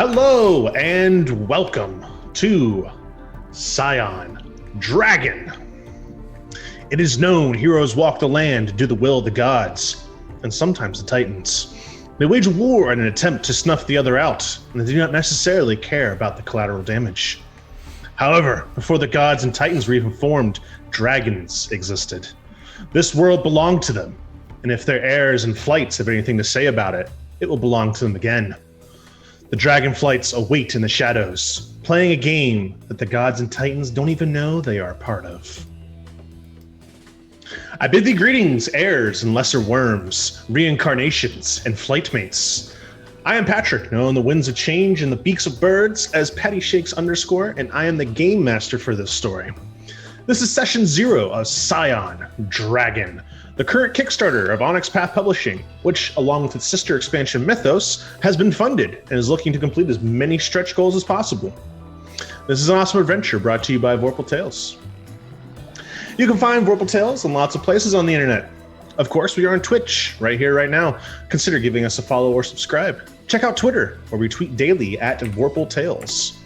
Hello and welcome to Scion Dragon. It is known heroes walk the land to do the will of the gods, and sometimes the titans. They wage war in an attempt to snuff the other out, and they do not necessarily care about the collateral damage. However, before the gods and titans were even formed, dragons existed. This world belonged to them, and if their heirs and flights have anything to say about it, it will belong to them again. The Dragonflights await in the shadows, playing a game that the gods and titans don't even know they are a part of. I bid thee greetings, heirs and lesser worms, reincarnations, and flightmates. I am Patrick, known on the winds of change and the beaks of birds as PattyShakes_, and I am the game master for this story. This is session 0 of Scion Dragon, the current Kickstarter of Onyx Path Publishing, which, along with its sister expansion Mythos, has been funded and is looking to complete as many stretch goals as possible. This is an awesome adventure brought to you by Vorpal Tales. You can find Vorpal Tales in lots of places on the internet. Of course, we are on Twitch, right here, right now. Consider giving us a follow or subscribe. Check out Twitter, where we tweet daily at Vorpal Tales.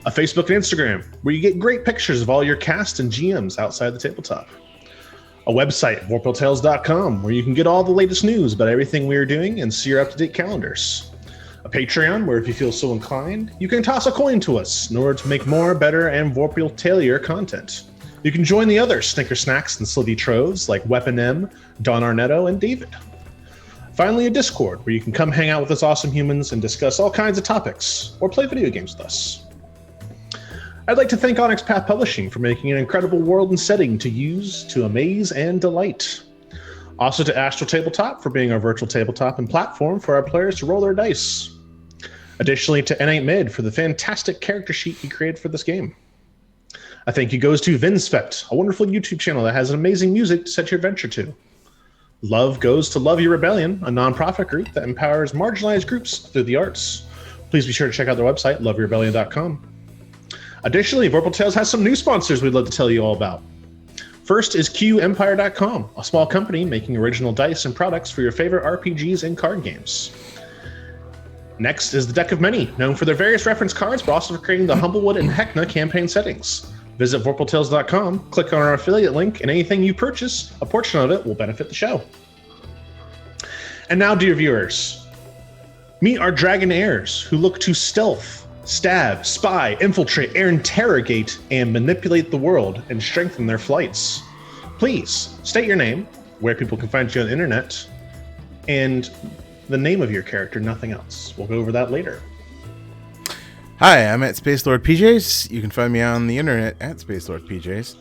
A Facebook and Instagram, where you get great pictures of all your cast and GMs outside the tabletop. A website, vorpaltales.com, where you can get all the latest news about everything we are doing and see our up-to-date calendars. A Patreon, where if you feel so inclined, you can toss a coin to us in order to make more, better, and Vorpal Talier content. You can join the other Snicker Snacks and Slithy Troves like Weapon M, Don Arnetto, and David. Finally, a Discord, where you can come hang out with us awesome humans and discuss all kinds of topics, or play video games with us. I'd like to thank Onyx Path Publishing for making an incredible world and setting to use to amaze and delight. Also to Astral Tabletop for being our virtual tabletop and platform for our players to roll their dice. Additionally to N8 Mid for the fantastic character sheet he created for this game. A thank you goes to Vinsfect, a wonderful YouTube channel that has amazing music to set your adventure to. Love goes to Love Your Rebellion, a nonprofit group that empowers marginalized groups through the arts. Please be sure to check out their website, loveyourrebellion.com. Additionally, Vorpal Tales has some new sponsors we'd love to tell you all about. First is QEmpire.com, a small company making original dice and products for your favorite RPGs and card games. Next is the Deck of Many, known for their various reference cards, but also for creating the Humblewood and Heckna campaign settings. Visit vorpaltales.com, click on our affiliate link, and anything you purchase, a portion of it will benefit the show. And now, dear viewers, meet our dragon heirs who look to stealth, stab, spy, infiltrate, interrogate, and manipulate the world and strengthen their flights. Please state your name, where people can find you on the internet, and the name of your character, nothing else. We'll go over that later. Hi, I'm at Space Lord PJs. You can find me on the internet at Space Lord PJs.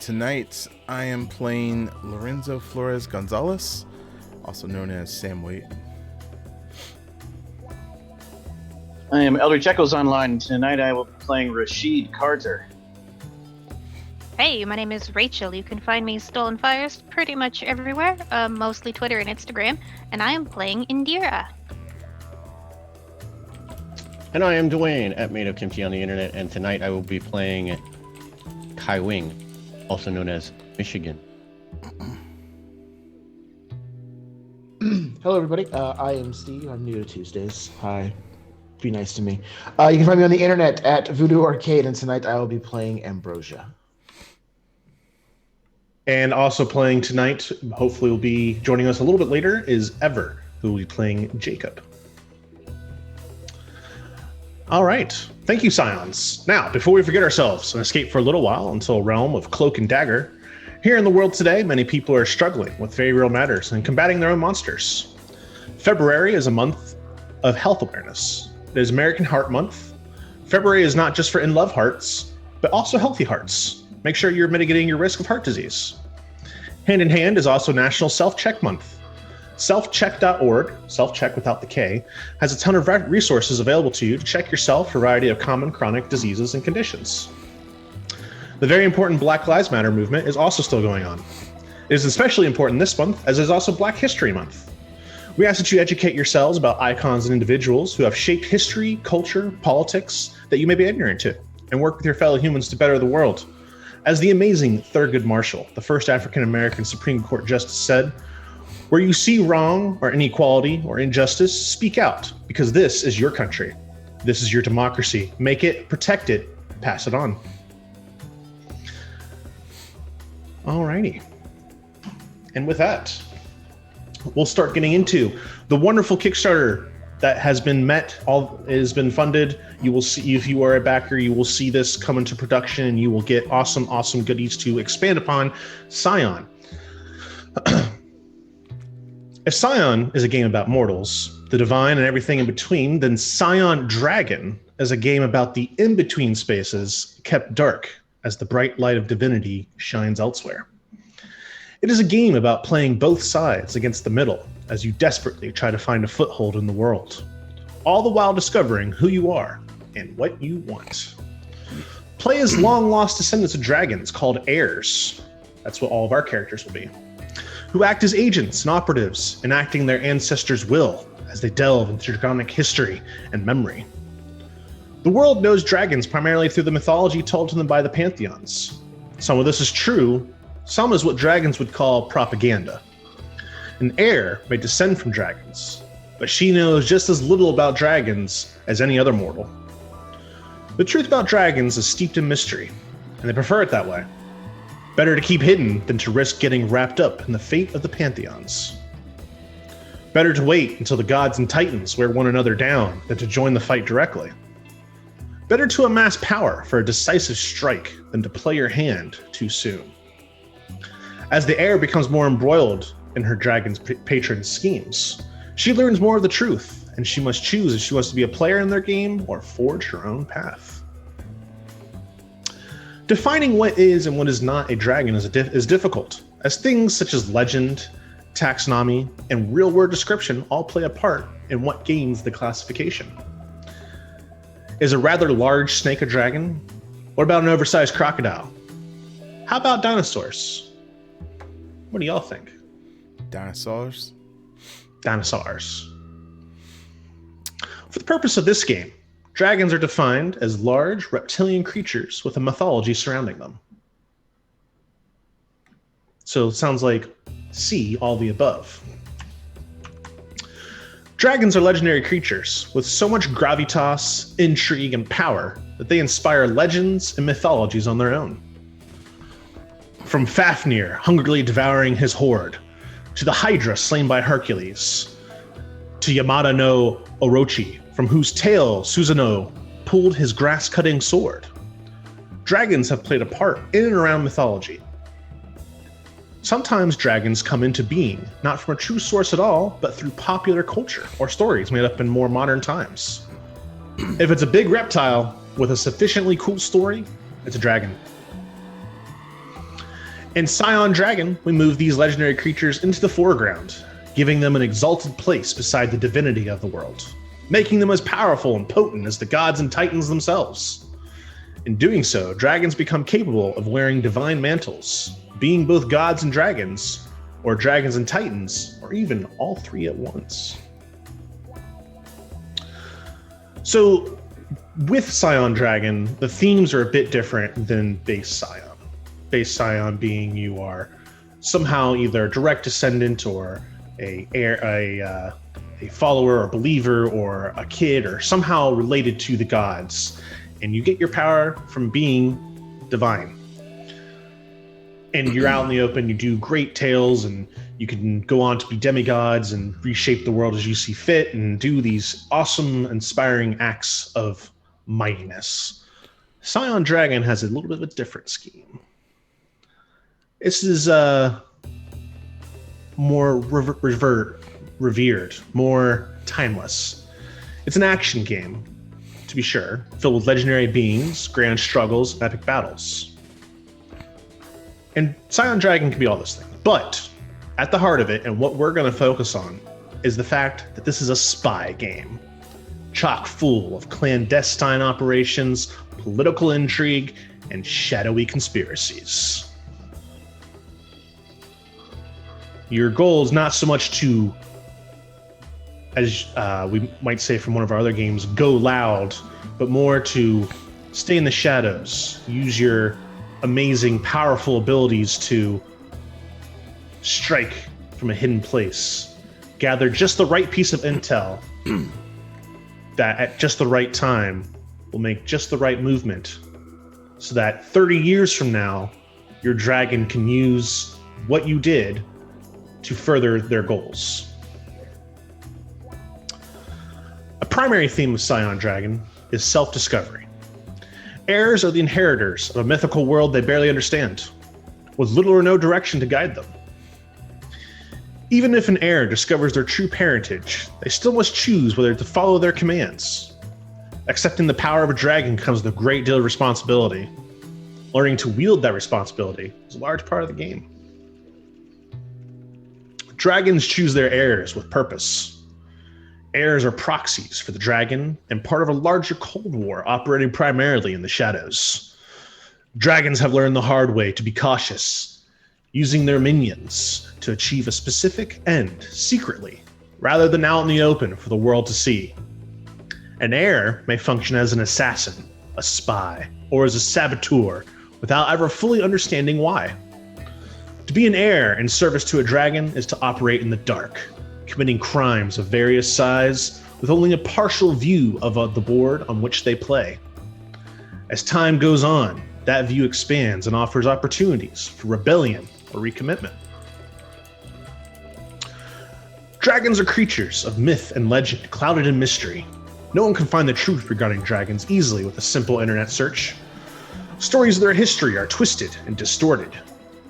Tonight, I am playing Lorenzo Flores Gonzalez, also known as Sam Waite. I am Eldridge Echoes Online. Tonight I will be playing Rashid Carter. Hey, my name is Rachel. You can find me Stolen Fires pretty much everywhere, mostly Twitter and Instagram, and I am playing Indira. And I am Dwayne at Made of Kimchi on the internet, and tonight I will be playing Kai Wing, also known as Michigan. Hello, everybody. I am Steve. I'm new to Tuesdays. Hi. Be nice to me. You can find me on the internet at Voodoo Arcade, and tonight I will be playing Ambrosia. And also playing tonight, hopefully will be joining us a little bit later, is Ever, who will be playing Jacob. All right. Thank you, Scions. Now, before we forget ourselves and escape for a little while until a realm of Cloak and Dagger, here in the world today, many people are struggling with very real matters and combating their own monsters. February is a month of health awareness. It is American Heart Month. February is not just for in-love hearts, but also healthy hearts. Make sure you're mitigating your risk of heart disease. Hand in hand is also National Self-Check Month. Selfcheck.org, self-check without the K, has a ton of resources available to you to check yourself for a variety of common chronic diseases and conditions. The very important Black Lives Matter movement is also still going on. It is especially important this month, as it is also Black History Month. We ask that you educate yourselves about icons and individuals who have shaped history, culture, politics that you may be ignorant to, and work with your fellow humans to better the world. As the amazing Thurgood Marshall, the first African-American Supreme Court justice, said, "Where you see wrong or inequality or injustice, speak out, because this is your country. This is your democracy. Make it, protect it, pass it on. Alrighty. And with that, we'll start getting into the wonderful Kickstarter that has been has been funded. You will see, if you are a backer, you will see this come into production and you will get awesome goodies to expand upon Scion. If Scion is a game about mortals, the divine and everything in between, then Scion Dragon is a game about the in-between spaces kept dark as the bright light of divinity shines elsewhere. It is a game about playing both sides against the middle as you desperately try to find a foothold in the world, all the while discovering who you are and what you want. Play as long-lost descendants of dragons called heirs. That's what all of our characters will be, who act as agents and operatives, enacting their ancestors' will as they delve into draconic history and memory. The world knows dragons primarily through the mythology told to them by the pantheons. Some of this is true, some is what dragons would call propaganda. An heir may descend from dragons, but she knows just as little about dragons as any other mortal. The truth about dragons is steeped in mystery, and they prefer it that way. Better to keep hidden than to risk getting wrapped up in the fate of the pantheons. Better to wait until the gods and titans wear one another down than to join the fight directly. Better to amass power for a decisive strike than to play your hand too soon. As the heir becomes more embroiled in her dragon's patron's schemes, she learns more of the truth, and she must choose if she wants to be a player in their game or forge her own path. Defining what is and what is not a dragon is difficult, as things such as legend, taxonomy, and real-world description all play a part in what gains the classification. Is a rather large snake a dragon? What about an oversized crocodile? How about dinosaurs? What do y'all think? Dinosaurs. Dinosaurs. For the purpose of this game, dragons are defined as large reptilian creatures with a mythology surrounding them. So it sounds like C, all the above. Dragons are legendary creatures with so much gravitas, intrigue, and power that they inspire legends and mythologies on their own. From Fafnir hungrily devouring his horde, to the Hydra slain by Hercules, to Yamada no Orochi, from whose tail Susanoo pulled his grass-cutting sword. Dragons have played a part in and around mythology. Sometimes dragons come into being, not from a true source at all, but through popular culture or stories made up in more modern times. If it's a big reptile with a sufficiently cool story, it's a dragon. In Scion Dragon, we move these legendary creatures into the foreground, giving them an exalted place beside the divinity of the world, making them as powerful and potent as the gods and titans themselves. In doing so, dragons become capable of wearing divine mantles, being both gods and dragons, or dragons and titans, or even all three at once. So, with Scion Dragon, the themes are a bit different than base Scion. Base Scion being you are somehow either a direct descendant or a follower or believer or a kid or somehow related to the gods, and you get your power from being divine. And you're out in the open, you do great tales, and you can go on to be demigods and reshape the world as you see fit and do these awesome, inspiring acts of mightiness. Scion Dragon has a little bit of a different scheme. This is more revered, more timeless. It's an action game, to be sure, filled with legendary beings, grand struggles, and epic battles. And Scion Dragon can be all those things, but at the heart of it, and what we're going to focus on, is the fact that this is a spy game, chock full of clandestine operations, political intrigue, and shadowy conspiracies. Your goal is not so much to, as we might say from one of our other games, go loud, but more to stay in the shadows, use your amazing, powerful abilities to strike from a hidden place, gather just the right piece of intel that at just the right time will make just the right movement so that 30 years from now, your dragon can use what you did to further their goals. A primary theme of Scion Dragon is self-discovery. Heirs are the inheritors of a mythical world they barely understand, with little or no direction to guide them. Even if an heir discovers their true parentage, they still must choose whether to follow their commands. Accepting the power of a dragon comes with a great deal of responsibility. Learning to wield that responsibility is a large part of the game. Dragons choose their heirs with purpose. Heirs are proxies for the dragon and part of a larger Cold War operating primarily in the shadows. Dragons have learned the hard way to be cautious, using their minions to achieve a specific end secretly, rather than out in the open for the world to see. An heir may function as an assassin, a spy, or as a saboteur without ever fully understanding why. To be an heir in service to a dragon is to operate in the dark, committing crimes of various size with only a partial view of the board on which they play. As time goes on, that view expands and offers opportunities for rebellion or recommitment. Dragons are creatures of myth and legend, clouded in mystery. No one can find the truth regarding dragons easily with a simple internet search. Stories of their history are twisted and distorted,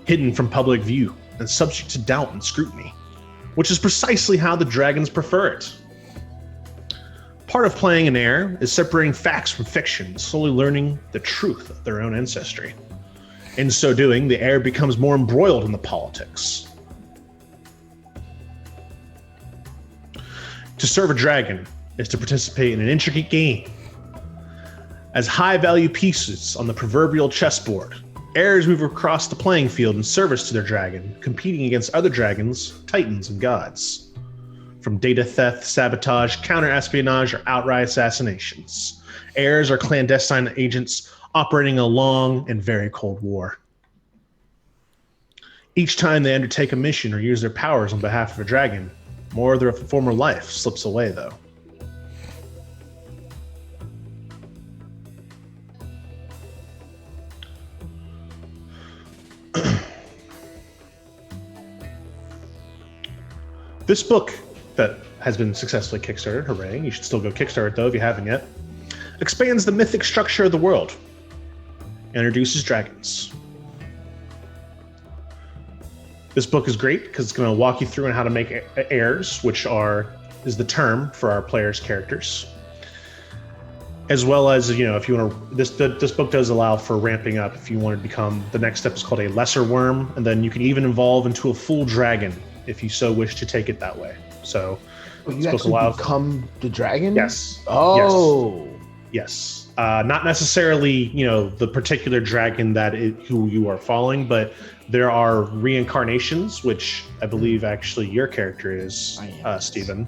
hidden from public view, and subject to doubt and scrutiny, which is precisely how the dragons prefer it. Part of playing an heir is separating facts from fiction, slowly learning the truth of their own ancestry. In so doing, the heir becomes more embroiled in the politics. To serve a dragon is to participate in an intricate game. As high-value pieces on the proverbial chessboard, heirs move across the playing field in service to their dragon, competing against other dragons, titans, and gods. From data theft, sabotage, counter-espionage, or outright assassinations, heirs are clandestine agents operating a long and very cold war. Each time they undertake a mission or use their powers on behalf of a dragon, more of their former life slips away, though. This book that has been successfully Kickstarted, hooray, you should still go Kickstarter it though if you haven't yet, expands the mythic structure of the world, introduces dragons. This book is great because it's going to walk you through on how to make heirs, which is the term for our players' characters. As well as, if you want to, this book does allow for ramping up if you want to become, the next step is called a lesser worm, and then you can even evolve into a full dragon if you so wish to take it that way. So you actually become the dragon? Yes. Oh. Yes. Not necessarily, the particular dragon who you are following, but there are reincarnations, which I believe actually your character is, Stephen,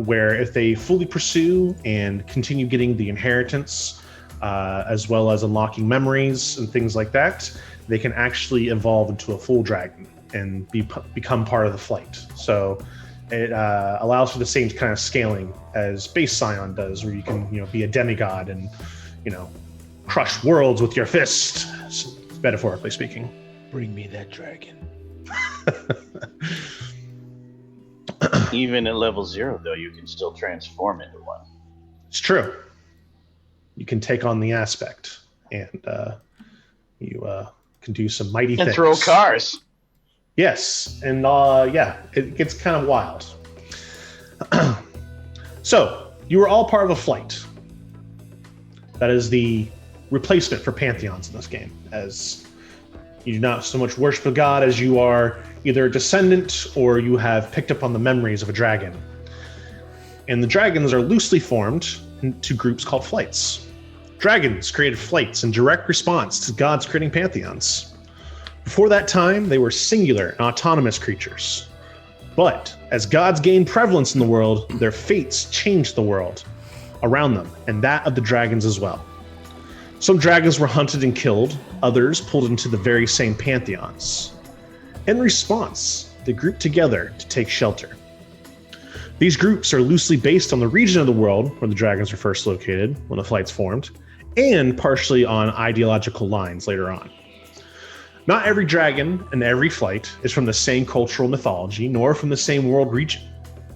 where if they fully pursue and continue getting the inheritance, as well as unlocking memories and things like that, they can actually evolve into a full dragon and become part of the flight. So it allows for the same kind of scaling as base Scion does, where you can be a demigod and crush worlds with your fist, metaphorically speaking. Bring me that dragon. Even at level 0, though, you can still transform into one. It's true. You can take on the aspect, and you can do some mighty things. And throw cars. Yes, and it gets kind of wild. So, you were all part of a flight. That is the replacement for pantheons in this game, as you do not so much worship a god as you are either a descendant or you have picked up on the memories of a dragon. And the dragons are loosely formed into groups called flights. Dragons created flights in direct response to gods creating pantheons. Before that time, they were singular and autonomous creatures. But as gods gained prevalence in the world, their fates changed the world around them, and that of the dragons as well. Some dragons were hunted and killed, others pulled into the very same pantheons. In response, they grouped together to take shelter. These groups are loosely based on the region of the world where the dragons were first located when the flights formed, and partially on ideological lines later on. Not every dragon and every flight is from the same cultural mythology, nor from the same world region.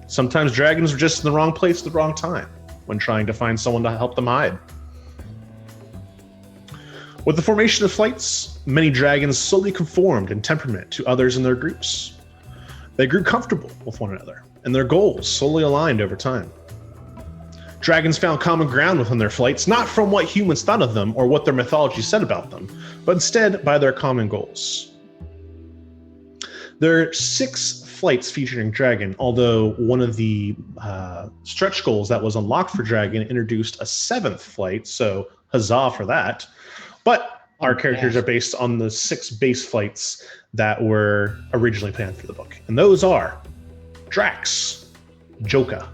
Sometimes dragons are just in the wrong place at the wrong time when trying to find someone to help them hide. With the formation of flights, many dragons slowly conformed in temperament to others in their groups. They grew comfortable with one another, and their goals slowly aligned over time. Dragons found common ground within their flights, not from what humans thought of them or what their mythology said about them, but instead by their common goals. There are 6 flights featuring dragon, although one of the stretch goals that was unlocked for dragon introduced a 7th flight, so huzzah for that. But our characters are based on the 6 base flights that were originally planned for the book. And those are Drax, Joka,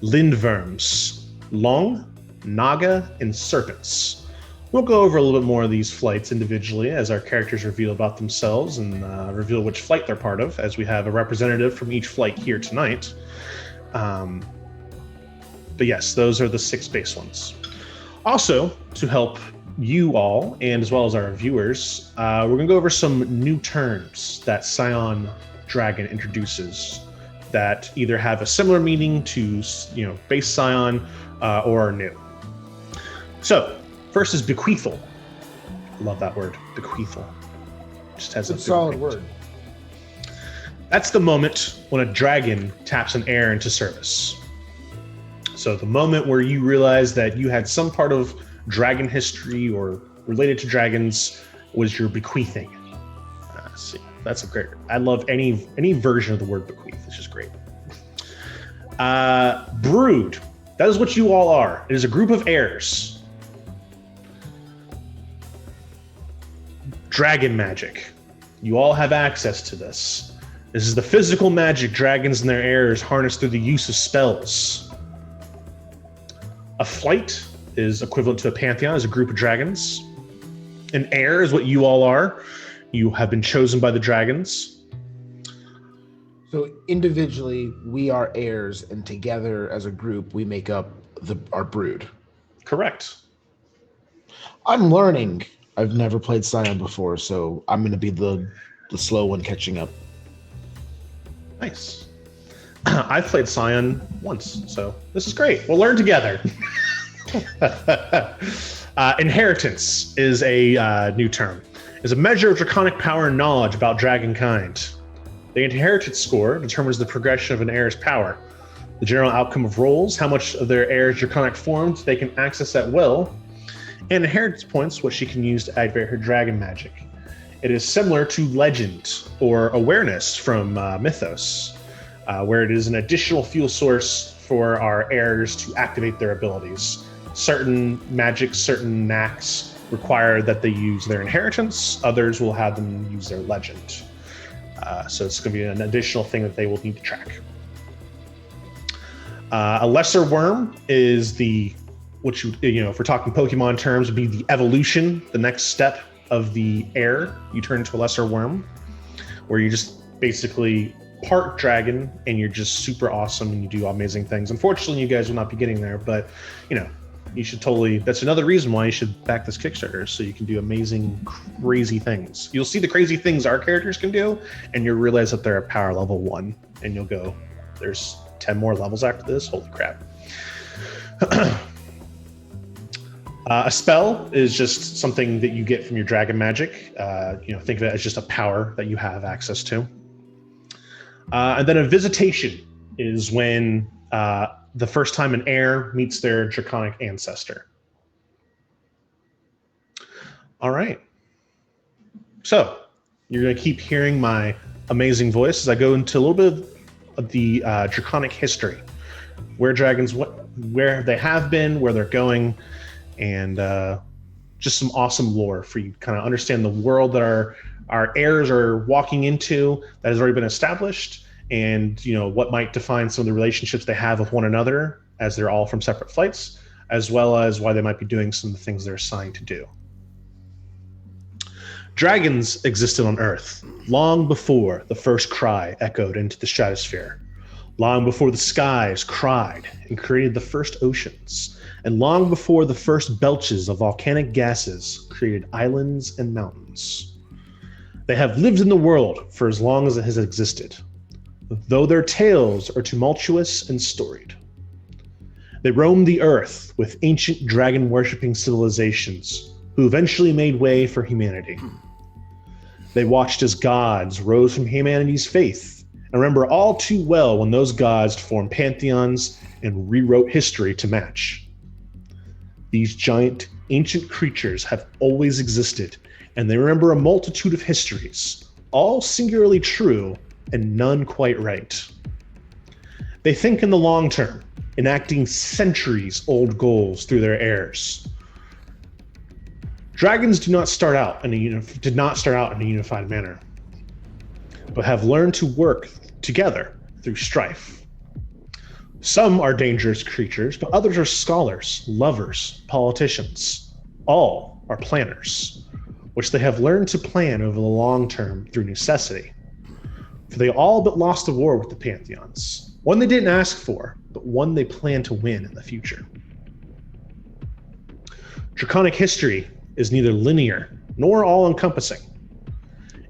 Lindworms, Long, Naga, and Serpents. We'll go over a little bit more of these flights individually as our characters reveal about themselves and reveal which flight they're part of, as we have a representative from each flight here tonight. But yes, those are the 6 base ones. Also, to help you all, and as well as our viewers, we're going to go over some new terms that Scion Dragon introduces that either have a similar meaning to, base Scion or are new. So, first is bequeathal. I love that word, bequeathal. Just has It's a solid word. That's the moment when a dragon taps an heir into service. So the moment where you realize that you had some part of dragon history or related to dragons was your bequeathing. See, that's a great. I love any version of the word bequeath. It's just great. Brood. That is what you all are. It is a group of heirs. Dragon magic. You all have access to this. This is the physical magic dragons and their heirs harness through the use of spells. A flight is equivalent to a pantheon, as a group of dragons. An heir is what you all are. You have been chosen by the dragons. So individually, we are heirs, and together as a group, we make up our brood. Correct. I'm learning. I've never played Scion before, so I'm going to be the slow one catching up. Nice. I've played Scion once, so this is great. We'll learn together. Inheritance is a new term. It's a measure of draconic power and knowledge about dragonkind. The inheritance score determines the progression of an heir's power, the general outcome of rolls, how much of their heir's draconic forms they can access at will, and inheritance points, which she can use to activate her dragon magic. It is similar to legend or awareness from Mythos, where it is an additional fuel source for our heirs to activate their abilities. Certain magic, certain knacks require that they use their inheritance. Others will have them use their legend. So it's going to be an additional thing that they will need to track. A lesser worm is which if we're talking Pokemon terms, would be the evolution, the next step of the heir. You turn into a lesser worm, where you just basically part dragon and you're just super awesome and you do amazing things. Unfortunately, you guys will not be getting there, but you should totally. That's another reason why you should back this Kickstarter, so you can do amazing, crazy things. You'll see the crazy things our characters can do, and you'll realize that they're at power level 1, and you'll go, "There's 10 more levels after this. Holy crap!" A spell is just something that you get from your dragon magic. Think of it as just a power that you have access to. And then a visitation is when the first time an heir meets their draconic ancestor. All right. So you're going to keep hearing my amazing voice as I go into a little bit of the draconic history, where dragons, where they have been, where they're going, and just some awesome lore for you to kind of understand the world that our heirs are walking into that has already been established, and what might define some of the relationships they have with one another, as they're all from separate flights, as well as why they might be doing some of the things they're assigned to do. Dragons existed on Earth long before the first cry echoed into the stratosphere, long before the skies cried and created the first oceans, and long before the first belches of volcanic gases created islands and mountains. They have lived in the world for as long as it has existed, though their tales are tumultuous and storied. They roamed the earth with ancient dragon-worshipping civilizations who eventually made way for humanity. They watched as gods rose from humanity's faith and remember all too well when those gods formed pantheons and rewrote history to match. These giant, ancient creatures have always existed, and they remember a multitude of histories, all singularly true and none quite right. They think in the long term, enacting centuries-old goals through their heirs. Dragons did not start out in a unified manner, but have learned to work together through strife. Some are dangerous creatures, but others are scholars, lovers, politicians. All are planners, which they have learned to plan over the long term through necessity. For they all but lost the war with the Pantheons, one they didn't ask for, but one they plan to win in the future. Draconic history is neither linear nor all-encompassing.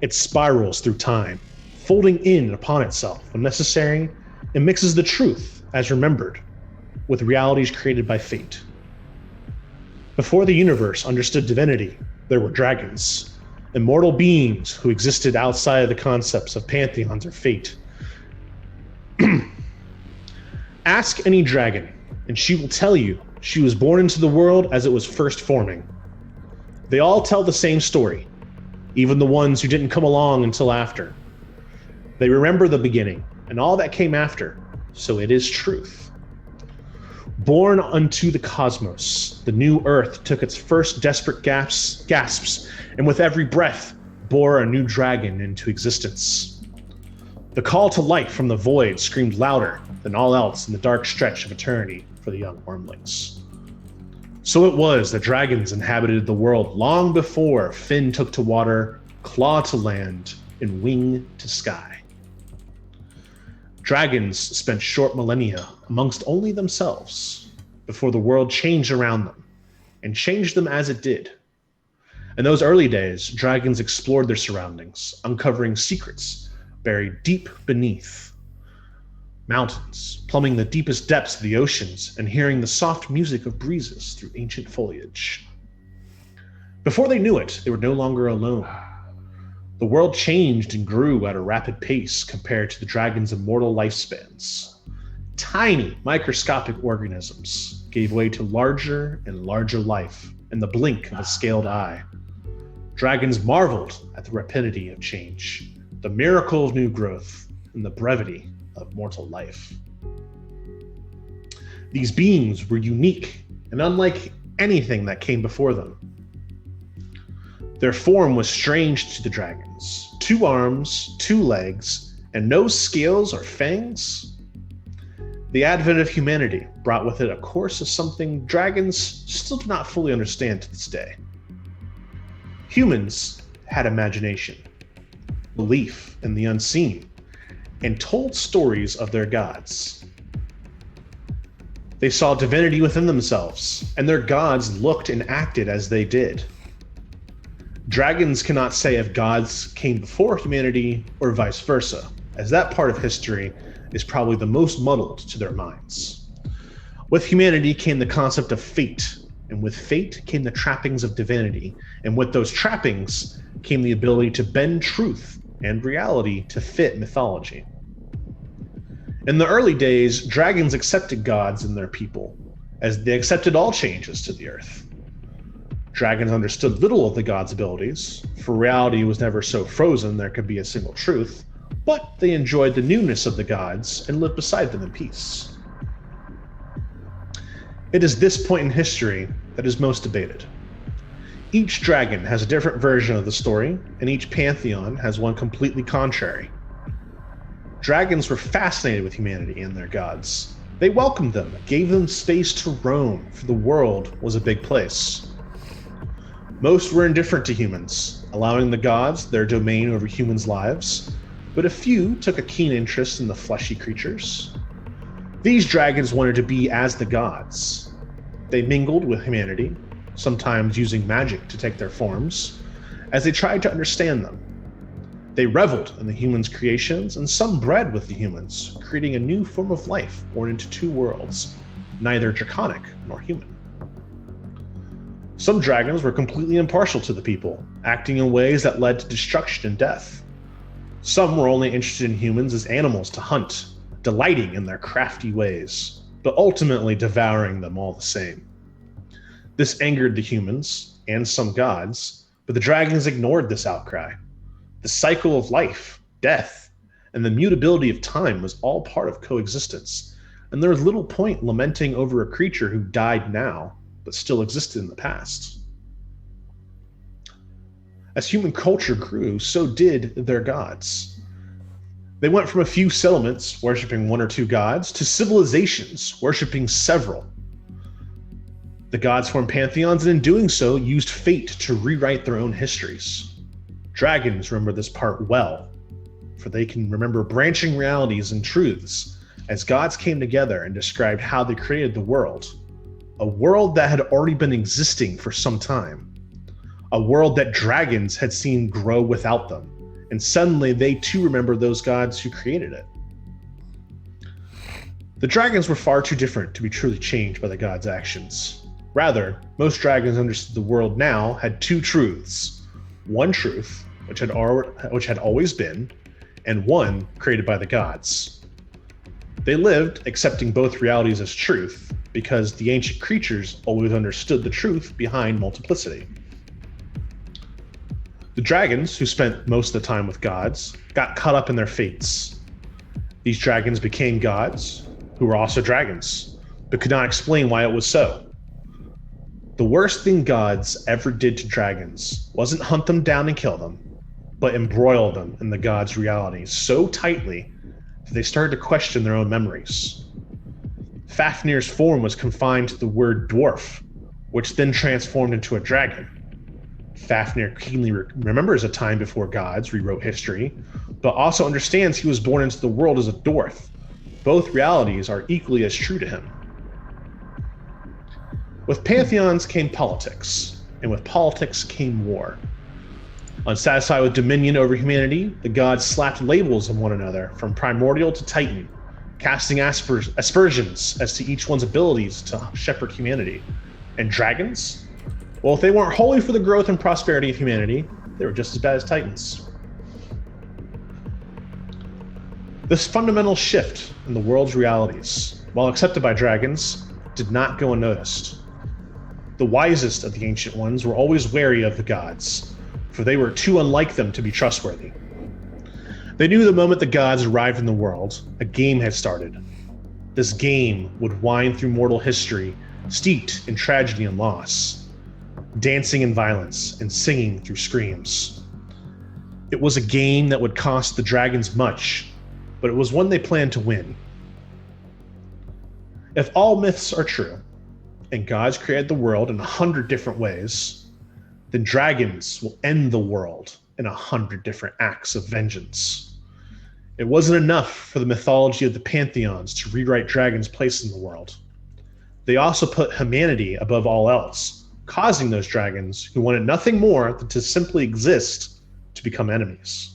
It spirals through time, folding in upon itself when necessary, and mixes the truth, as remembered, with realities created by fate. Before the universe understood divinity, there were dragons, immortal beings who existed outside of the concepts of pantheons or fate. Ask any dragon, and she will tell you she was born into the world as it was first forming. They all tell the same story, even the ones who didn't come along until after. They remember the beginning and all that came after, so it is truth. Born unto the cosmos, the new earth took its first desperate gasps, and with every breath bore a new dragon into existence. The call to life from the void screamed louder than all else in the dark stretch of eternity for the young wormlings. So it was that dragons inhabited the world long before fin took to water, claw to land, and wing to sky. Dragons spent short millennia amongst only themselves before the world changed around them, and changed them as it did. In those early days, dragons explored their surroundings, uncovering secrets buried deep beneath mountains, plumbing the deepest depths of the oceans, and hearing the soft music of breezes through ancient foliage. Before they knew it, they were no longer alone. The world changed and grew at a rapid pace compared to the dragon's immortal lifespans. Tiny, microscopic organisms gave way to larger and larger life in the blink of a scaled eye. Dragons marveled at the rapidity of change, the miracle of new growth, and the brevity of mortal life. These beings were unique and unlike anything that came before them. Their form was strange to the dragons. 2 arms, 2 legs, and no scales or fangs. The advent of humanity brought with it a course of something dragons still do not fully understand to this day. Humans had imagination, belief in the unseen, and told stories of their gods. They saw divinity within themselves, and their gods looked and acted as they did. Dragons cannot say if gods came before humanity or vice versa, as that part of history is probably the most muddled to their minds. With humanity came the concept of fate, and with fate came the trappings of divinity, and with those trappings came the ability to bend truth and reality to fit mythology. In the early days, dragons accepted gods and their people, as they accepted all changes to the earth. Dragons understood little of the gods' abilities, for reality was never so frozen there could be a single truth, but they enjoyed the newness of the gods and lived beside them in peace. It is this point in history that is most debated. Each dragon has a different version of the story, and each pantheon has one completely contrary. Dragons were fascinated with humanity and their gods. They welcomed them, gave them space to roam, for the world was a big place. Most were indifferent to humans, allowing the gods their domain over humans' lives, but a few took a keen interest in the fleshy creatures. These dragons wanted to be as the gods. They mingled with humanity, sometimes using magic to take their forms, as they tried to understand them. They reveled in the humans' creations, and some bred with the humans, creating a new form of life born into two worlds, neither draconic nor human. Some dragons were completely impartial to the people, acting in ways that led to destruction and death. Some were only interested in humans as animals to hunt, delighting in their crafty ways, but ultimately devouring them all the same. This angered the humans, and some gods, but the dragons ignored this outcry. The cycle of life, death, and the mutability of time was all part of coexistence, and there was little point lamenting over a creature who died now, but still existed in the past. As human culture grew, so did their gods. They went from a few settlements worshipping one or two gods to civilizations worshipping several. The gods formed pantheons, and in doing so, used fate to rewrite their own histories. Dragons remember this part well, for they can remember branching realities and truths as gods came together and described how they created the world. A world that had already been existing for some time. A world that dragons had seen grow without them, and suddenly they too remember those gods who created it. The dragons were far too different to be truly changed by the gods' actions. Rather, most dragons understood the world now had two truths. One truth, which had always been, and one created by the gods. They lived accepting both realities as truth, because the ancient creatures always understood the truth behind multiplicity. The dragons, who spent most of the time with gods, got caught up in their fates. These dragons became gods, who were also dragons, but could not explain why it was so. The worst thing gods ever did to dragons wasn't hunt them down and kill them, but embroil them in the gods' reality so tightly that they started to question their own memories. Fafnir's form was confined to the word dwarf, which then transformed into a dragon. Fafnir keenly remembers a time before gods rewrote history, but also understands he was born into the world as a dwarf. Both realities are equally as true to him. With pantheons came politics, and with politics came war. Unsatisfied with dominion over humanity, the gods slapped labels on one another from primordial to titan, casting aspersions as to each one's abilities to shepherd humanity. And dragons? Well, if they weren't wholly for the growth and prosperity of humanity, they were just as bad as titans. This fundamental shift in the world's realities, while accepted by dragons, did not go unnoticed. The wisest of the ancient ones were always wary of the gods, for they were too unlike them to be trustworthy. They knew the moment the gods arrived in the world, a game had started. This game would wind through mortal history, steeped in tragedy and loss, dancing in violence and singing through screams. It was a game that would cost the dragons much, but it was one they planned to win. If all myths are true, and gods created the world in 100 different ways, then dragons will end the world in 100 different acts of vengeance. It wasn't enough for the mythology of the pantheons to rewrite dragons' place in the world. They also put humanity above all else, causing those dragons who wanted nothing more than to simply exist to become enemies.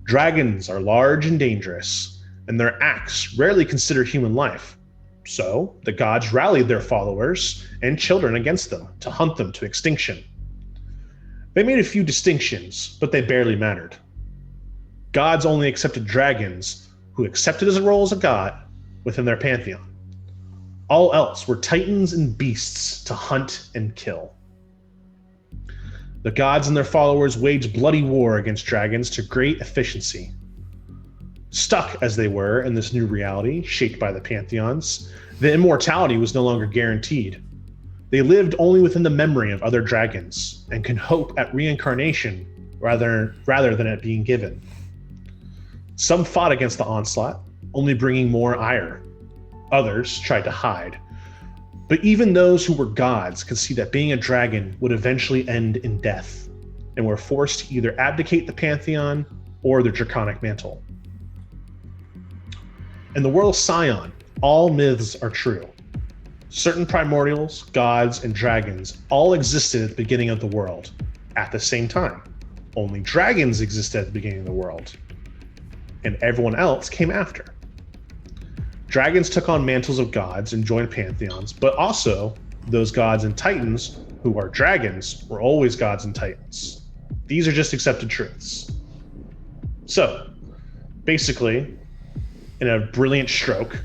Dragons are large and dangerous, and their acts rarely consider human life. So, the gods rallied their followers and children against them to hunt them to extinction. They made a few distinctions, but they barely mattered. Gods only accepted dragons who accepted his role as a god within their pantheon. All else were titans and beasts to hunt and kill. The gods and their followers waged bloody war against dragons to great efficiency. Stuck as they were in this new reality, shaped by the pantheons, the immortality was no longer guaranteed. They lived only within the memory of other dragons, and could hope at reincarnation rather than it being given. Some fought against the onslaught, only bringing more ire. Others tried to hide. But even those who were gods could see that being a dragon would eventually end in death, and were forced to either abdicate the pantheon or the Draconic Mantle. In the world of Scion, all myths are true. Certain primordials, gods, and dragons all existed at the beginning of the world at the same time. Only dragons existed at the beginning of the world, and everyone else came after. Dragons took on mantles of gods and joined pantheons, but also those gods and titans who are dragons were always gods and titans. These are just accepted truths. So, basically, in a brilliant stroke,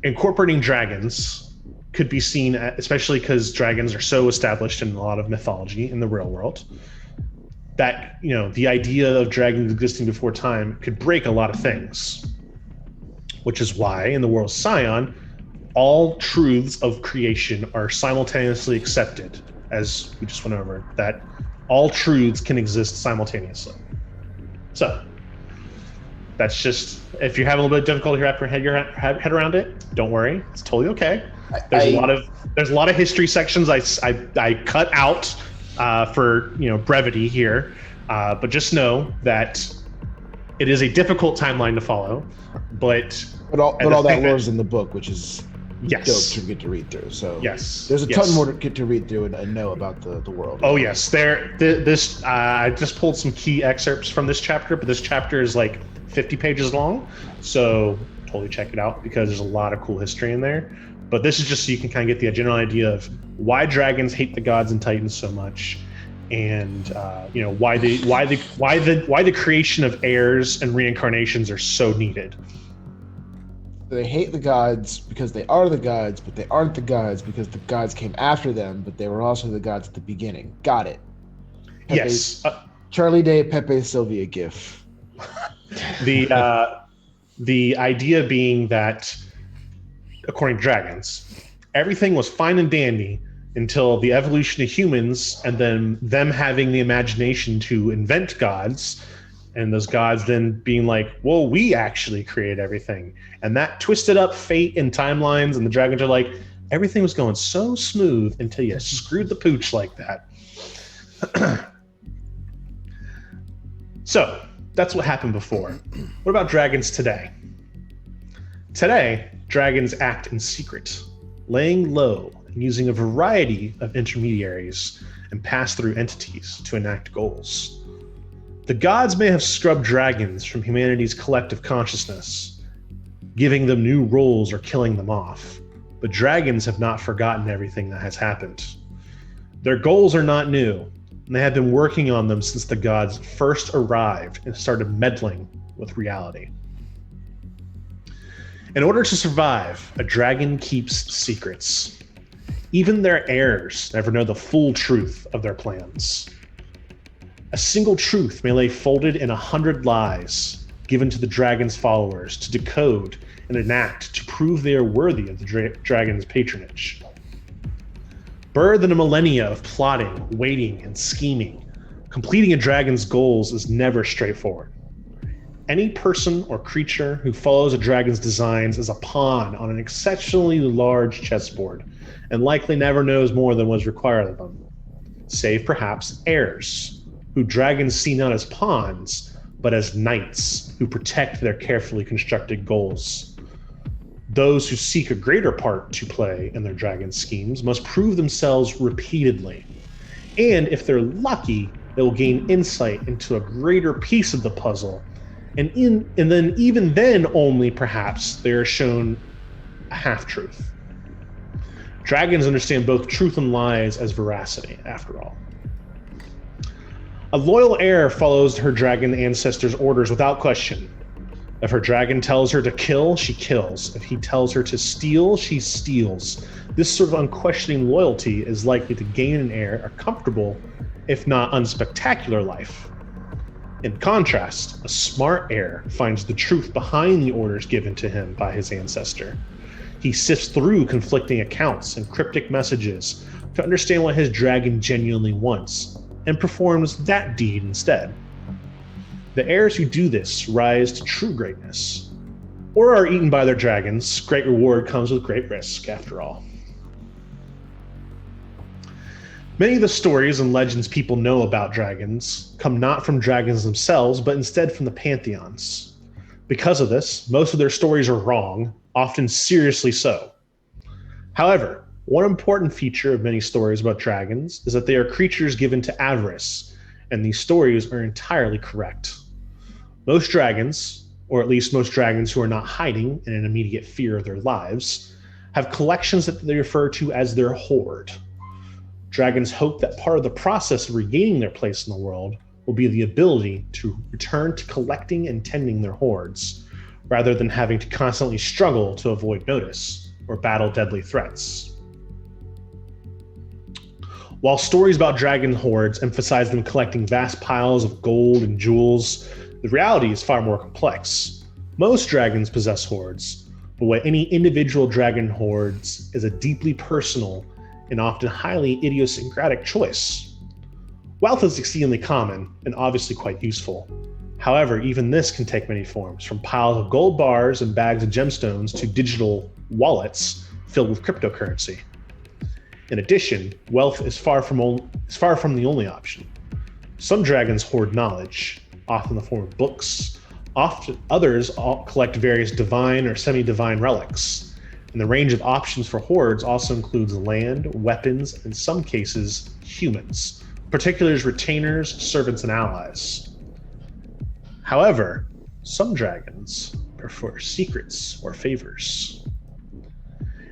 incorporating dragons could be seen, especially because dragons are so established in a lot of mythology in the real world, that, you know, the idea of dragons existing before time could break a lot of things. Which is why, in the world of Scion, all truths of creation are simultaneously accepted, as we just went over, that all truths can exist simultaneously. So, that's just, if you're having a little bit of difficulty wrapping your head around it, don't worry, it's totally okay. There's a lot of history sections I cut out for, you know, brevity here, but just know that it is a difficult timeline to follow, but all that lore is in the book, which is yes, dope to get to read through. So yes, there's a ton more to get to read through and know about the world. Oh yes, I just pulled some key excerpts from this chapter, but this chapter is like 50 pages long, so totally check it out because there's a lot of cool history in there. But this is just so you can kind of get the general idea of why dragons hate the gods and titans so much, and you know, why the creation of heirs and reincarnations are so needed. They hate the gods because they are the gods, but they aren't the gods because the gods came after them, but they were also the gods at the beginning. Got it. Yes. Charlie Day, Pepe Sylvia gif. The idea being that, according to dragons, everything was fine and dandy until the evolution of humans, and then them having the imagination to invent gods, and those gods then being like, well, we actually created everything. And that twisted up fate and timelines, and the dragons are like, everything was going so smooth until you screwed the pooch like that. So, that's what happened before. What about dragons today? Today, dragons act in secret, laying low and using a variety of intermediaries and pass-through entities to enact goals. The gods may have scrubbed dragons from humanity's collective consciousness, giving them new roles or killing them off, but dragons have not forgotten everything that has happened. Their goals are not new, and they have been working on them since the gods first arrived and started meddling with reality. In order to survive, a dragon keeps secrets. Even their heirs never know the full truth of their plans. A single truth may lay folded in 100 lies given to the dragon's followers to decode and enact to prove they are worthy of the dragon's patronage. Birthed in a millennia of plotting, waiting, and scheming, completing a dragon's goals is never straightforward. Any person or creature who follows a dragon's designs is a pawn on an exceptionally large chessboard, and likely never knows more than was required of them, save perhaps heirs, who dragons see not as pawns, but as knights who protect their carefully constructed goals. Those who seek a greater part to play in their dragon schemes must prove themselves repeatedly, and if they're lucky, they will gain insight into a greater piece of the puzzle, and then even then only perhaps they are shown a half-truth. Dragons understand both truth and lies as veracity, after all. A loyal heir follows her dragon ancestor's orders without question. If her dragon tells her to kill, she kills. If he tells her to steal, she steals. This sort of unquestioning loyalty is likely to gain an heir a comfortable, if not unspectacular, life. In contrast, a smart heir finds the truth behind the orders given to him by his ancestor. He sifts through conflicting accounts and cryptic messages to understand what his dragon genuinely wants, and performs that deed instead. The heirs who do this rise to true greatness, or are eaten by their dragons. Great reward comes with great risk, after all. Many of the stories and legends people know about dragons come not from dragons themselves, but instead from the pantheons. Because of this, most of their stories are wrong, often seriously so. However, one important feature of many stories about dragons is that they are creatures given to avarice, and these stories are entirely correct. Most dragons, or at least most dragons who are not hiding in an immediate fear of their lives, have collections that they refer to as their hoard. Dragons hope that part of the process of regaining their place in the world will be the ability to return to collecting and tending their hoards, rather than having to constantly struggle to avoid notice or battle deadly threats. While stories about dragon hoards emphasize them collecting vast piles of gold and jewels, the reality is far more complex. Most dragons possess hoards, but what any individual dragon hoards is a deeply personal and often highly idiosyncratic choice. Wealth is exceedingly common and obviously quite useful. However, even this can take many forms, from piles of gold bars and bags of gemstones to digital wallets filled with cryptocurrency. In addition, wealth is far from the only option. Some dragons hoard knowledge, often in the form of books. Others collect various divine or semi-divine relics. And the range of options for hoards also includes land, weapons, and in some cases, humans, particularly as retainers, servants, and allies. However, some dragons prefer secrets or favors.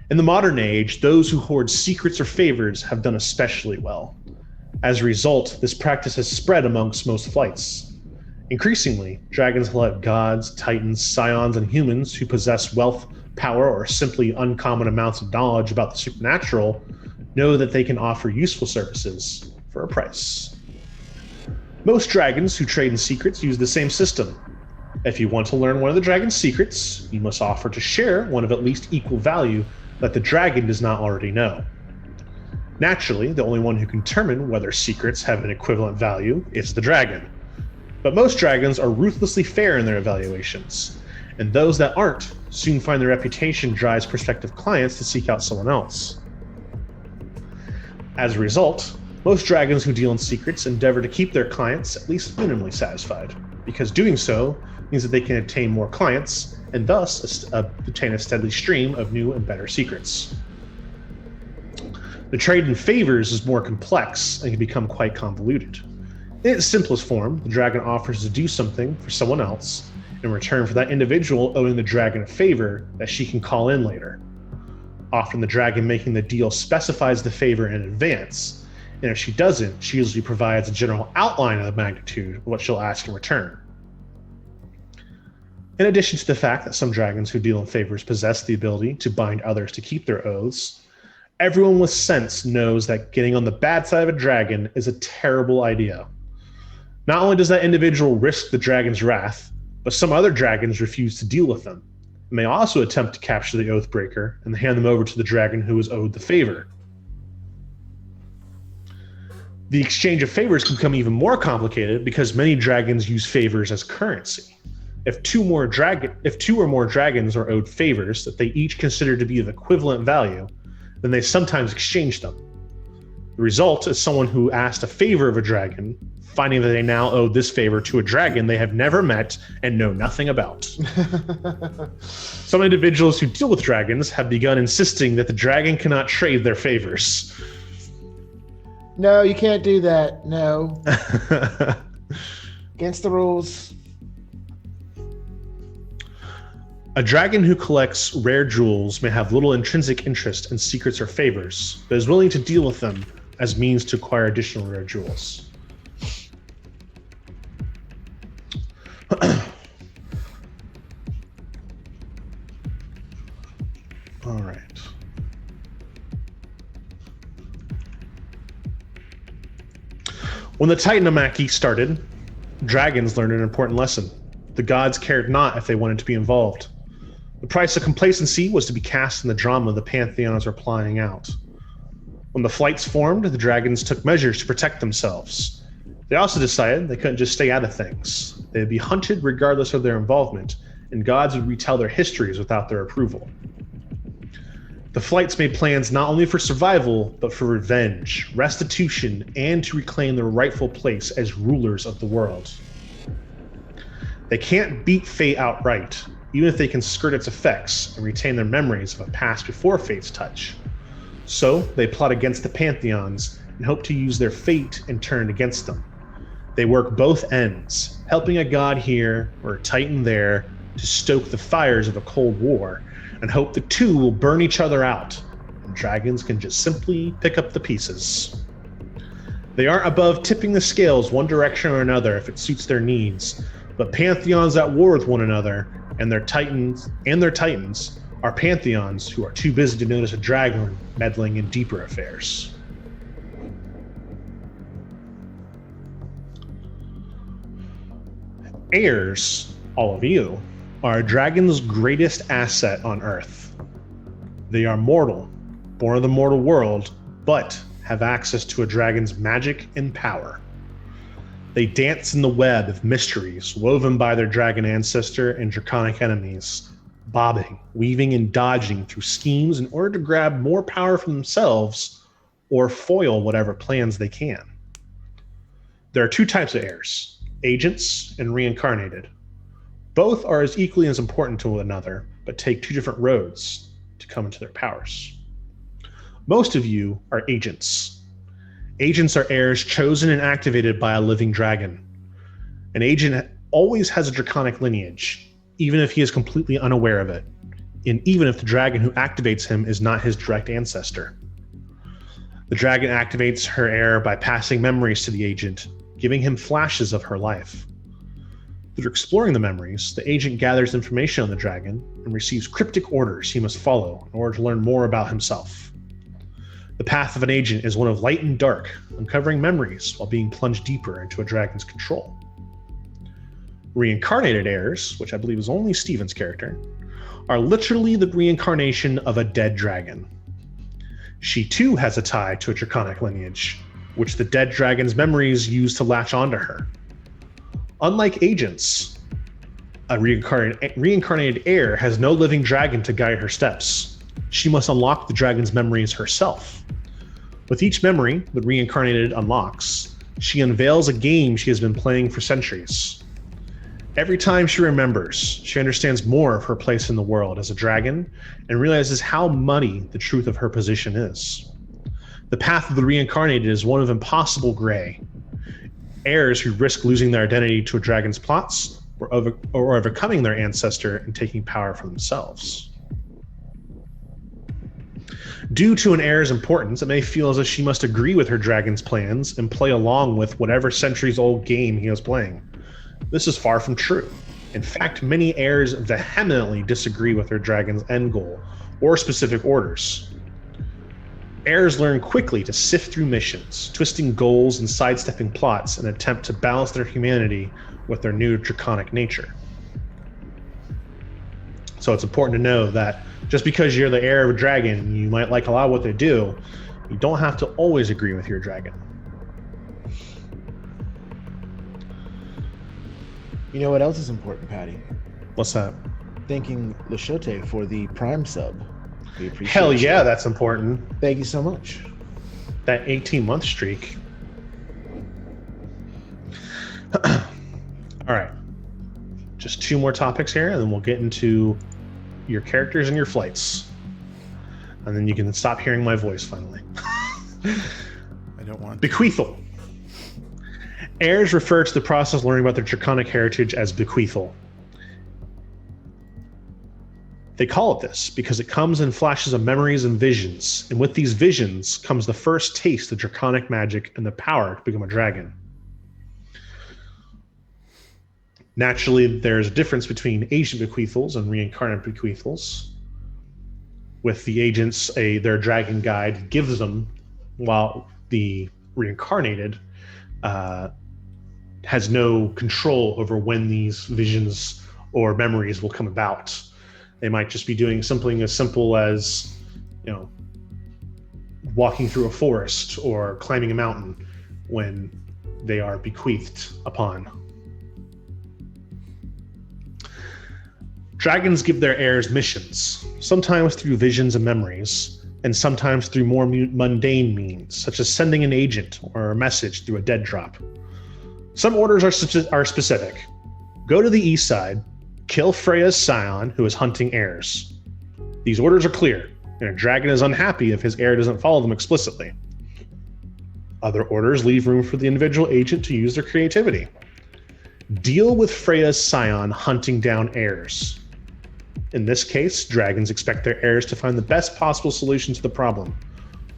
In the modern age, those who hoard secrets or favors have done especially well. As a result, this practice has spread amongst most flights. Increasingly, dragons let gods, titans, scions, and humans who possess wealth, power, or simply uncommon amounts of knowledge about the supernatural know that they can offer useful services for a price. Most dragons who trade in secrets use the same system. If you want to learn one of the dragon's secrets, you must offer to share one of at least equal value that the dragon does not already know. Naturally, the only one who can determine whether secrets have an equivalent value is the dragon. But most dragons are ruthlessly fair in their evaluations, and those that aren't soon find their reputation drives prospective clients to seek out someone else. As a result, most dragons who deal in secrets endeavor to keep their clients at least minimally satisfied, because doing so means that they can obtain more clients and thus obtain a steady stream of new and better secrets. The trade in favors is more complex and can become quite convoluted. In its simplest form, the dragon offers to do something for someone else in return for that individual owing the dragon a favor that she can call in later. Often the dragon making the deal specifies the favor in advance, and if she doesn't, she usually provides a general outline of the magnitude of what she'll ask in return. In addition to the fact that some dragons who deal in favors possess the ability to bind others to keep their oaths, everyone with sense knows that getting on the bad side of a dragon is a terrible idea. Not only does that individual risk the dragon's wrath, but some other dragons refuse to deal with them, and may also attempt to capture the Oathbreaker and hand them over to the dragon who is owed the favor. The exchange of favors can become even more complicated because many dragons use favors as currency. If two or more dragons are owed favors that they each consider to be of equivalent value, then they sometimes exchange them. The result is someone who asked a favor of a dragon, finding that they now owe this favor to a dragon they have never met and know nothing about. Some individuals who deal with dragons have begun insisting that the dragon cannot trade their favors. No, you can't do that. No. Against the rules. A dragon who collects rare jewels may have little intrinsic interest in secrets or favors, but is willing to deal with them as means to acquire additional rare jewels. All right. When the Titanomachy started, dragons learned an important lesson. The gods cared not if they wanted to be involved. The price of complacency was to be cast in the drama the pantheons were playing out. When the flights formed, the dragons took measures to protect themselves. They also decided they couldn't just stay out of things. They would be hunted regardless of their involvement, and gods would retell their histories without their approval. The flights made plans not only for survival, but for revenge, restitution, and to reclaim their rightful place as rulers of the world. They can't beat fate outright, even if they can skirt its effects and retain their memories of a past before fate's touch. So they plot against the pantheons and hope to use their fate and turn against them. They work both ends, helping a god here or a titan there to stoke the fires of a cold war, and hope the two will burn each other out, and dragons can just simply pick up the pieces. They aren't above tipping the scales one direction or another if it suits their needs, but pantheons at war with one another and their titans are pantheons who are too busy to notice a dragon meddling in deeper affairs. Heirs, all of you, are a dragon's greatest asset on Earth. They are mortal, born of the mortal world, but have access to a dragon's magic and power. They dance in the web of mysteries woven by their dragon ancestor and draconic enemies, bobbing, weaving, and dodging through schemes in order to grab more power for themselves or foil whatever plans they can. There are two types of heirs, agents and reincarnated. Both are as equally as important to one another, but take two different roads to come into their powers. Most of you are agents. Agents are heirs chosen and activated by a living dragon. An agent always has a draconic lineage, even if he is completely unaware of it, and even if the dragon who activates him is not his direct ancestor. The dragon activates her heir by passing memories to the agent, giving him flashes of her life. Through exploring the memories, the agent gathers information on the dragon and receives cryptic orders he must follow in order to learn more about himself. The path of an agent is one of light and dark, uncovering memories while being plunged deeper into a dragon's control. Reincarnated heirs, which I believe is only Steven's character, are literally the reincarnation of a dead dragon. She too has a tie to a draconic lineage, which the dead dragon's memories use to latch onto her. Unlike agents, a reincarnated heir has no living dragon to guide her steps. She must unlock the dragon's memories herself. With each memory the reincarnated unlocks, she unveils a game she has been playing for centuries. Every time she remembers, she understands more of her place in the world as a dragon and realizes how muddy the truth of her position is. The path of the reincarnated is one of impossible gray. Heirs who risk losing their identity to a dragon's plots or overcoming their ancestor and taking power for themselves. Due to an heir's importance, it may feel as if she must agree with her dragon's plans and play along with whatever centuries-old game he is playing. This is far from true. In fact, many heirs vehemently disagree with their dragon's end goal or specific orders. Heirs learn quickly to sift through missions, twisting goals and sidestepping plots in an attempt to balance their humanity with their new draconic nature. So it's important to know that just because you're the heir of a dragon, you might like a lot of what they do, you don't have to always agree with your dragon. You know what else is important, Patty? What's that? Thanking Lashote for the Prime sub. We appreciate Hell you. yeah, that's important. Thank you so much. That 18-month streak. All right. Just two more topics here, and then we'll get into your characters and your flights. And then you can stop hearing my voice finally. I don't want to. Bequeathal. Heirs refer to the process of learning about their draconic heritage as bequeathal. They call it this because it comes in flashes of memories and visions, and with these visions comes the first taste of draconic magic and the power to become a dragon. Naturally, there's a difference between agent bequeathals and reincarnate bequeathals. With the agents, their dragon guide gives them, while the reincarnated has no control over when these visions or memories will come about. They might just be doing something as simple as, walking through a forest or climbing a mountain when they are bequeathed upon. Dragons give their heirs missions, sometimes through visions and memories, and sometimes through more mundane means, such as sending an agent or a message through a dead drop. Some orders are specific. Go to the east side, kill Freya's scion, who is hunting heirs. These orders are clear, and a dragon is unhappy if his heir doesn't follow them explicitly. Other orders leave room for the individual agent to use their creativity. Deal with Freya's scion hunting down heirs. In this case, dragons expect their heirs to find the best possible solution to the problem,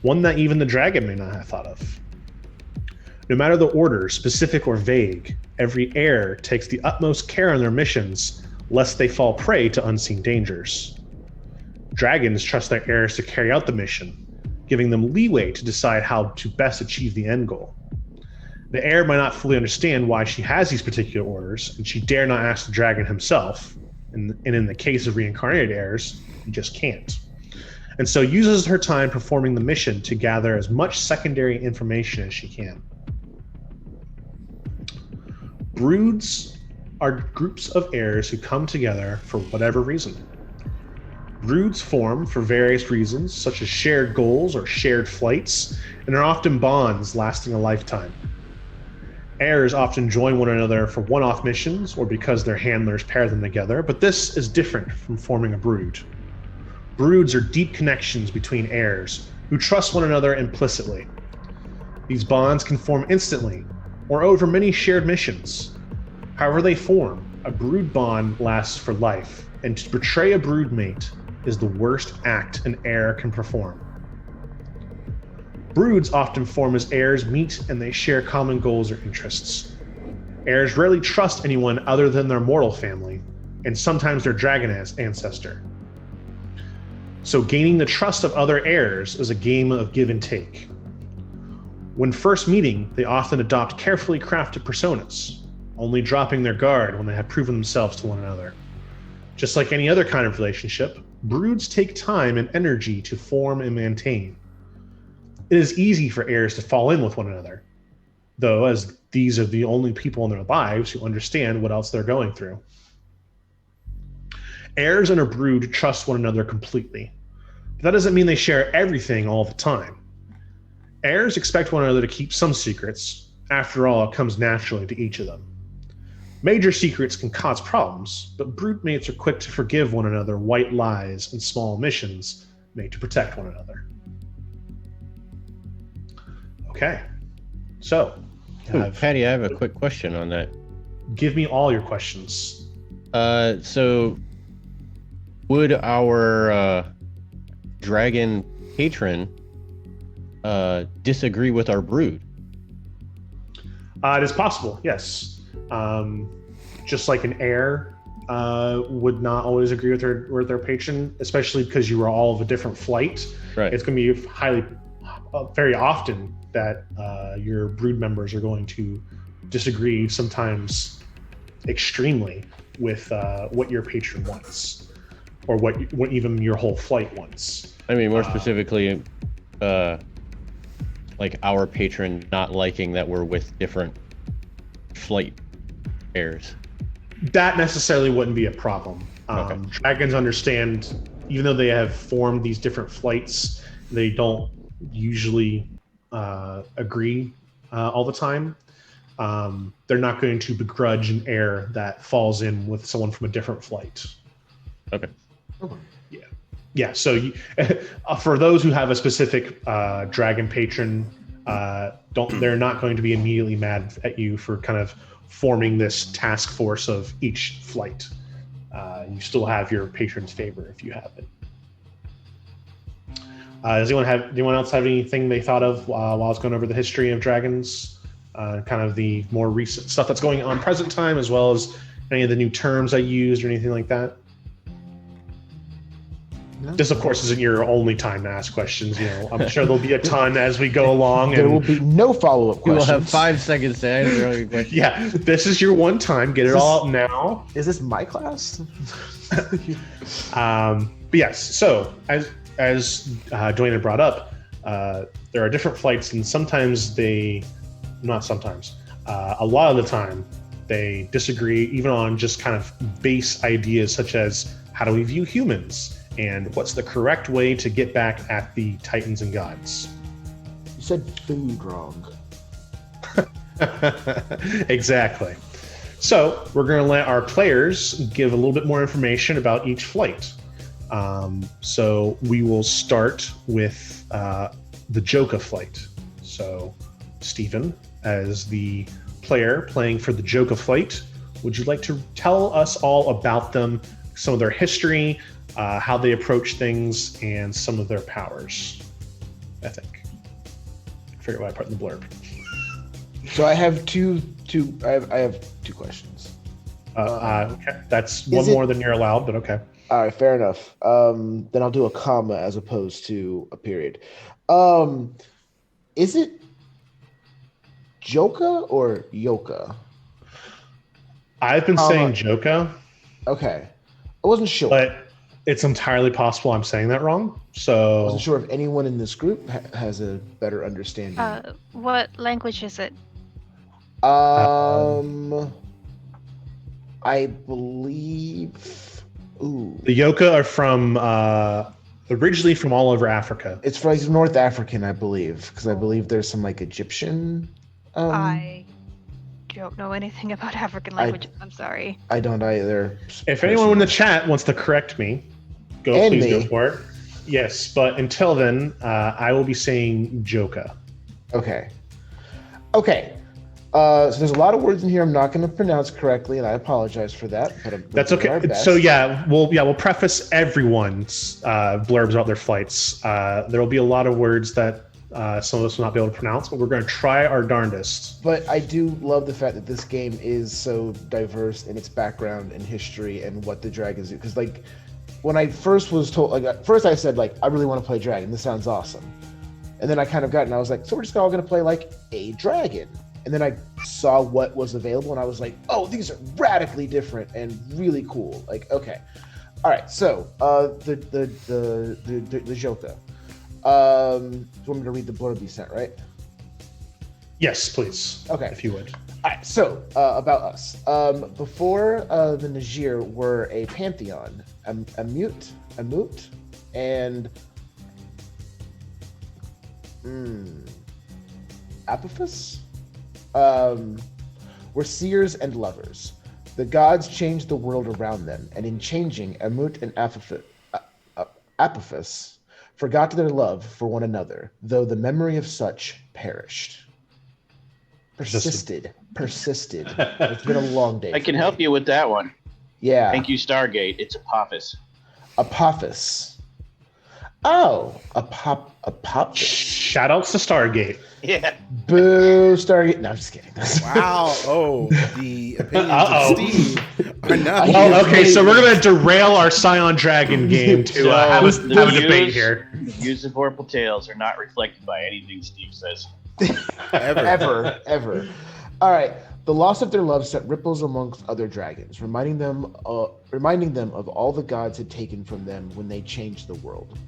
one that even the dragon may not have thought of. No matter the order, specific or vague, every heir takes the utmost care in their missions, lest they fall prey to unseen dangers. Dragons trust their heirs to carry out the mission, giving them leeway to decide how to best achieve the end goal. The heir might not fully understand why she has these particular orders, and she dare not ask the dragon himself, and in the case of reincarnated heirs, he just can't. And so uses her time performing the mission to gather as much secondary information as she can. Broods are groups of heirs who come together for whatever reason. Broods form for various reasons, such as shared goals or shared flights, and are often bonds lasting a lifetime. Heirs often join one another for one-off missions or because their handlers pair them together, but this is different from forming a brood. Broods are deep connections between heirs who trust one another implicitly. These bonds can form instantly or over many shared missions. However they form, a brood bond lasts for life, and to betray a brood mate is the worst act an heir can perform. Broods often form as heirs meet and they share common goals or interests. Heirs rarely trust anyone other than their mortal family, and sometimes their dragon ancestor. So gaining the trust of other heirs is a game of give and take. When first meeting, they often adopt carefully crafted personas, only dropping their guard when they have proven themselves to one another. Just like any other kind of relationship, broods take time and energy to form and maintain. It is easy for heirs to fall in with one another, though, as these are the only people in their lives who understand what else they're going through. Heirs and a brood trust one another completely, but that doesn't mean they share everything all the time. Heirs expect one another to keep some secrets. After all, it comes naturally to each of them. Major secrets can cause problems, but broodmates are quick to forgive one another white lies and small missions made to protect one another. Okay, so Patty, I have a quick question on that. Give me all your questions. So would our dragon patron disagree with our brood? It is possible, yes. Just like an heir would not always agree with their patron, especially because you are all of a different flight. Right. It's going to be very often that your brood members are going to disagree, sometimes extremely, with what your patron wants, or what even your whole flight wants. I mean, more specifically, like our patron not liking that we're with different flight heirs. That necessarily wouldn't be a problem. Okay. Dragons understand, even though they have formed these different flights, they don't usually agree all the time. They're not going to begrudge an heir that falls in with someone from a different flight. Okay. Yeah. So for those who have a specific dragon patron, they're not going to be immediately mad at you for kind of forming this task force of each flight. You still have your patron's favor if you have it. Does anyone else have anything they thought of while I was going over the history of dragons? Kind of the more recent stuff that's going on present time, as well as any of the new terms I used or anything like that? No. This, of course, isn't your only time to ask questions. I'm sure there'll be a ton as we go along. There and will be no follow-up We questions. will have 5 seconds to answer all your questions. yeah, this is your one time. Get it all out now. Is this my class? But yes, so as Dwayne brought up, there are different flights, and a lot of the time, They disagree even on just kind of base ideas such as how do we view humans and what's the correct way to get back at the titans and gods. You said food wrong. Exactly. So we're going to let our players give a little bit more information about each flight. So we will start with the Joka flight. So Stephen, as the player playing for the Joka flight, would you like to tell us all about them, some of their history, how they approach things, and some of their powers? I think. I forget what I put in the blurb. So I have I have two questions. Okay. That's one more than you're allowed, but okay. All right, fair enough. Then I'll do a comma as opposed to a period. Is it Joka or Yoka? I've been saying Joka. Okay. I wasn't sure. But it's entirely possible I'm saying that wrong. I So wasn't sure if anyone in this group has a better understanding. What language is it? I believe. Ooh, the Yoka are from originally from all over Africa. it's like North African, I believe, because I believe there's some like Egyptian. I don't know anything about African languages. I'm sorry. I don't either. If anyone in the chat wants to correct me, And please me. go for it. Yes, but until then, I will be saying Joka. Okay. So there's a lot of words in here I'm not going to pronounce correctly, and I apologize for that. But That's we'll do our okay. best. So we'll preface everyone's blurbs about their flights. There will be a lot of words that some of us will not be able to pronounce, but we're going to try our darndest. But I do love the fact that this game is so diverse in its background and history and what the dragons do. Because like when I first was told, like at first I said like I really want to play dragon. This sounds awesome. And then I kind of got, and I was like, so we're just all going to play like a dragon. And then I saw what was available, and I was like, oh, these are radically different and really cool. Like, okay, all right. So the Joka. You want me to read the blurb you sent, right? Yes, please. Okay. If you would. All right, so about us. Before the Najir were a pantheon, a mute, and Apophis were seers and lovers. The gods changed the world around them, and in changing, Amut and Apophis forgot their love for one another, though the memory of such perished. Persisted. It's been a long day. I can help you with that one. Yeah. Thank you, Stargate. It's Apophis. Apophis. Oh, Apophis. Shout outs to Stargate. Yeah. Boo, Stargate. No, I'm just kidding. Wow. Oh, the opinions Uh-oh. of Steve are not. Oh, okay, so we're going to derail our Scion Dragon game to have a debate here. The views of Vorpal Tales are not reflected by anything Steve says. Ever. All right. The loss of their love set ripples amongst other dragons, reminding them of all the gods had taken from them when they changed the world.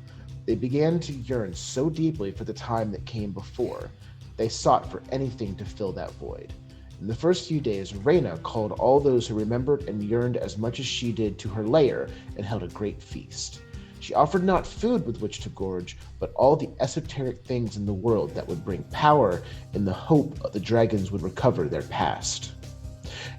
They began to yearn so deeply for the time that came before. They sought for anything to fill that void. In the first few days, Reyna called all those who remembered and yearned as much as she did to her lair and held a great feast. She offered not food with which to gorge, but all the esoteric things in the world that would bring power in the hope the dragons would recover their past.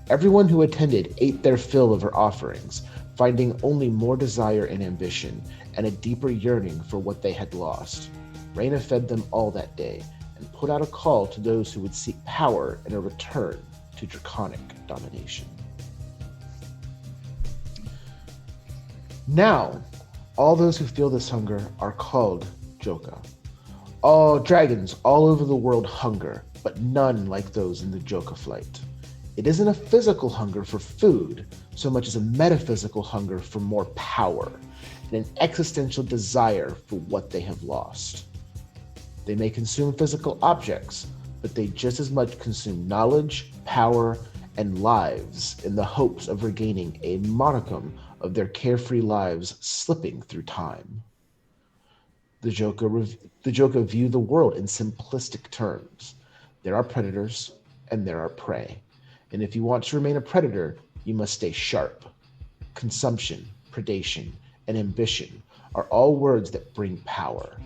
Everyone who attended ate their fill of her offerings, finding only more desire and ambition, and a deeper yearning for what they had lost. Reyna fed them all that day, and put out a call to those who would seek power and a return to draconic domination. Now, all those who feel this hunger are called Joka. All dragons all over the world hunger, but none like those in the Joka flight. It isn't a physical hunger for food, so much as a metaphysical hunger for more power, and an existential desire for what they have lost. They may consume physical objects, but they just as much consume knowledge, power, and lives in the hopes of regaining a modicum of their carefree lives slipping through time. The Joka view the world in simplistic terms. There are predators and there are prey. And if you want to remain a predator, you must stay sharp. Consumption, predation, and ambition are all words that bring power.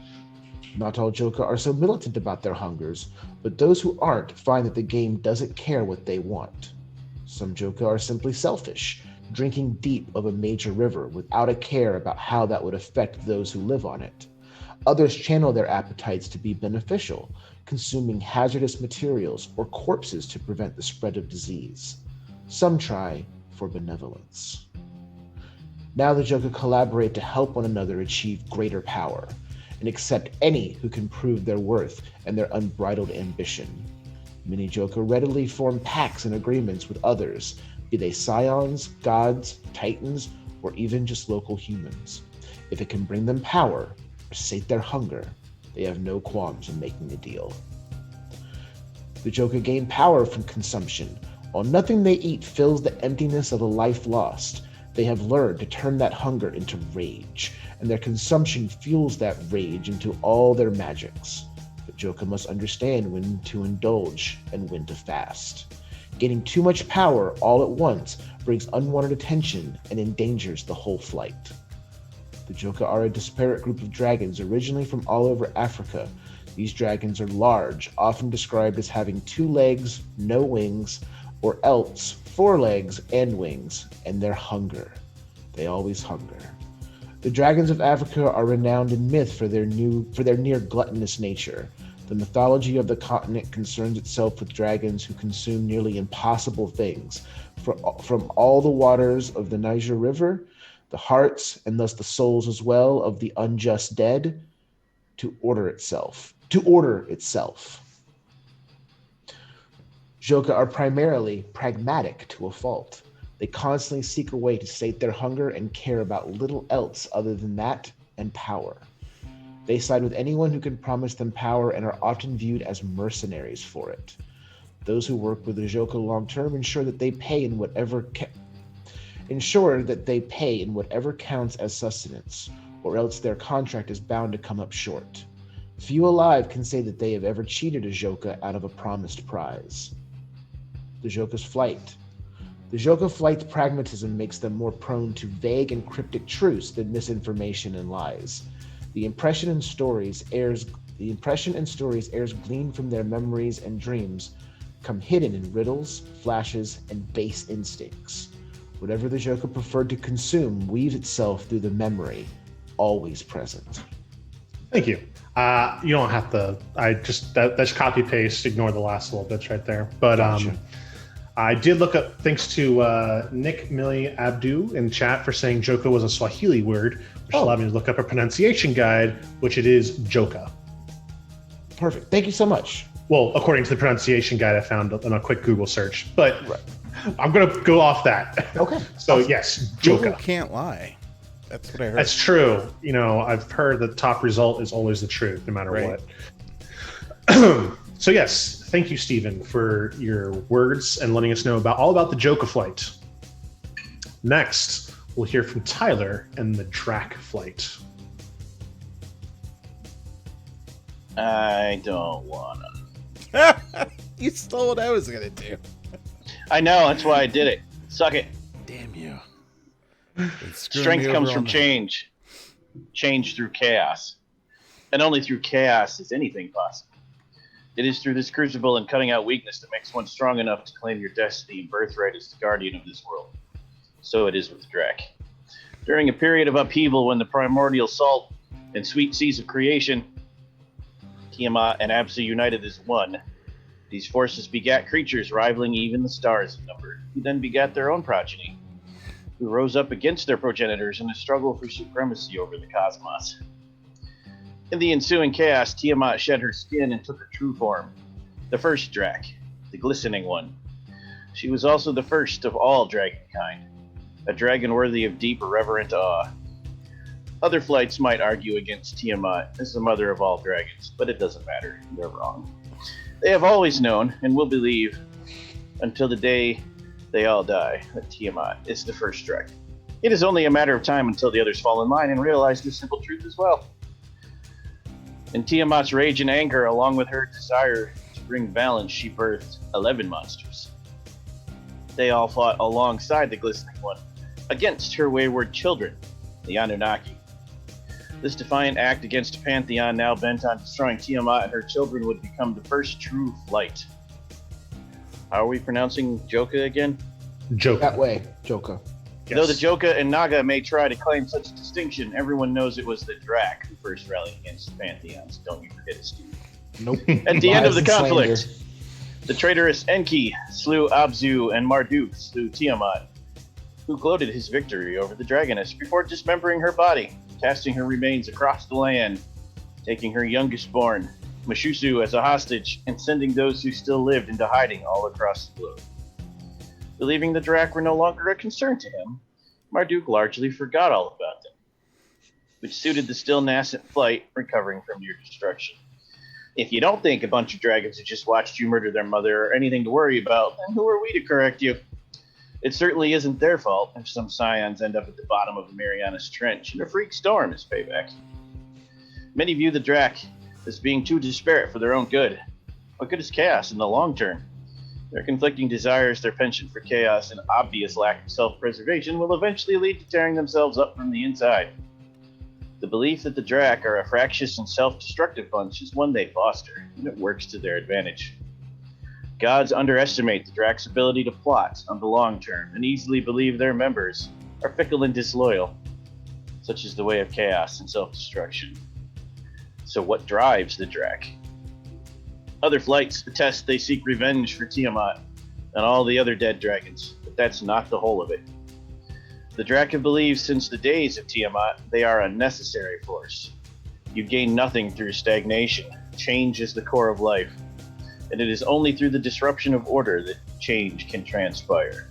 Not all Joka are so militant about their hungers, but those who aren't find that the game doesn't care what they want. Some Joka are simply selfish, drinking deep of a major river without a care about how that would affect those who live on it. Others channel their appetites to be beneficial, consuming hazardous materials or corpses to prevent the spread of disease. Some try for benevolence. Now the Joka collaborate to help one another achieve greater power, and accept any who can prove their worth and their unbridled ambition. Many Joka readily form pacts and agreements with others, be they scions, gods, titans, or even just local humans. If it can bring them power or sate their hunger, they have no qualms in making a deal. The Joka gain power from consumption. While nothing they eat fills the emptiness of a life lost, they have learned to turn that hunger into rage, and their consumption fuels that rage into all their magics. But Joka must understand when to indulge and when to fast. Gaining too much power all at once brings unwanted attention and endangers the whole flight. The Joka are a disparate group of dragons originally from all over Africa. These dragons are large, often described as having 2 legs, no wings, or else 4 legs and wings, and their hunger. They always hunger. The dragons of Africa are renowned in myth for their near gluttonous nature. The mythology of the continent concerns itself with dragons who consume nearly impossible things, from all the waters of the Niger River, the hearts, and thus the souls as well, of the unjust dead, to order itself. Joka are primarily pragmatic to a fault. They constantly seek a way to sate their hunger and care about little else other than that and power. They side with anyone who can promise them power and are often viewed as mercenaries for it. Those who work with the Joka long term ensure that they pay in whatever counts as sustenance, or else their contract is bound to come up short. Few alive can say that they have ever cheated a Joka out of a promised prize. The Joka's flight. The Joka flight's pragmatism makes them more prone to vague and cryptic truths than misinformation and lies. The impression and stories heirs gleaned from their memories and dreams come hidden in riddles, flashes, and base instincts. Whatever the Joka preferred to consume weaves itself through the memory, always present. Thank you. You don't have to. That's copy paste. Ignore the last little bits right there. But Gotcha. I did look up. Thanks to Nick Millie Abdu in chat for saying Joka was a Swahili word, which allowed me to look up a pronunciation guide, which it is Joka. Perfect. Thank you so much. Well, according to the pronunciation guide I found on a quick Google search, but Right. I'm gonna go off that. Okay. So yes, Google Joka. can't lie. That's what I heard. That's true. You know, I've heard the top result is always the truth, no matter Right. what. So yes, thank you, Stephen, for your words and letting us know all about the Joka flight. Next, we'll hear from Tyler and the Drac flight. I don't wanna. You stole what I was gonna do. I know, that's why I did it. Suck it. Damn you. Strength comes from change. Change through chaos. And only through chaos is anything possible. It is through this crucible and cutting out weakness that makes one strong enough to claim your destiny and birthright as the guardian of this world. So it is with Drac. During a period of upheaval when the primordial salt and sweet seas of creation, Tiamat and Absa united as one, these forces begat creatures rivaling even the stars in number, who then begat their own progeny, who rose up against their progenitors in a struggle for supremacy over the cosmos. In the ensuing chaos, Tiamat shed her skin and took her true form, the first Drac, the glistening one. She was also the first of all dragonkind, a dragon worthy of deep reverent awe. Other flights might argue against Tiamat as the mother of all dragons, but it doesn't matter, they're wrong. They have always known, and will believe, until the day they all die, that Tiamat is the first Drac. It is only a matter of time until the others fall in line and realize this simple truth as well. In Tiamat's rage and anger, along with her desire to bring balance, she birthed 11 monsters. They all fought alongside the Glistening One, against her wayward children, the Anunnaki. This defiant act against a pantheon now bent on destroying Tiamat and her children would become the first true flight. How are we pronouncing Joka again? Joke. That way, Joka. Yes. Though the Joka and Naga may try to claim such distinction, everyone knows it was the Drak who first rallied against the pantheons. Don't you forget it, Steve. Nope. At the end of Lies the and conflict, slander. the traitorous Enki slew Abzu and Marduk slew Tiamat, who gloated his victory over the dragoness before dismembering her body, casting her remains across the land, taking her youngest born, Mashusu, as a hostage, and sending those who still lived into hiding all across the globe. Believing the Drak were no longer a concern to him, Marduk largely forgot all about them, which suited the still nascent flight recovering from near destruction. If you don't think a bunch of dragons had just watched you murder their mother or anything to worry about, then who are we to correct you? It certainly isn't their fault if some scions end up at the bottom of the Marianas Trench in a freak storm as payback. Many view the Drak as being too disparate for their own good. What good is chaos in the long term? Their conflicting desires, their penchant for chaos, and obvious lack of self-preservation will eventually lead to tearing themselves up from the inside. The belief that the Drak are a fractious and self-destructive bunch is one they foster, and it works to their advantage. Gods underestimate the Drak's ability to plot on the long term and easily believe their members are fickle and disloyal, such as the way of chaos and self-destruction. So what drives the Drak? Other flights attest they seek revenge for Tiamat and all the other dead dragons, but that's not the whole of it. The Drak have believed since the days of Tiamat they are a necessary force. You gain nothing through stagnation. Change is the core of life, and it is only through the disruption of order that change can transpire.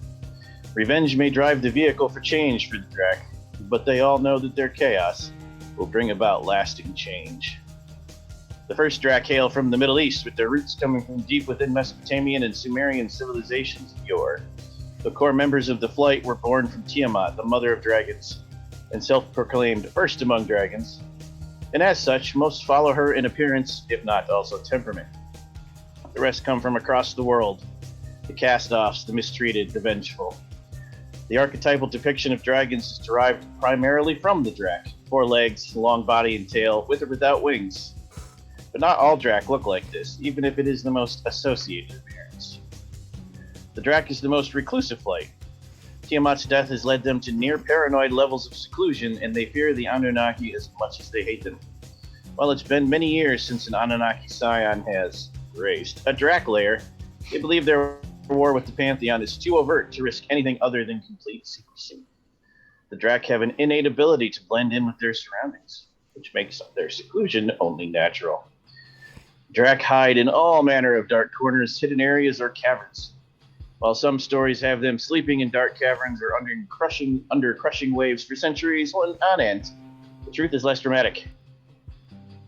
Revenge may drive the vehicle for change for the Drak, but they all know that their chaos will bring about lasting change. The first Drak hail from the Middle East, with their roots coming from deep within Mesopotamian and Sumerian civilizations of yore. The core members of the flight were born from Tiamat, the mother of dragons, and self-proclaimed first among dragons, and as such, most follow her in appearance, if not also temperament. The rest come from across the world, the cast-offs, the mistreated, the vengeful. The archetypal depiction of dragons is derived primarily from the Drak, 4 legs, long body and tail, with or without wings. But not all Drak look like this, even if it is the most associated appearance. The Drak is the most reclusive flight. Tiamat's death has led them to near paranoid levels of seclusion, and they fear the Anunnaki as much as they hate them. While it's been many years since an Anunnaki scion has raised a Drak lair, they believe their war with the Pantheon is too overt to risk anything other than complete secrecy. The Drak have an innate ability to blend in with their surroundings, which makes their seclusion only natural. Drak hide in all manner of dark corners, hidden areas, or caverns. While some stories have them sleeping in dark caverns or under crushing waves for centuries on end, the truth is less dramatic.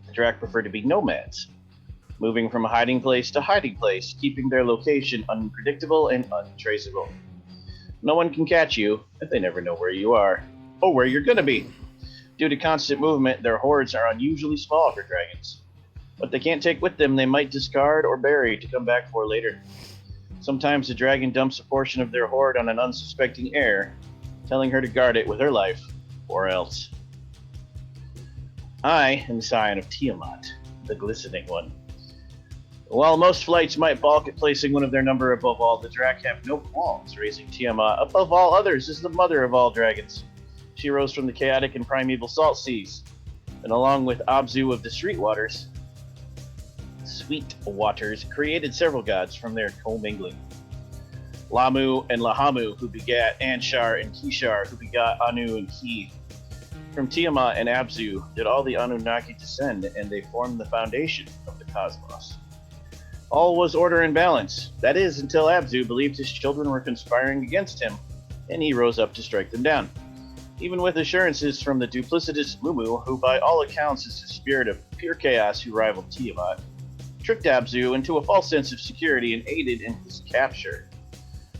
The Drak prefer to be nomads, moving from hiding place to hiding place, keeping their location unpredictable and untraceable. No one can catch you, if they never know where you are, or where you're gonna be. Due to constant movement, their hordes are unusually small for dragons. What they can't take with them, they might discard or bury to come back for later. Sometimes the dragon dumps a portion of their horde on an unsuspecting heir, telling her to guard it with her life, or else. I am the scion of Tiamat, the Glistening One. While most flights might balk at placing one of their number above all, the Drak have no qualms raising Tiamat above all others as the mother of all dragons. She rose from the chaotic and primeval salt seas, and along with Abzu of the Sweet Waters, created several gods from their commingling. Lamu and Lahamu, who begat Anshar, and Kishar, who begot Anu and Ki. From Tiamat and Abzu did all the Anunnaki descend, and they formed the foundation of the cosmos. All was order and balance. That is, until Abzu believed his children were conspiring against him, and he rose up to strike them down. Even with assurances from the duplicitous Mumu, who by all accounts is a spirit of pure chaos who rivaled Tiamat, tricked Abzu into a false sense of security and aided in his capture.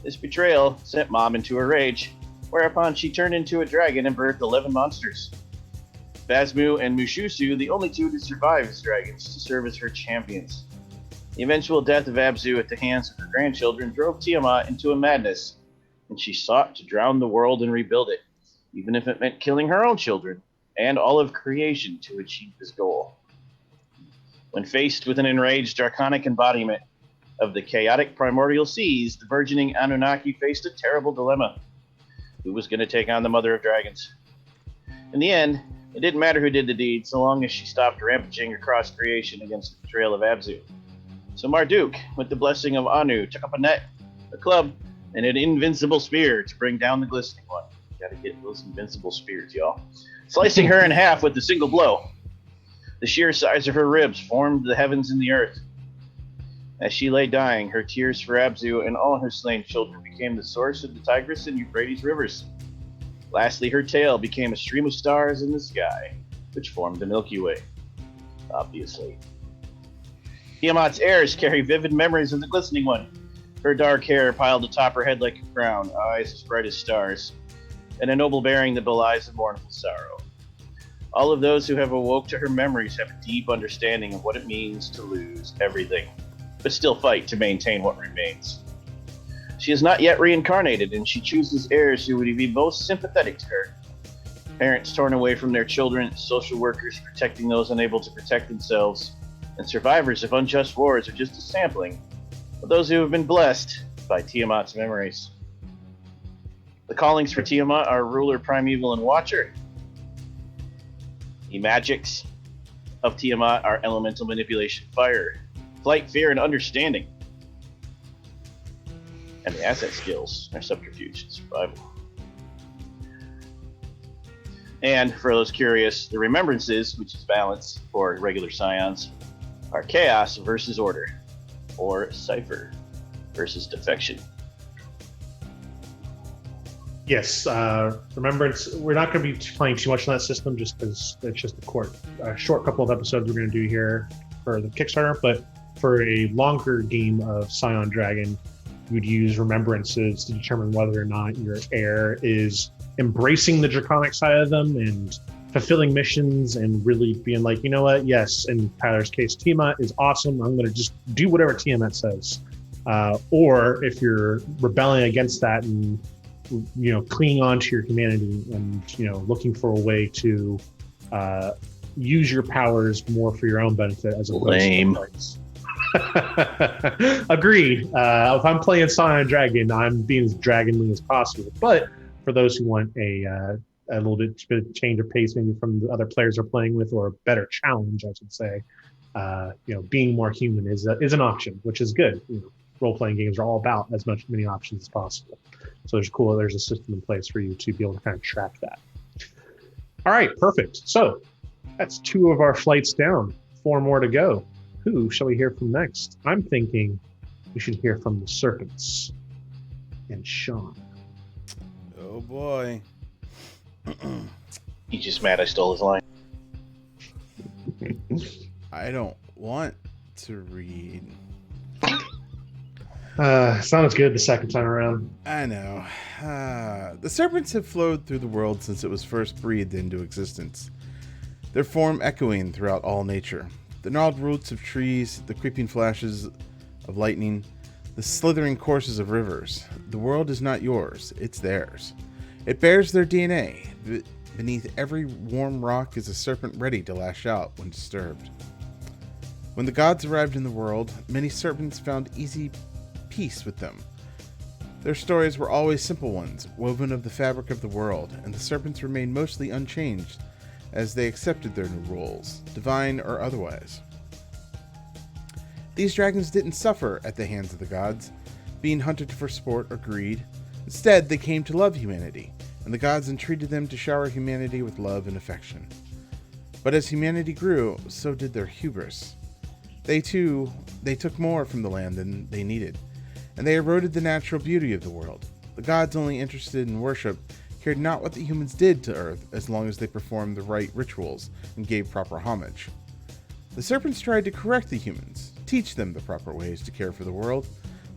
This betrayal sent Mom into a rage, whereupon she turned into a dragon and birthed 11 monsters. Basmu and Mushusu, the only 2 to survive as dragons, to serve as her champions. The eventual death of Abzu at the hands of her grandchildren drove Tiamat into a madness, and she sought to drown the world and rebuild it, even if it meant killing her own children and all of creation to achieve this goal. When faced with an enraged draconic embodiment of the chaotic primordial seas, the burgeoning Anunnaki faced a terrible dilemma. Who was going to take on the Mother of Dragons? In the end, it didn't matter who did the deed, so long as she stopped rampaging across creation against the betrayal of Abzu. So Marduk, with the blessing of Anu, took up a net, a club, and an invincible spear to bring down the glistening one. Gotta get those invincible spears, y'all. Slicing her in half with a single blow. The sheer size of her ribs formed the heavens and the earth. As she lay dying, her tears for Abzu and all her slain children became the source of the Tigris and Euphrates rivers. Lastly, her tail became a stream of stars in the sky, which formed the Milky Way. Obviously. Tiamat's heirs carry vivid memories of the Glistening One. Her dark hair piled atop her head like a crown, eyes as bright as stars, and a noble bearing that belies a mournful sorrow. All of those who have awoke to her memories have a deep understanding of what it means to lose everything, but still fight to maintain what remains. She is not yet reincarnated, and she chooses heirs who would be most sympathetic to her. Parents torn away from their children, social workers protecting those unable to protect themselves, and survivors of unjust wars are just a sampling of those who have been blessed by Tiamat's memories. The callings for Tiamat are Ruler, Primeval, and Watcher. The magics of Tiamat are Elemental Manipulation, Fire, Flight, Fear, and Understanding. And the asset skills are Subterfuge and Survival. And for those curious, the remembrances, which is balance for regular scions, are Chaos versus Order, or Cipher versus Defection. Yes, Remembrance. We're not going to be playing too much on that system just because it's just a short couple of episodes we're going to do here for the Kickstarter. But for a longer game of Scion Dragon, you would use Remembrances to determine whether or not your heir is embracing the draconic side of them and fulfilling missions and really being like, you know what, yes, in Tyler's case, Tiamat is awesome. I'm going to just do whatever Tiamat says. Or if you're rebelling against that and clinging on to your humanity and, looking for a way to use your powers more for your own benefit as opposed Lame. to Agreed. If I'm playing Scion Dragon, I'm being as dragonly as possible. But for those who want a little bit of change of pace, maybe from the other players are playing with, or a better challenge, I should say, being more human is an option, which is good. Role-playing games are all about as many options as possible. So there's a system in place for you to be able to kind of track that. All right, perfect. So that's 2 of our flights down, 4 more to go. Who shall we hear from next? I'm thinking we should hear from the Serpents and Sean. Oh boy. He's just mad I stole his line. I don't want to read. Sounds good the second time around. I know. The serpents have flowed through the world since it was first breathed into existence, their form echoing throughout all nature. The gnarled roots of trees, the creeping flashes of lightning, the slithering courses of rivers. The world is not yours, it's theirs. It bears their DNA. Beneath every warm rock is a serpent ready to lash out when disturbed. When the gods arrived in the world, many serpents found easy peace with them. Their stories were always simple ones, woven of the fabric of the world, and the serpents remained mostly unchanged as they accepted their new roles, divine or otherwise. These dragons didn't suffer at the hands of the gods, being hunted for sport or greed. Instead, they came to love humanity, and the gods entreated them to shower humanity with love and affection. But as humanity grew, so did their hubris. They took more from the land than they needed, and they eroded the natural beauty of the world. The gods, only interested in worship, cared not what the humans did to Earth as long as they performed the right rituals and gave proper homage. The serpents tried to correct the humans, teach them the proper ways to care for the world,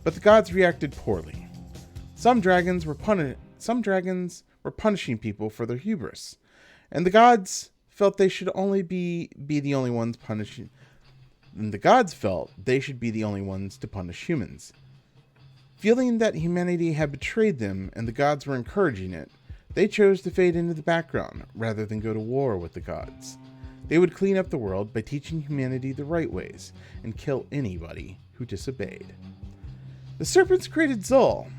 but the gods reacted poorly. Some dragons were punishing people for their hubris, and the gods felt they should be the only ones to punish humans. Feeling that humanity had betrayed them and the gods were encouraging it, they chose to fade into the background rather than go to war with the gods. They would clean up the world by teaching humanity the right ways and kill anybody who disobeyed. The serpents created Xol,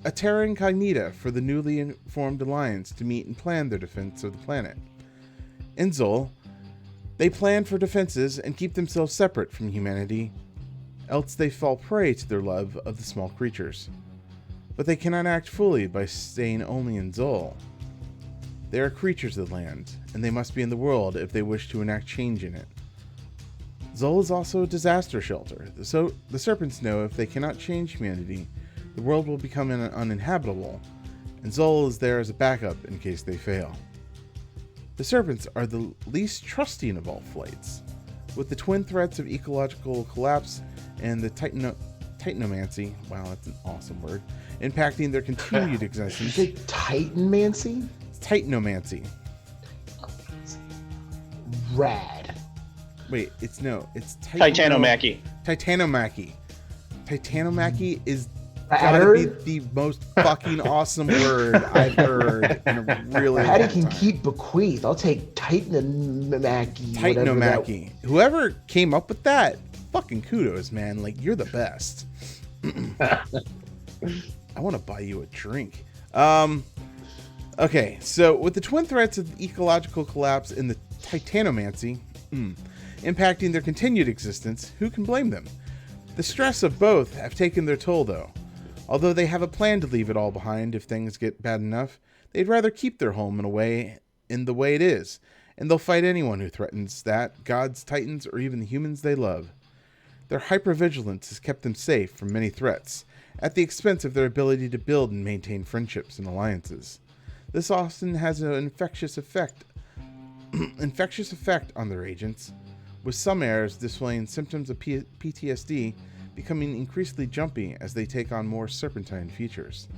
a terra incognita for the newly formed alliance to meet and plan their defense of the planet. In Xol, they plan for defenses and keep themselves separate from humanity, else they fall prey to their love of the small creatures. But they cannot act fully by staying only in Xol. They are creatures of the land, and they must be in the world if they wish to enact change in it. Xol is also a disaster shelter, so the serpents know if they cannot change humanity, the world will become uninhabitable, and Xol is there as a backup in case they fail. The serpents are the least trusting of all flights, with the twin threats of ecological collapse and the titanomancy, wow, that's an awesome word, impacting their continued existence. Did you say Titanmancy? Titanomancy. Rad. Wait, it's Titanomachy. Titanomachy. Titanomachy is Radder? gotta be the most fucking awesome word I've heard in a really Patty long can time. keep bequeath. I'll take Titanomachy. Titanomachy. Whoever came up with that, fucking kudos, man. Like, you're the best. I want to buy you a drink. Okay, so with the twin threats of ecological collapse and the titanomancy impacting their continued existence, who can blame them? The stress of both have taken their toll, though. Although they have a plan to leave it all behind if things get bad enough, they'd rather keep their home in the way it is, and they'll fight anyone who threatens that, gods, titans, or even the humans they love. Their hypervigilance has kept them safe from many threats, at the expense of their ability to build and maintain friendships and alliances. This often has an infectious effect on their agents, with some heirs displaying symptoms of PTSD becoming increasingly jumpy as they take on more serpentine features.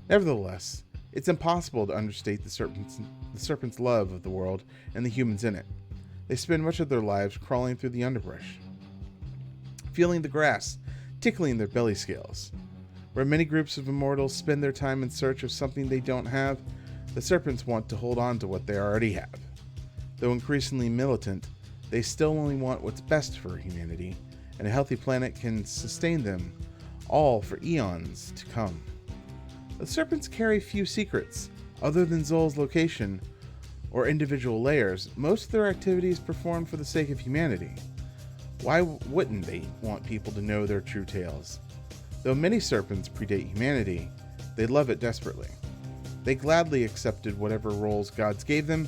Nevertheless, it's impossible to understate the serpent's love of the world and the humans in it. They spend much of their lives crawling through the underbrush, feeling the grass, tickling their belly scales. Where many groups of immortals spend their time in search of something they don't have, the serpents want to hold on to what they already have. Though increasingly militant, they still only want what's best for humanity, and a healthy planet can sustain them all for eons to come. The serpents carry few secrets. Other than Xol's location or individual layers, most of their activities performed for the sake of humanity. Why wouldn't they want people to know their true tales? Though many serpents predate humanity, they love it desperately. They gladly accepted whatever roles gods gave them,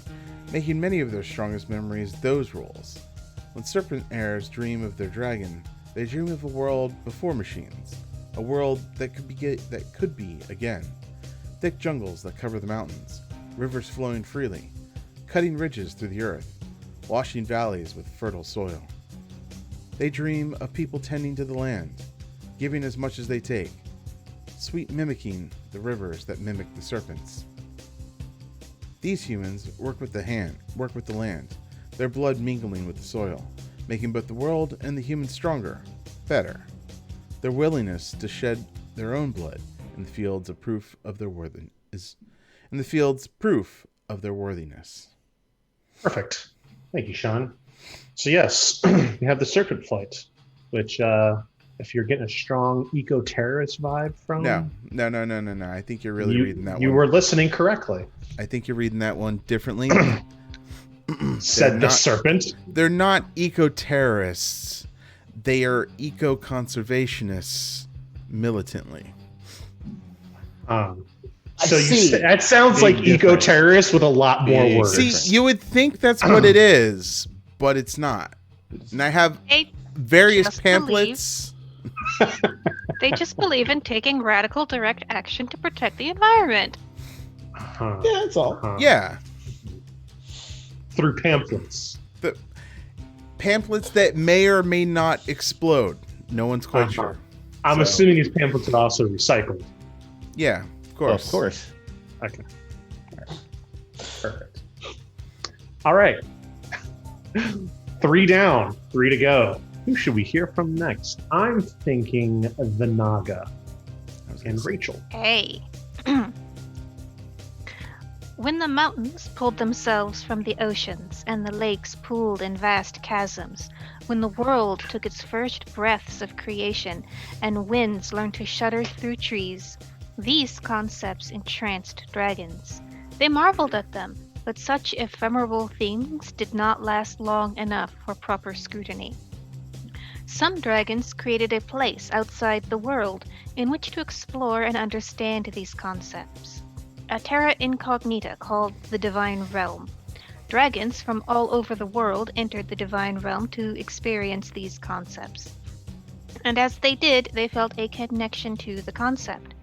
making many of their strongest memories those roles. When serpent heirs dream of their dragon, they dream of a world before machines, a world that could be again. Thick jungles that cover the mountains, rivers flowing freely, cutting ridges through the earth, washing valleys with fertile soil. They dream of people tending to the land, giving as much as they take, sweet mimicking the rivers that mimic the serpents. These humans work with the land, their blood mingling with the soil, making both the world and the humans stronger, better. Their willingness to shed their own blood in the fields of proof of their worthiness. Perfect. Thank you, Sean. So yes, we have the serpent flight, which if you're getting a strong eco-terrorist vibe from... No. I think you're really reading that one. You were listening correctly. I think you're reading that one differently. Said the serpent. They're not eco-terrorists. They are eco-conservationists militantly. So that sounds like eco-terrorists with a lot more words. See, you would think that's what it is, but it's not. And I have various pamphlets. They just believe in taking radical direct action to protect the environment. Yeah, that's all. Yeah. Through pamphlets. The pamphlets that may or may not explode. No one's quite sure. I'm assuming these pamphlets are also recycled. Yeah, of course. Of course. Okay. All right. Perfect. All right. 3 down, 3 to go. Who should we hear from next? I'm thinking the Naga. and Rachel. Hey. When the mountains pulled themselves from the oceans and the lakes pooled in vast chasms, when the world took its first breaths of creation and winds learned to shudder through trees, these concepts entranced dragons. They marveled at them, but such ephemeral things did not last long enough for proper scrutiny. Some dragons created a place outside the world in which to explore and understand these concepts. A terra incognita called the Divine Realm. Dragons from all over the world entered the Divine Realm to experience these concepts. And as they did, they felt a connection to the concept.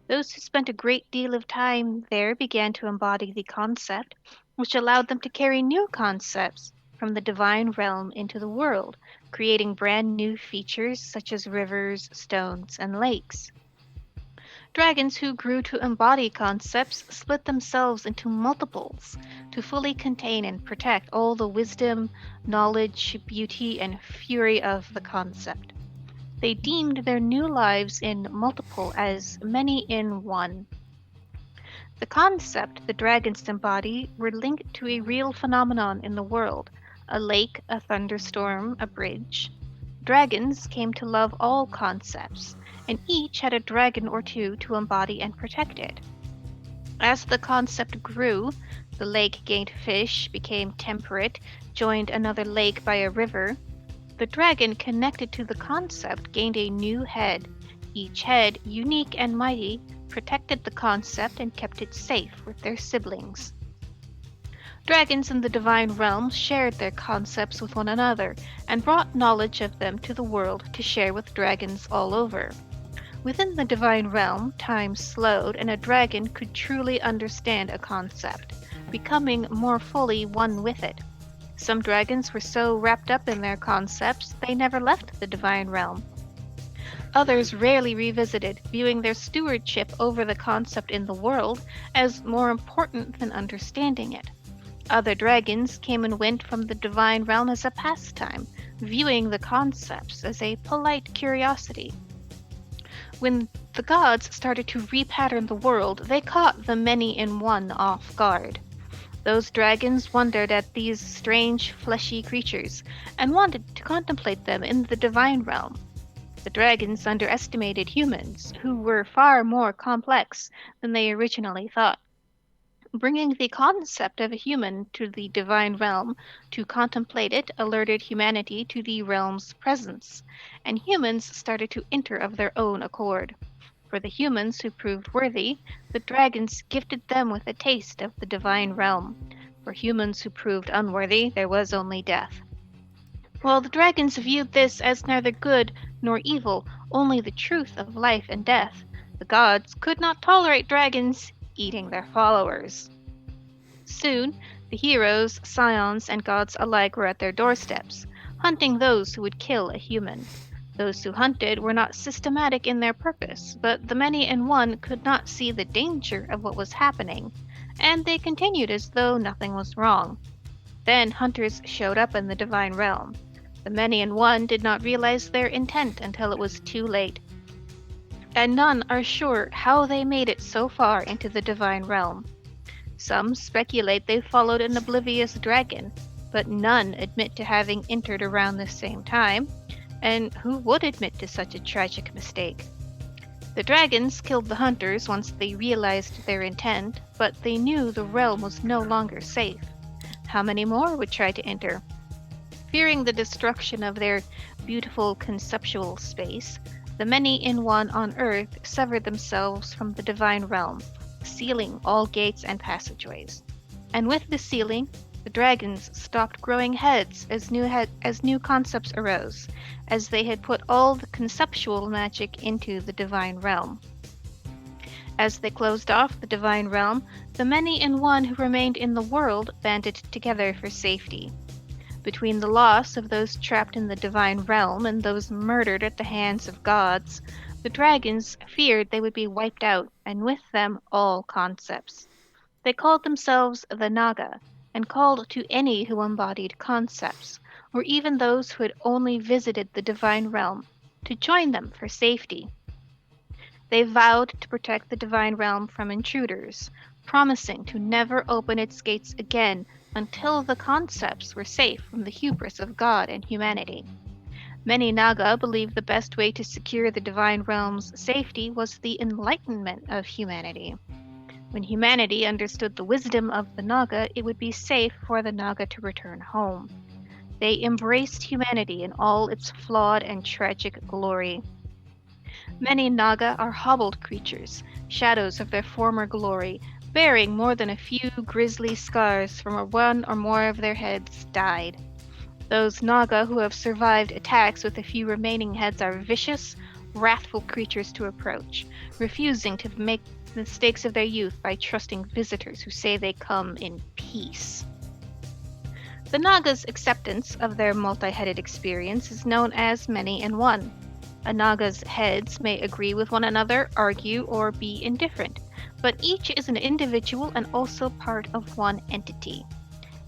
Those who spent a great deal of time there began to embody the concept, which allowed them to carry new concepts from the Divine Realm into the world, creating brand new features such as rivers, stones, and lakes. Dragons who grew to embody concepts split themselves into multiples to fully contain and protect all the wisdom, knowledge, beauty, and fury of the concept. They deemed their new lives in multiple as many in one. The concept the dragons embody were linked to a real phenomenon in the world, a lake, a thunderstorm, a bridge. Dragons came to love all concepts, and each had a dragon or two to embody and protect it. As the concept grew, the lake gained fish, became temperate, joined another lake by a river. The dragon connected to the concept gained a new head. Each head, unique and mighty, protected the concept and kept it safe with their siblings. Dragons in the Divine Realm shared their concepts with one another and brought knowledge of them to the world to share with dragons all over. Within the Divine Realm, time slowed and a dragon could truly understand a concept, becoming more fully one with it. Some dragons were so wrapped up in their concepts they never left the Divine Realm. Others rarely revisited, viewing their stewardship over the concept in the world as more important than understanding it. Other dragons came and went from the Divine Realm as a pastime, viewing the concepts as a polite curiosity. When the gods started to repattern the world, they caught the many in one off guard. Those dragons wondered at these strange, fleshy creatures and wanted to contemplate them in the Divine Realm. The dragons underestimated humans, who were far more complex than they originally thought. Bringing the concept of a human to the Divine Realm to contemplate it alerted humanity to the realm's presence, and humans started to enter of their own accord. For the humans who proved worthy, the dragons gifted them with a taste of the Divine Realm. For humans who proved unworthy, there was only death. While the dragons viewed this as neither good nor evil, only the truth of life and death, the gods could not tolerate dragons eating their followers. Soon, the heroes, scions, and gods alike were at their doorsteps, hunting those who would kill a human. Those who hunted were not systematic in their purpose, but the many in one could not see the danger of what was happening, and they continued as though nothing was wrong. Then hunters showed up in the Divine Realm. The many in one did not realize their intent until it was too late, and none are sure how they made it so far into the Divine Realm. Some speculate they followed an oblivious dragon, but none admit to having entered around the same time, and who would admit to such a tragic mistake? The dragons killed the hunters once they realized their intent, but they knew the realm was no longer safe. How many more would try to enter? Fearing the destruction of their beautiful conceptual space, the many in one on Earth severed themselves from the Divine Realm, sealing all gates and passageways. And with the sealing, the dragons stopped growing heads as new concepts arose, as they had put all the conceptual magic into the Divine Realm. As they closed off the Divine Realm, the many in one who remained in the world banded together for safety. Between the loss of those trapped in the Divine Realm and those murdered at the hands of gods, the dragons feared they would be wiped out, and with them all concepts. They called themselves the Naga, and called to any who embodied concepts, or even those who had only visited the Divine Realm, to join them for safety. They vowed to protect the divine realm from intruders, promising to never open its gates again until the concepts were safe from the hubris of God and humanity. Many Naga believed the best way to secure the divine realm's safety was the enlightenment of humanity. When humanity understood the wisdom of the Naga, it would be safe for the Naga to return home. They embraced humanity in all its flawed and tragic glory. Many Naga are hobbled creatures, shadows of their former glory, bearing more than a few grisly scars from where one or more of their heads died. Those Naga who have survived attacks with a few remaining heads are vicious, wrathful creatures to approach, refusing to make the mistakes of their youth by trusting visitors who say they come in peace. The Naga's acceptance of their multi-headed experience is known as many in one. A Naga's heads may agree with one another, argue, or be indifferent, but each is an individual and also part of one entity.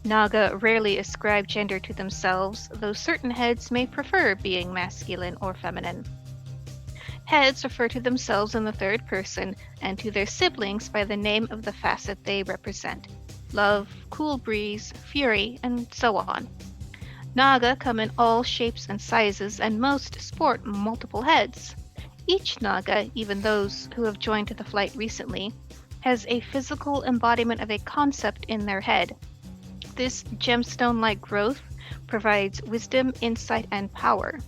Naga rarely ascribe gender to themselves, though certain heads may prefer being masculine or feminine. Heads refer to themselves in the third person and to their siblings by the name of the facet they represent: love, cool breeze, fury, and so on. Naga come in all shapes and sizes, and most sport multiple heads. Each Naga, even those who have joined the flight recently, has a physical embodiment of a concept in their head. This gemstone-like growth provides wisdom, insight, and power.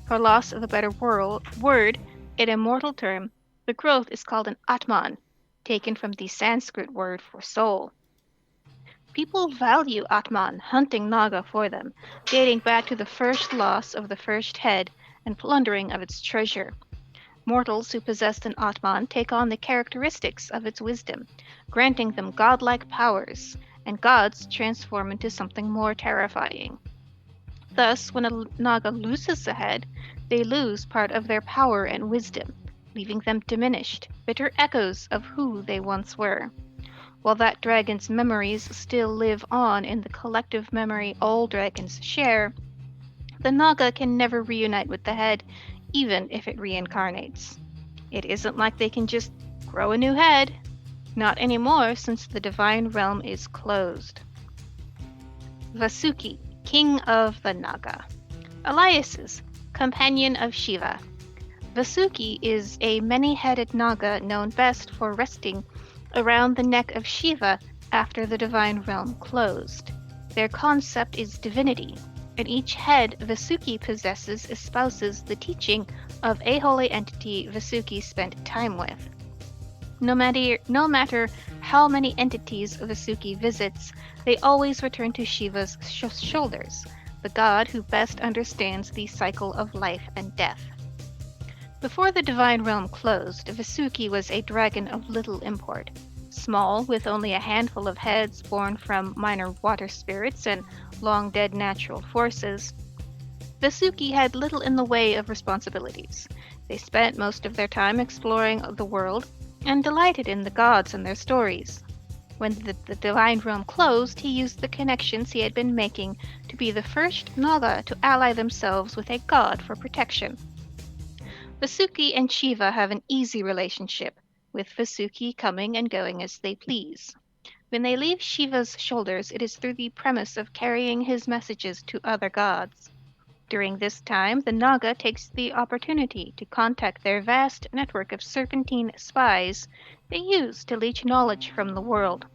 For loss of a better word, an immortal term, the growth is called an Atman, taken from the Sanskrit word for soul. People value Atman, hunting Naga for them, dating back to the first loss of the first head and plundering of its treasure. Mortals who possess an Atman take on the characteristics of its wisdom, granting them godlike powers, and gods transform into something more terrifying. Thus, when a Naga loses a head, they lose part of their power and wisdom, leaving them diminished, bitter echoes of who they once were. While that dragon's memories still live on in the collective memory all dragons share, the Naga can never reunite with the head, even if it reincarnates. It isn't like they can just grow a new head. Not anymore, since the divine realm is closed. Vasuki, king of the Naga. Eliases, companion of Shiva. Vasuki is a many-headed Naga known best for resting around the neck of Shiva after the divine realm closed. Their concept is divinity, and each head Vasuki possesses espouses the teaching of a holy entity Vasuki spent time with. No matter how many entities Vasuki visits, they always return to Shiva's shoulders, the god who best understands the cycle of life and death. Before the divine realm closed, Vasuki was a dragon of little import. Small, with only a handful of heads born from minor water spirits and long-dead natural forces, Vasuki had little in the way of responsibilities. They spent most of their time exploring the world and delighted in the gods and their stories. When the divine realm closed, he used the connections he had been making to be the first Naga to ally themselves with a god for protection. Vasuki and Shiva have an easy relationship, with Vasuki coming and going as they please. When they leave Shiva's shoulders, it is through the premise of carrying his messages to other gods. During this time, the Naga takes the opportunity to contact their vast network of serpentine spies they use to leech knowledge from the world.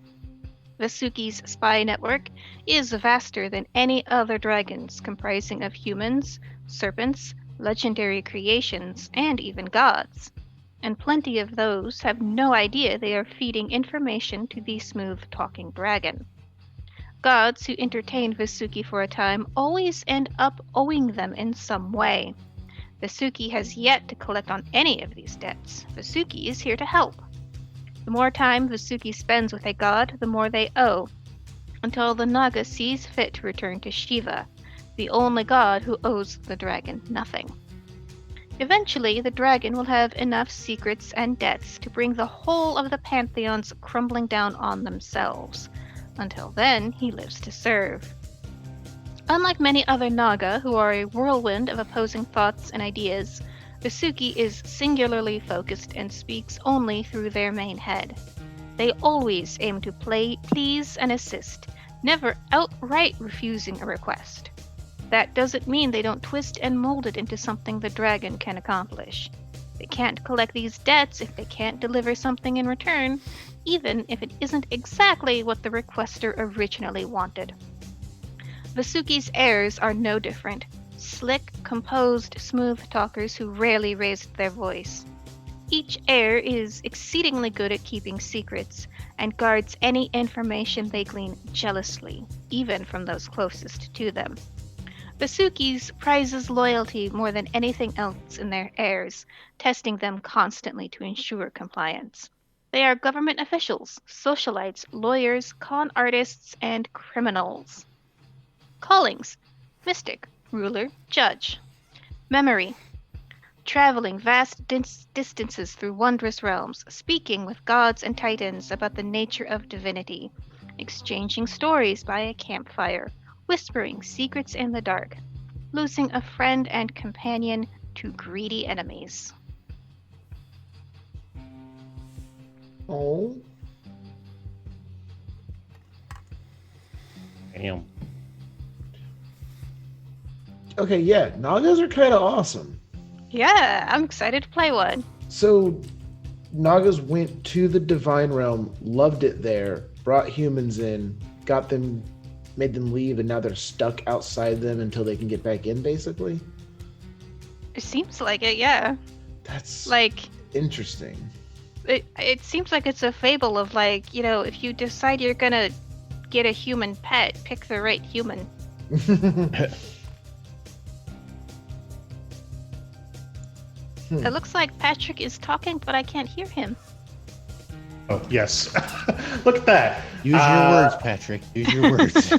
Vasuki's spy network is vaster than any other dragons, comprising of humans, serpents, legendary creations, and even gods. And plenty of those have no idea they are feeding information to the smooth-talking dragon. Gods who entertain Vasuki for a time always end up owing them in some way. Vasuki has yet to collect on any of these debts. Vasuki is here to help. The more time Vasuki spends with a god, the more they owe, until the Naga sees fit to return to Shiva, the only god who owes the dragon nothing. Eventually, the dragon will have enough secrets and debts to bring the whole of the pantheons crumbling down on themselves. Until then, he lives to serve. Unlike many other Naga, who are a whirlwind of opposing thoughts and ideas, Vasuki is singularly focused and speaks only through their main head. They always aim to please and assist, never outright refusing a request. That doesn't mean they don't twist and mold it into something the dragon can accomplish. They can't collect these debts if they can't deliver something in return, even if it isn't exactly what the requester originally wanted. Vasuki's heirs are no different. Slick, composed, smooth talkers who rarely raised their voice. Each heir is exceedingly good at keeping secrets and guards any information they glean jealously, even from those closest to them. Vasuki's prizes loyalty more than anything else in their heirs, testing them constantly to ensure compliance. They are government officials, socialites, lawyers, con artists, and criminals. Callings: mystic, ruler, judge. Memory: traveling vast distances through wondrous realms, speaking with gods and titans about the nature of divinity, exchanging stories by a campfire, whispering secrets in the dark, losing a friend and companion to greedy enemies. Oh. Damn. Okay, yeah, Nagas are kind of awesome. Yeah, I'm excited to play one. So, Nagas went to the Divine Realm, loved it there, brought humans in, got them, made them leave, and now they're stuck outside them until they can get back in, basically? It seems like it, yeah. That's Like, interesting. it seems like it's a fable of, like, you know, if you decide you're gonna get a human pet, pick the right human. It looks like Patrick is talking, but I can't hear him. Oh, yes. Look at that. Use your words, Patrick. Use your words.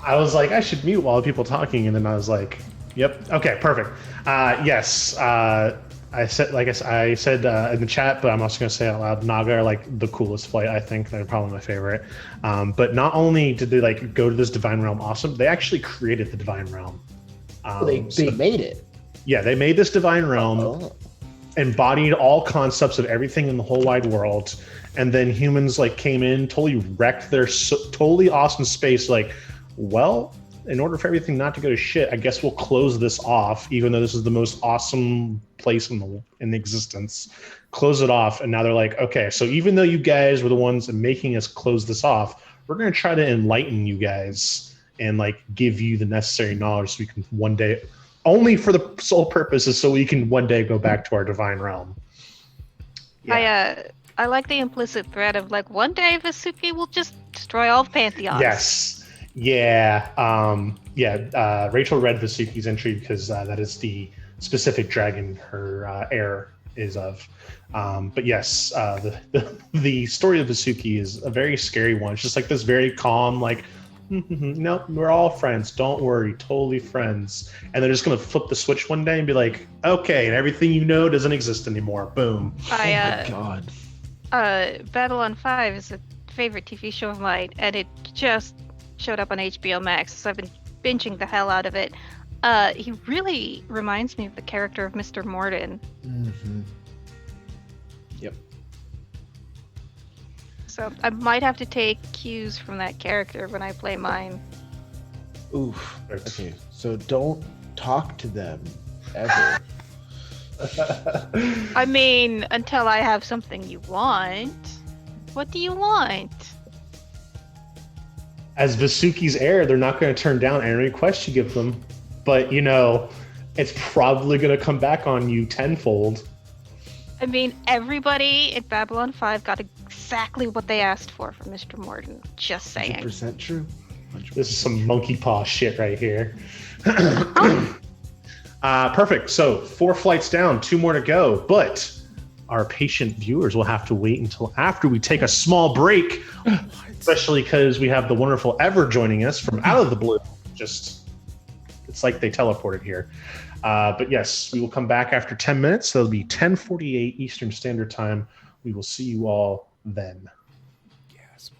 I was like, I should mute while people talking, and then I was like, yep. Okay, perfect. Yes. I said in the chat, but I'm also gonna say out loud, Naga are like the coolest flight. I think they're probably my favorite. But not only did they like go to this divine realm, awesome, they actually created the divine realm. They made it. Yeah, they made this divine realm, embodied all concepts of everything in the whole wide world, and then humans like came in, totally wrecked their totally awesome space. Like, well, in order for everything not to go to shit, I guess we'll close this off, even though this is the most awesome place in existence. Close it off, and now they're like, okay, so even though you guys were the ones making us close this off, we're gonna try to enlighten you guys and like give you the necessary knowledge so we can one day, only for the sole purpose is so we can one day go back to our divine realm. Yeah. I like the implicit threat of like one day Vasuki will just destroy all pantheons. Yes. Yeah. Rachel read Vasuki's entry because that is the specific dragon her heir is of. But yes, the story of Vasuki is a very scary one. It's just like this very calm, like, nope, we're all friends. Don't worry, totally friends. And they're just gonna flip the switch one day and be like, okay, and everything you know doesn't exist anymore. Boom. Oh my god. Babylon 5 is a favorite TV show of mine, and it just showed up on HBO Max, so I've been binging the hell out of it. He really reminds me of the character of Mr. Morden. Mm-hmm. Yep. So I might have to take cues from that character when I play mine. Oof. Okay, so don't talk to them ever. I mean, until I have something you want. What do you want? As Vasuki's heir, they're not going to turn down any request you give them. But, you know, it's probably going to come back on you tenfold. I mean, everybody at Babylon 5 got exactly what they asked for from Mr. Morden. Just saying. 100% true. 100%. This is some monkey paw shit right here. Perfect. So 4 flights down, 2 more to go. But our patient viewers will have to wait until after we take a small break, especially because we have the wonderful Ever joining us from out of the blue. It's like they teleported here. But yes, we will come back after 10 minutes. That'll be 10:48 Eastern Standard Time. We will see you all then. Yes.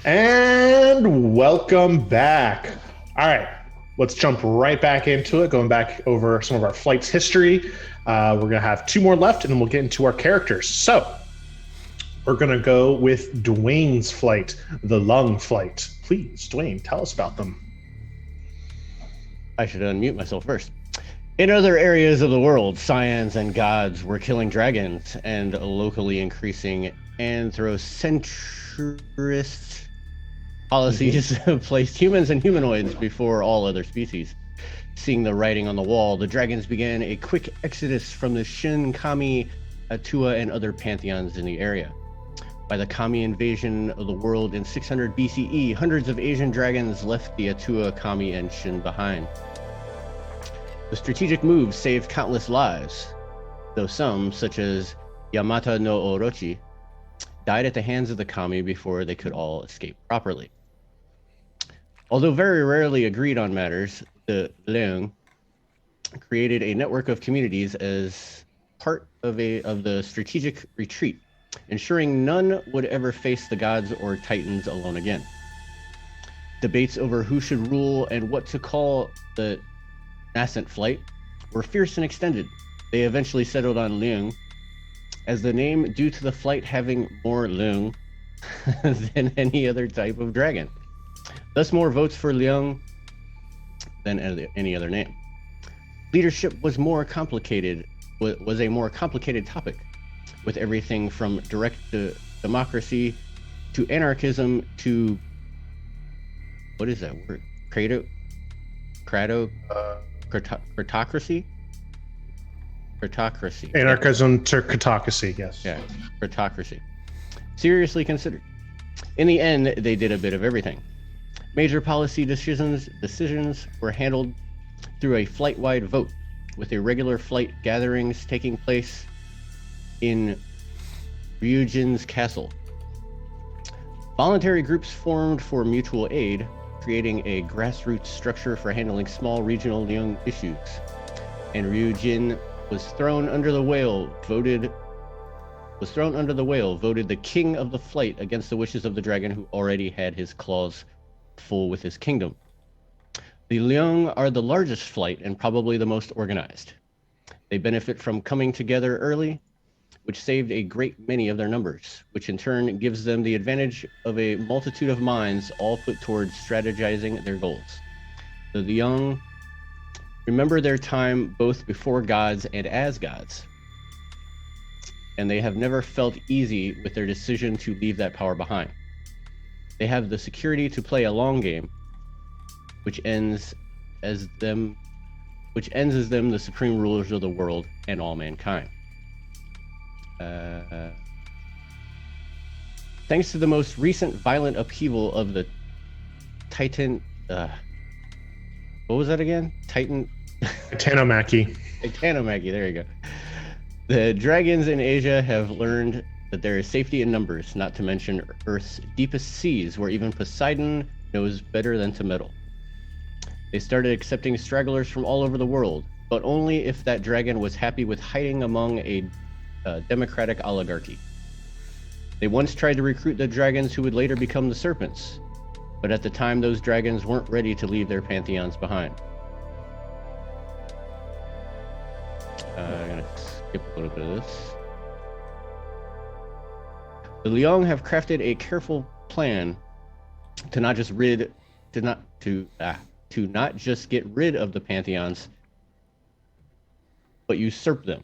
And welcome back. All right, let's jump right back into it, going back over some of our flight's history. We're going to have 2 more left, and then we'll get into our characters. So we're going to go with Dwayne's flight, the Lung flight. Please, Dwayne, tell us about them. I should unmute myself first. In other areas of the world, Scions and gods were killing dragons, and locally increasing anthrocentrist policies placed humans and humanoids before all other species. Seeing the writing on the wall, the dragons began a quick exodus from the Shin, Kami, Atua, and other pantheons in the area. By the Kami invasion of the world in 600 BCE, hundreds of Asian dragons left the Atua, Kami, and Shin behind. The strategic move saved countless lives, though some, such as Yamata no Orochi, died at the hands of the Kami before they could all escape properly. Although very rarely agreed on matters, the Leung created a network of communities as part of the strategic retreat, ensuring none would ever face the gods or titans alone again. Debates over who should rule and what to call the nascent flight were fierce and extended. They eventually settled on Leung as the name due to the flight having more Leung than any other type of dragon. Thus more votes for Leung than any other name. Leadership was a more complicated topic, with everything from direct democracy to anarchism to, what is that word? Cratocracy? Cratocracy. Anarchism to cratocracy, yes. Yeah, cratocracy. Seriously considered. In the end, they did a bit of everything. Major policy decisions were handled through a flight-wide vote, with irregular flight gatherings taking place in Ryujin's castle. Voluntary groups formed for mutual aid, creating a grassroots structure for handling small regional Leung issues. And Ryujin was thrown under the whale, voted the king of the flight against the wishes of the dragon, who already had his claws full with his kingdom. The Leung are the largest flight and probably the most organized. They benefit from coming together early, which saved a great many of their numbers, which in turn gives them the advantage of a multitude of minds all put towards strategizing their goals. The Leung remember their time both before gods and as gods, and they have never felt easy with their decision to leave that power behind. They have the security to play a long game, which ends as them the supreme rulers of the world and all mankind. Thanks to the most recent violent upheaval of the Titan, what was that again? Titanomachy. Titanomachy, there you go. The dragons in Asia have learned that there is safety in numbers, not to mention Earth's deepest seas, where even Poseidon knows better than to meddle. They started accepting stragglers from all over the world, but only if that dragon was happy with hiding among a democratic oligarchy. They once tried to recruit the dragons who would later become the serpents, but at the time those dragons weren't ready to leave their pantheons behind. I'm gonna skip a little bit of this. The Leung have crafted a careful plan to not just get rid of the pantheons, but usurp them,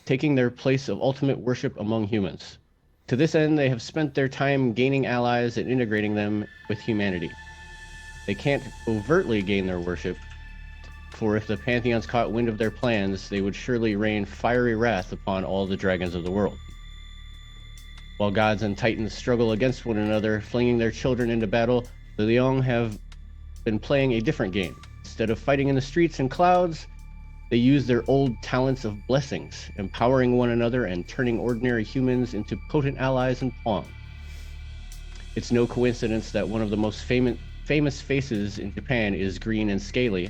taking their place of ultimate worship among humans. To this end, they have spent their time gaining allies and integrating them with humanity. They can't overtly gain their worship, for if the pantheons caught wind of their plans, they would surely rain fiery wrath upon all the dragons of the world. While gods and titans struggle against one another, flinging their children into battle, the Leung have been playing a different game. Instead of fighting in the streets and clouds, they use their old talents of blessings, empowering one another and turning ordinary humans into potent allies and pawn. It's no coincidence that one of the most famous faces in Japan is green and scaly,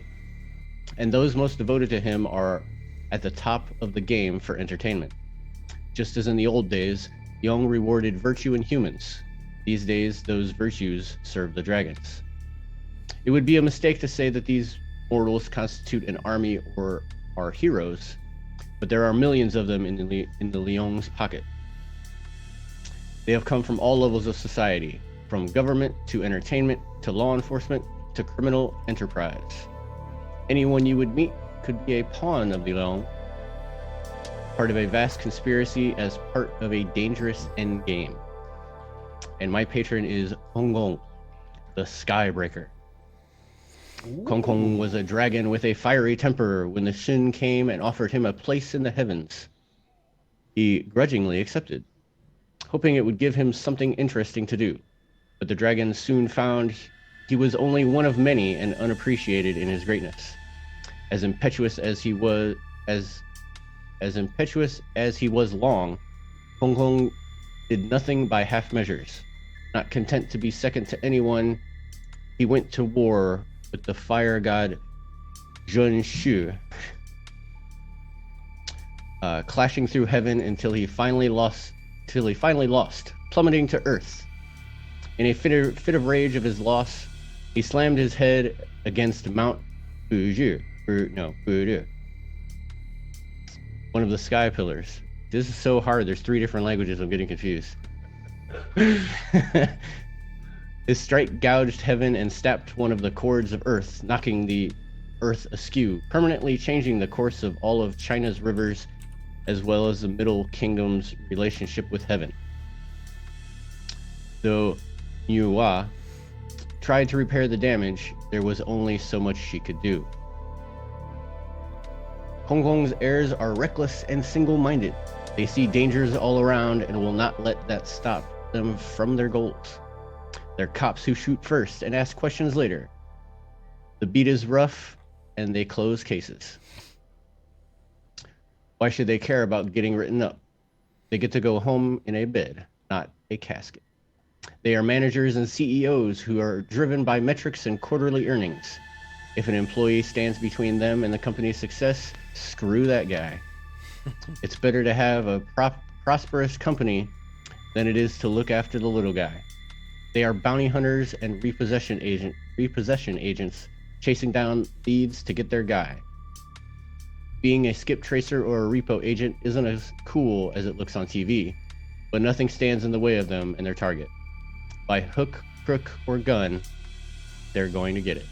and those most devoted to him are at the top of the game for entertainment. Just as in the old days, Leung rewarded virtue in humans, These days, those virtues serve the dragons. It would be a mistake to say that these mortals constitute an army or are heroes, but there are millions of them in the Liong's pocket. They have come from all levels of society, from government to entertainment to law enforcement to criminal enterprise. Anyone you would meet could be a pawn of the Liong, part of a vast conspiracy as part of a dangerous end game. And my patron is Hong Kong, the Skybreaker. Kong Kong was a dragon with a fiery temper when the Shin came and offered him a place in the heavens. He grudgingly accepted, hoping it would give him something interesting to do. But the dragon soon found he was only one of many and unappreciated in his greatness. As impetuous as he was long, Kong Kong did nothing by half measures. Not content to be second to anyone, he went to war with the fire god Zhun Shu, clashing through heaven until he finally lost, plummeting to earth. In a fit of rage of his loss, he slammed his head against Mount Buzhu, one of the sky pillars. This is so hard. There's 3 different languages. I'm getting confused. His strike gouged heaven and snapped one of the cords of earth, knocking the earth askew, permanently changing the course of all of China's rivers, as well as the Middle Kingdom's relationship with heaven. Though Niuwa tried to repair the damage, there was only so much she could do. Hong Kong's heirs are reckless and single-minded. They see dangers all around and will not let that stop them from their goals. They're cops who shoot first and ask questions later. The beat is rough, and they close cases. Why should they care about getting written up? They get to go home in a bed, not a casket. They are managers and CEOs who are driven by metrics and quarterly earnings. If an employee stands between them and the company's success, screw that guy. It's better to have a prosperous company than it is to look after the little guy. They are bounty hunters and repossession agents chasing down thieves to get their guy. Being a skip tracer or a repo agent isn't as cool as it looks on TV, but nothing stands in the way of them and their target. By hook, crook, or gun, they're going to get it.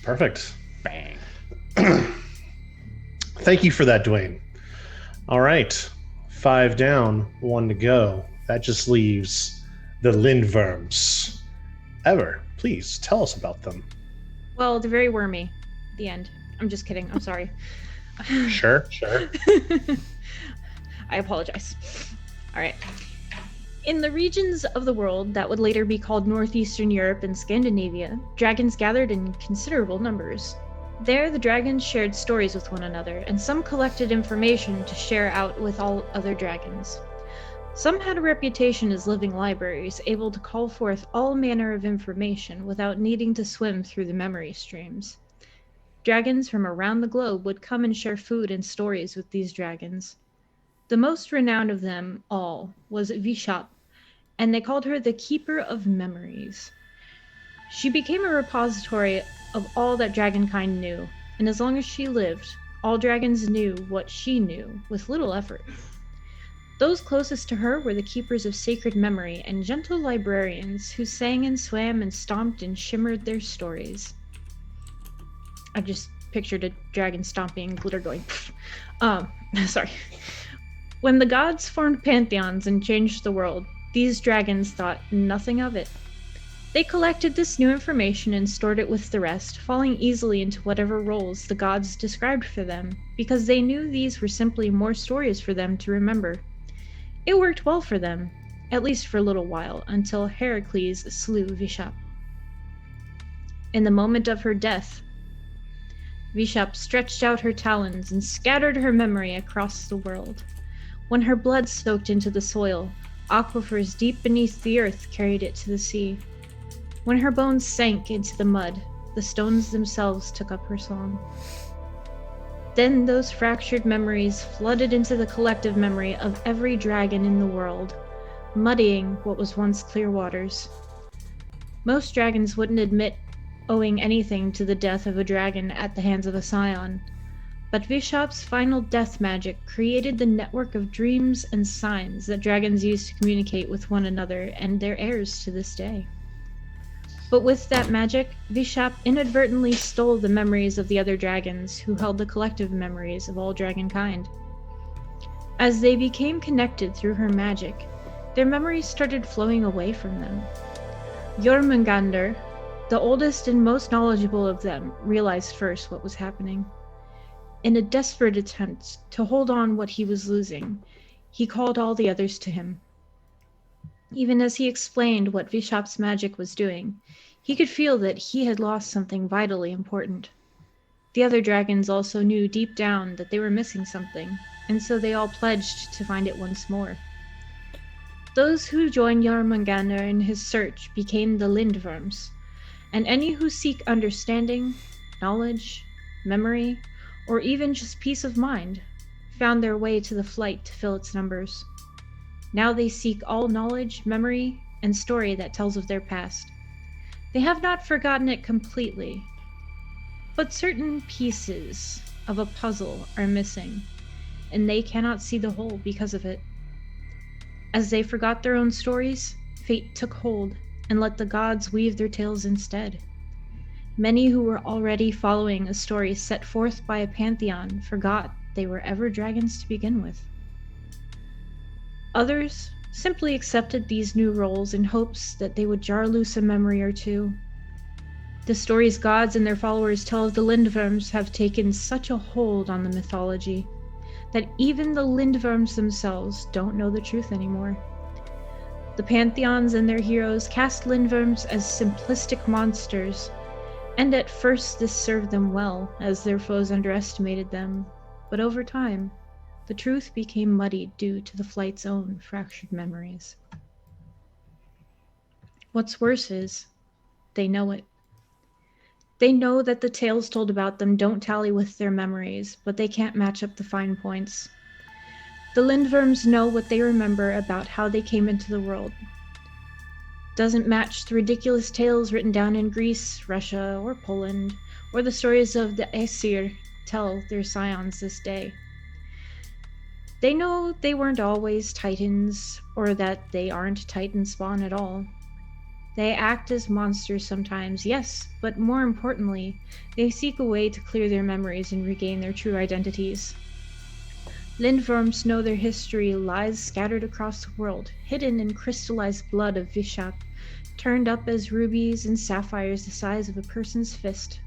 Perfect. Bang. Thank you for that, Dwayne. All right. 5 down, 1 to go. That just leaves the Lindworms. Ever, please tell us about them. Well, they're very wormy. The end. I'm just kidding. I'm sorry. Sure. I apologize. All right. In the regions of the world that would later be called Northeastern Europe and Scandinavia, dragons gathered in considerable numbers. There, the dragons shared stories with one another, and some collected information to share out with all other dragons. Some had a reputation as living libraries, able to call forth all manner of information without needing to swim through the memory streams. Dragons from around the globe would come and share food and stories with these dragons. The most renowned of them all was Vishap, and they called her the Keeper of Memories. She became a repository of all that dragonkind knew, and as long as she lived, all dragons knew what she knew with little effort. Those closest to her were the keepers of sacred memory and gentle librarians who sang and swam and stomped and shimmered their stories. I just pictured a dragon stomping, glitter going. Sorry. When the gods formed pantheons and changed the world, these dragons thought nothing of it. They collected this new information and stored it with the rest, falling easily into whatever roles the gods described for them, because they knew these were simply more stories for them to remember. It worked well for them, at least for a little while, until Heracles slew Vishap. In the moment of her death, Vishap stretched out her talons and scattered her memory across the world. When her blood soaked into the soil, aquifers deep beneath the earth carried it to the sea. When her bones sank into the mud, the stones themselves took up her song. Then those fractured memories flooded into the collective memory of every dragon in the world, muddying what was once clear waters. Most dragons wouldn't admit owing anything to the death of a dragon at the hands of a scion, but Vishap's final death magic created the network of dreams and signs that dragons use to communicate with one another and their heirs to this day. But with that magic, Vishap inadvertently stole the memories of the other dragons who held the collective memories of all dragonkind. As they became connected through her magic, their memories started flowing away from them. Jormungandr, the oldest and most knowledgeable of them, realized first what was happening. In a desperate attempt to hold on what he was losing, he called all the others to him. Even as he explained what Vishap's magic was doing, he could feel that he had lost something vitally important. The other dragons also knew deep down that they were missing something, and so they all pledged to find it once more. Those who joined Jormungandr in his search became the Lindworms, and any who seek understanding, knowledge, memory, or even just peace of mind, found their way to the flight to fill its numbers. Now they seek all knowledge, memory, and story that tells of their past. They have not forgotten it completely, but certain pieces of a puzzle are missing, and they cannot see the whole because of it. As they forgot their own stories, fate took hold and let the gods weave their tales instead. Many who were already following a story set forth by a pantheon forgot they were ever dragons to begin with. Others simply accepted these new roles in hopes that they would jar loose a memory or two. The stories gods and their followers tell of the Lindworms have taken such a hold on the mythology that even the Lindworms themselves don't know the truth anymore. The pantheons and their heroes cast Lindworms as simplistic monsters, and at first this served them well, as their foes underestimated them, but over time, the truth became muddied due to the flight's own fractured memories. What's worse is, they know it. They know that the tales told about them don't tally with their memories, but they can't match up the fine points. The Lindworms know what they remember about how they came into the world. Doesn't match the ridiculous tales written down in Greece, Russia, or Poland, or the stories of the Aesir tell their scions this day. They know they weren't always Titans, or that they aren't Titan spawn at all. They act as monsters sometimes, yes, but more importantly, they seek a way to clear their memories and regain their true identities. Lindworms know their history lies scattered across the world, hidden in crystallized blood of Vishap, turned up as rubies and sapphires the size of a person's fist.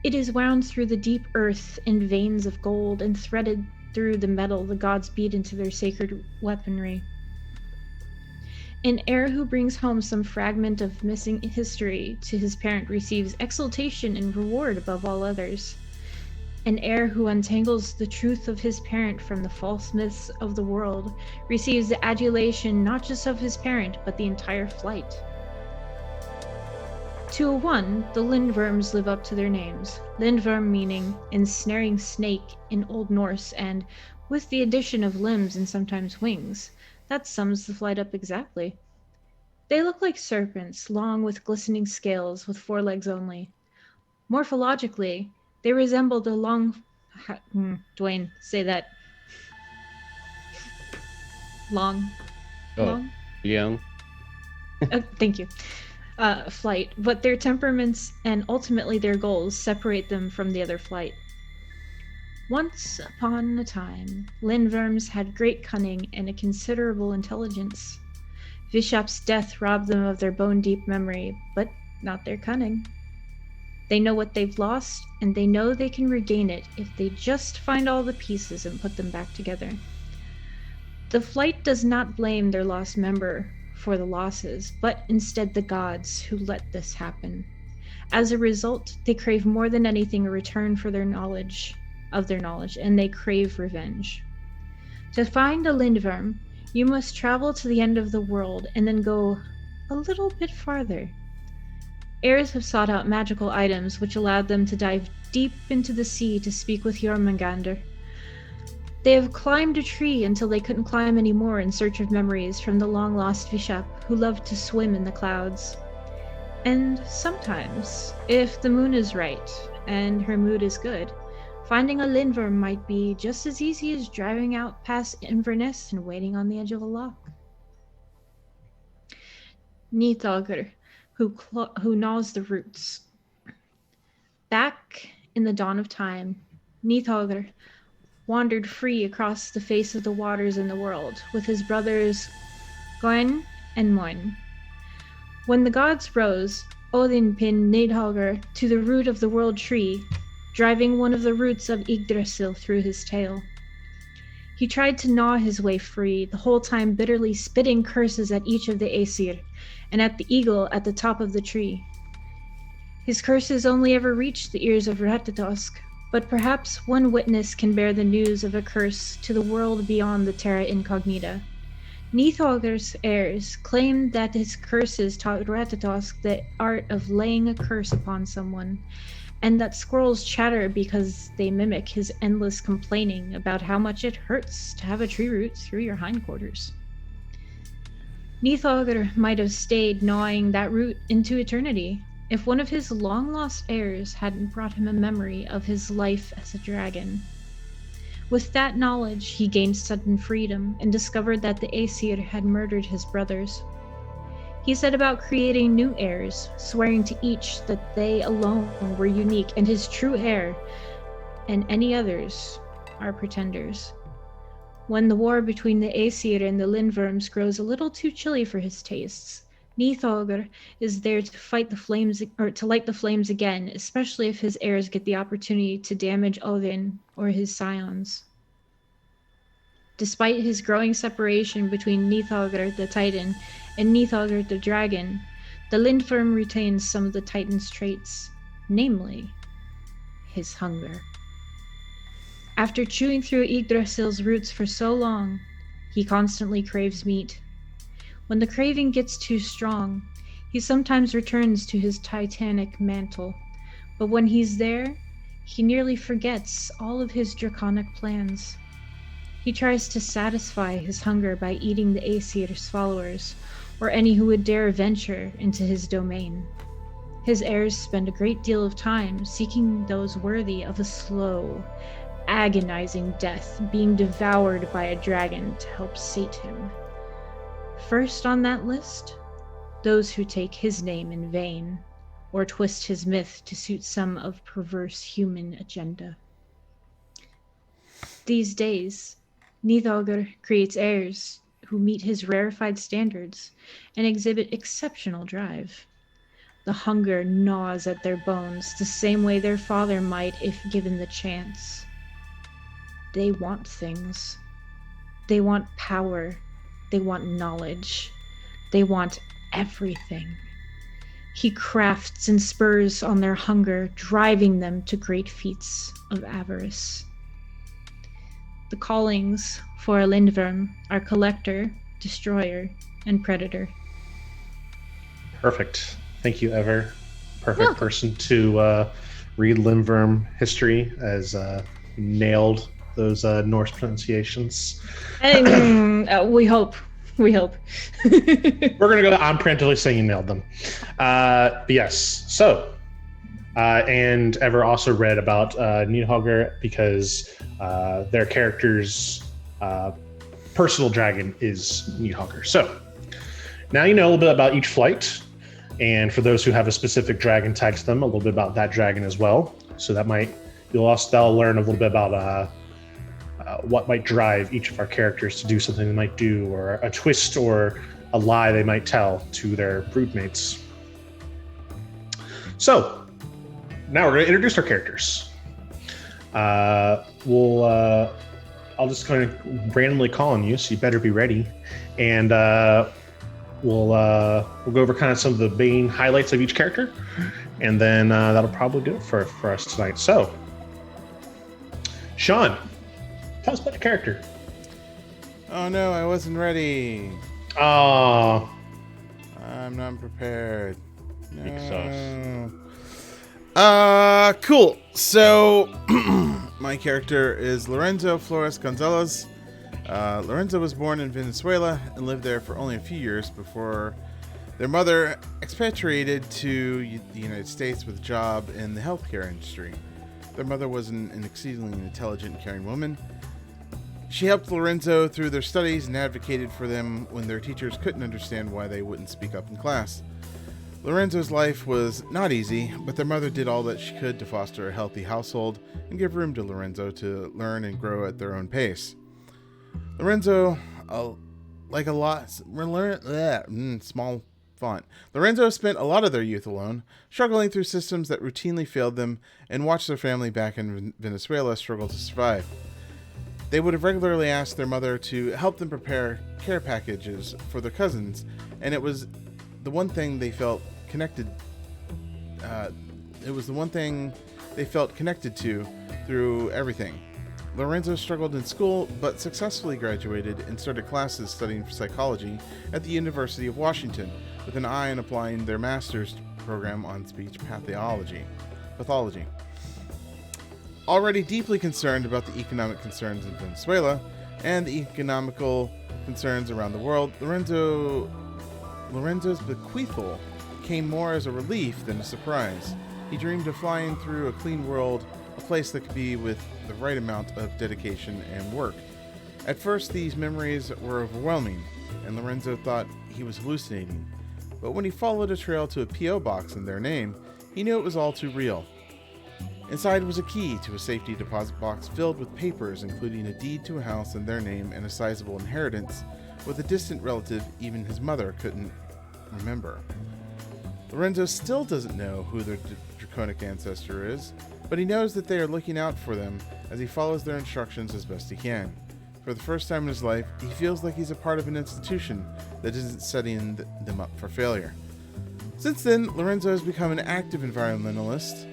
It is wound through the deep earth in veins of gold and threaded through the metal the gods beat into their sacred weaponry. An heir who brings home some fragment of missing history to his parent receives exaltation and reward above all others. An heir who untangles the truth of his parent from the false myths of the world receives the adulation not just of his parent, but the entire flight. To a one, the Lindworms live up to their names. Lindworm meaning ensnaring snake in Old Norse, and with the addition of limbs and sometimes wings, that sums the flight up exactly. They look like serpents, long with glistening scales, with 4 legs only. Morphologically, they resemble the long... Dwayne, say that. Long. Young. Thank you. Flight, but their temperaments and ultimately their goals separate them from the other flight. Once upon a time, Lindworms had great cunning and a considerable intelligence. Vishap's death robbed them of their bone-deep memory, but not their cunning. They know what they've lost, and they know they can regain it if they just find all the pieces and put them back together. The flight does not blame their lost member for the losses, but instead the gods who let this happen. As a result, they crave more than anything a return for their knowledge, and they crave revenge. To find a Lindworm, you must travel to the end of the world and then go a little bit farther. Heirs have sought out magical items which allowed them to dive deep into the sea to speak with Jormungandr. They have climbed a tree until they couldn't climb anymore in search of memories from the long-lost Vishap, who loved to swim in the clouds. And sometimes, if the moon is right and her mood is good, finding a Lindworm might be just as easy as driving out past Inverness and waiting on the edge of a loch. Nidhogr, who gnaws the roots. Back in the dawn of time, Nidhogr wandered free across the face of the waters in the world with his brothers Goin and Moin. When the gods rose, Odin pinned Nidhogr to the root of the world tree, driving one of the roots of Yggdrasil through his tail. He tried to gnaw his way free, the whole time bitterly spitting curses at each of the Aesir, and at the eagle at the top of the tree. His curses only ever reached the ears of Ratatosk, but perhaps one witness can bear the news of a curse to the world beyond the Terra Incognita. Nidhogr's heirs claimed that his curses taught Ratatosk the art of laying a curse upon someone, and that squirrels chatter because they mimic his endless complaining about how much it hurts to have a tree root through your hindquarters. Nidhogr might have stayed gnawing that root into eternity if one of his long-lost heirs hadn't brought him a memory of his life as a dragon. With that knowledge, he gained sudden freedom and discovered that the Aesir had murdered his brothers. He set about creating new heirs, swearing to each that they alone were unique and his true heir, and any others are pretenders. When the war between the Aesir and the Lindworms grows a little too chilly for his tastes, Nidhogr is there to fight the flames, or to light the flames again, especially if his heirs get the opportunity to damage Odin or his scions. Despite his growing separation between Nidhogr the Titan and Nidhogr the Dragon, the Lindworm retains some of the Titan's traits, namely, his hunger. After chewing through Yggdrasil's roots for so long, he constantly craves meat. When the craving gets too strong, he sometimes returns to his titanic mantle, but when he's there, he nearly forgets all of his draconic plans. He tries to satisfy his hunger by eating the Aesir's followers, or any who would dare venture into his domain. His heirs spend a great deal of time seeking those worthy of a slow, agonizing death, being devoured by a dragon to help sate him. First on that list, those who take his name in vain, or twist his myth to suit some of perverse human agenda. These days, Nidhogr creates heirs who meet his rarefied standards and exhibit exceptional drive. The hunger gnaws at their bones the same way their father might if given the chance. They want things. They want power. They want knowledge. They want everything. He crafts and spurs on their hunger, driving them to great feats of avarice. The callings for a Lindworm are Collector, Destroyer, and Predator. Perfect. Thank you, Ever. Perfect person to read Lindworm history, as nailed those Norse pronunciations. We hope. We hope. We're going to go, I'm preemptively saying you nailed them. But yes, so, and Ever also read about Nidhogr because their character's personal dragon is Nidhogr. So, now you know a little bit about each flight, and for those who have a specific dragon tag to them, a little bit about that dragon as well. So that'll learn a little bit about what might drive each of our characters to do something they might do, or a twist or a lie they might tell to their broodmates. So, now we're going to introduce our characters. I'll just kind of randomly call on you, so you better be ready. And we'll go over kind of some of the main highlights of each character, and then that'll probably do it for us tonight. So, Sean, tell us about your character. Oh no, I wasn't ready. Oh, I'm not prepared. No. Big sauce. Cool. So, my character is Lorenzo Flores Gonzalez. Lorenzo was born in Venezuela and lived there for only a few years before their mother expatriated to the United States with a job in the healthcare industry. Their mother was an exceedingly intelligent and caring woman. She helped Lorenzo through their studies and advocated for them when their teachers couldn't understand why they wouldn't speak up in class. Lorenzo's life was not easy, but their mother did all that she could to foster a healthy household and give room to Lorenzo to learn and grow at their own pace. Lorenzo, small font. Lorenzo spent a lot of their youth alone, struggling through systems that routinely failed them, and watched their family back in Venezuela struggle to survive. They would have regularly asked their mother to help them prepare care packages for their cousins, and it was the one thing they felt connected. It was the one thing they felt connected to through everything. Lorenzo struggled in school, but successfully graduated and started classes studying psychology at the University of Washington, with an eye on applying their master's program on speech pathology. Already deeply concerned about the economic concerns in Venezuela and the economical concerns around the world, Lorenzo's bequeathal came more as a relief than a surprise. He dreamed of flying through a clean world, a place that could be with the right amount of dedication and work. At first, these memories were overwhelming, and Lorenzo thought he was hallucinating. But when he followed a trail to a P.O. box in their name, he knew it was all too real. Inside was a key to a safety deposit box filled with papers, including a deed to a house in their name and a sizable inheritance, with a distant relative even his mother couldn't remember. Lorenzo still doesn't know who their draconic ancestor is, but he knows that they are looking out for them as he follows their instructions as best he can. For the first time in his life, he feels like he's a part of an institution that isn't setting them up for failure. Since then, Lorenzo has become an active environmentalist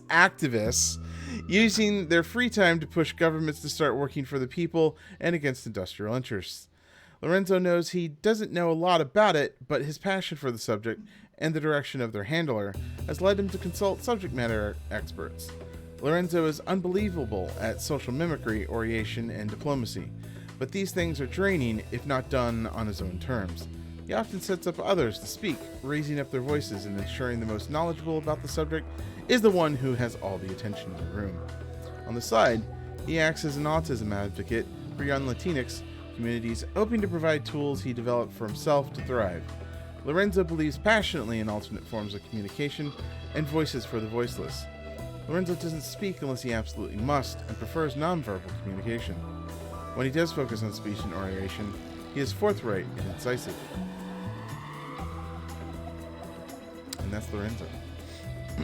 activist, using their free time to push governments to start working for the people and against industrial interests. Lorenzo knows he doesn't know a lot about it, but his passion for the subject and the direction of their handler has led him to consult subject matter experts. Lorenzo is unbelievable at social mimicry, oration, and diplomacy, but these things are draining if not done on his own terms. He often sets up others to speak, raising up their voices and ensuring the most knowledgeable about the subject is the one who has all the attention in the room. On the side, he acts as an autism advocate for young Latinx communities, hoping to provide tools he developed for himself to thrive. Lorenzo believes passionately in alternate forms of communication and voices for the voiceless. Lorenzo doesn't speak unless he absolutely must and prefers nonverbal communication. When he does focus on speech and oration, he is forthright and incisive. And that's Lorenzo.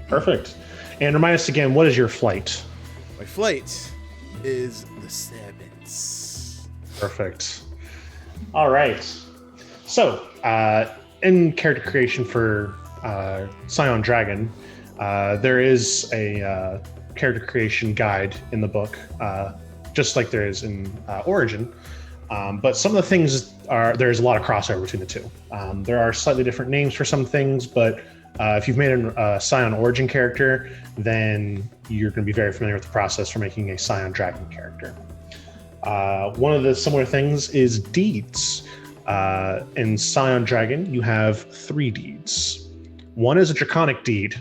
Perfect. And remind us again, what is your flight? My flight is the Servants. Perfect. All right. So, in character creation for Scion Dragon, there is a character creation guide in the book, just like there is in Origin. But some of the things there's a lot of crossover between the two. There are slightly different names for some things, but if you've made a Scion Origin character, then you're going to be very familiar with the process for making a Scion Dragon character. One of the similar things is deeds. In Scion Dragon, you have 3 deeds. One is a Draconic deed,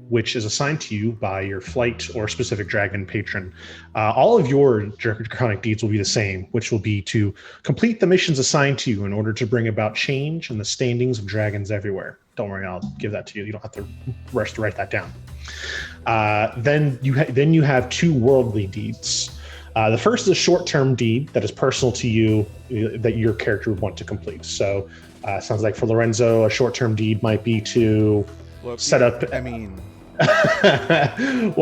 which is assigned to you by your flight or specific dragon patron. All of your Draconic deeds will be the same, which will be to complete the missions assigned to you in order to bring about change in the standings of dragons everywhere. Don't worry, I'll give that to you. You don't have to rush to write that down. Then you have 2 worldly deeds. The first is a short-term deed that is personal to you that your character would want to complete. So sounds like for Lorenzo, a short-term deed might be to set up... well,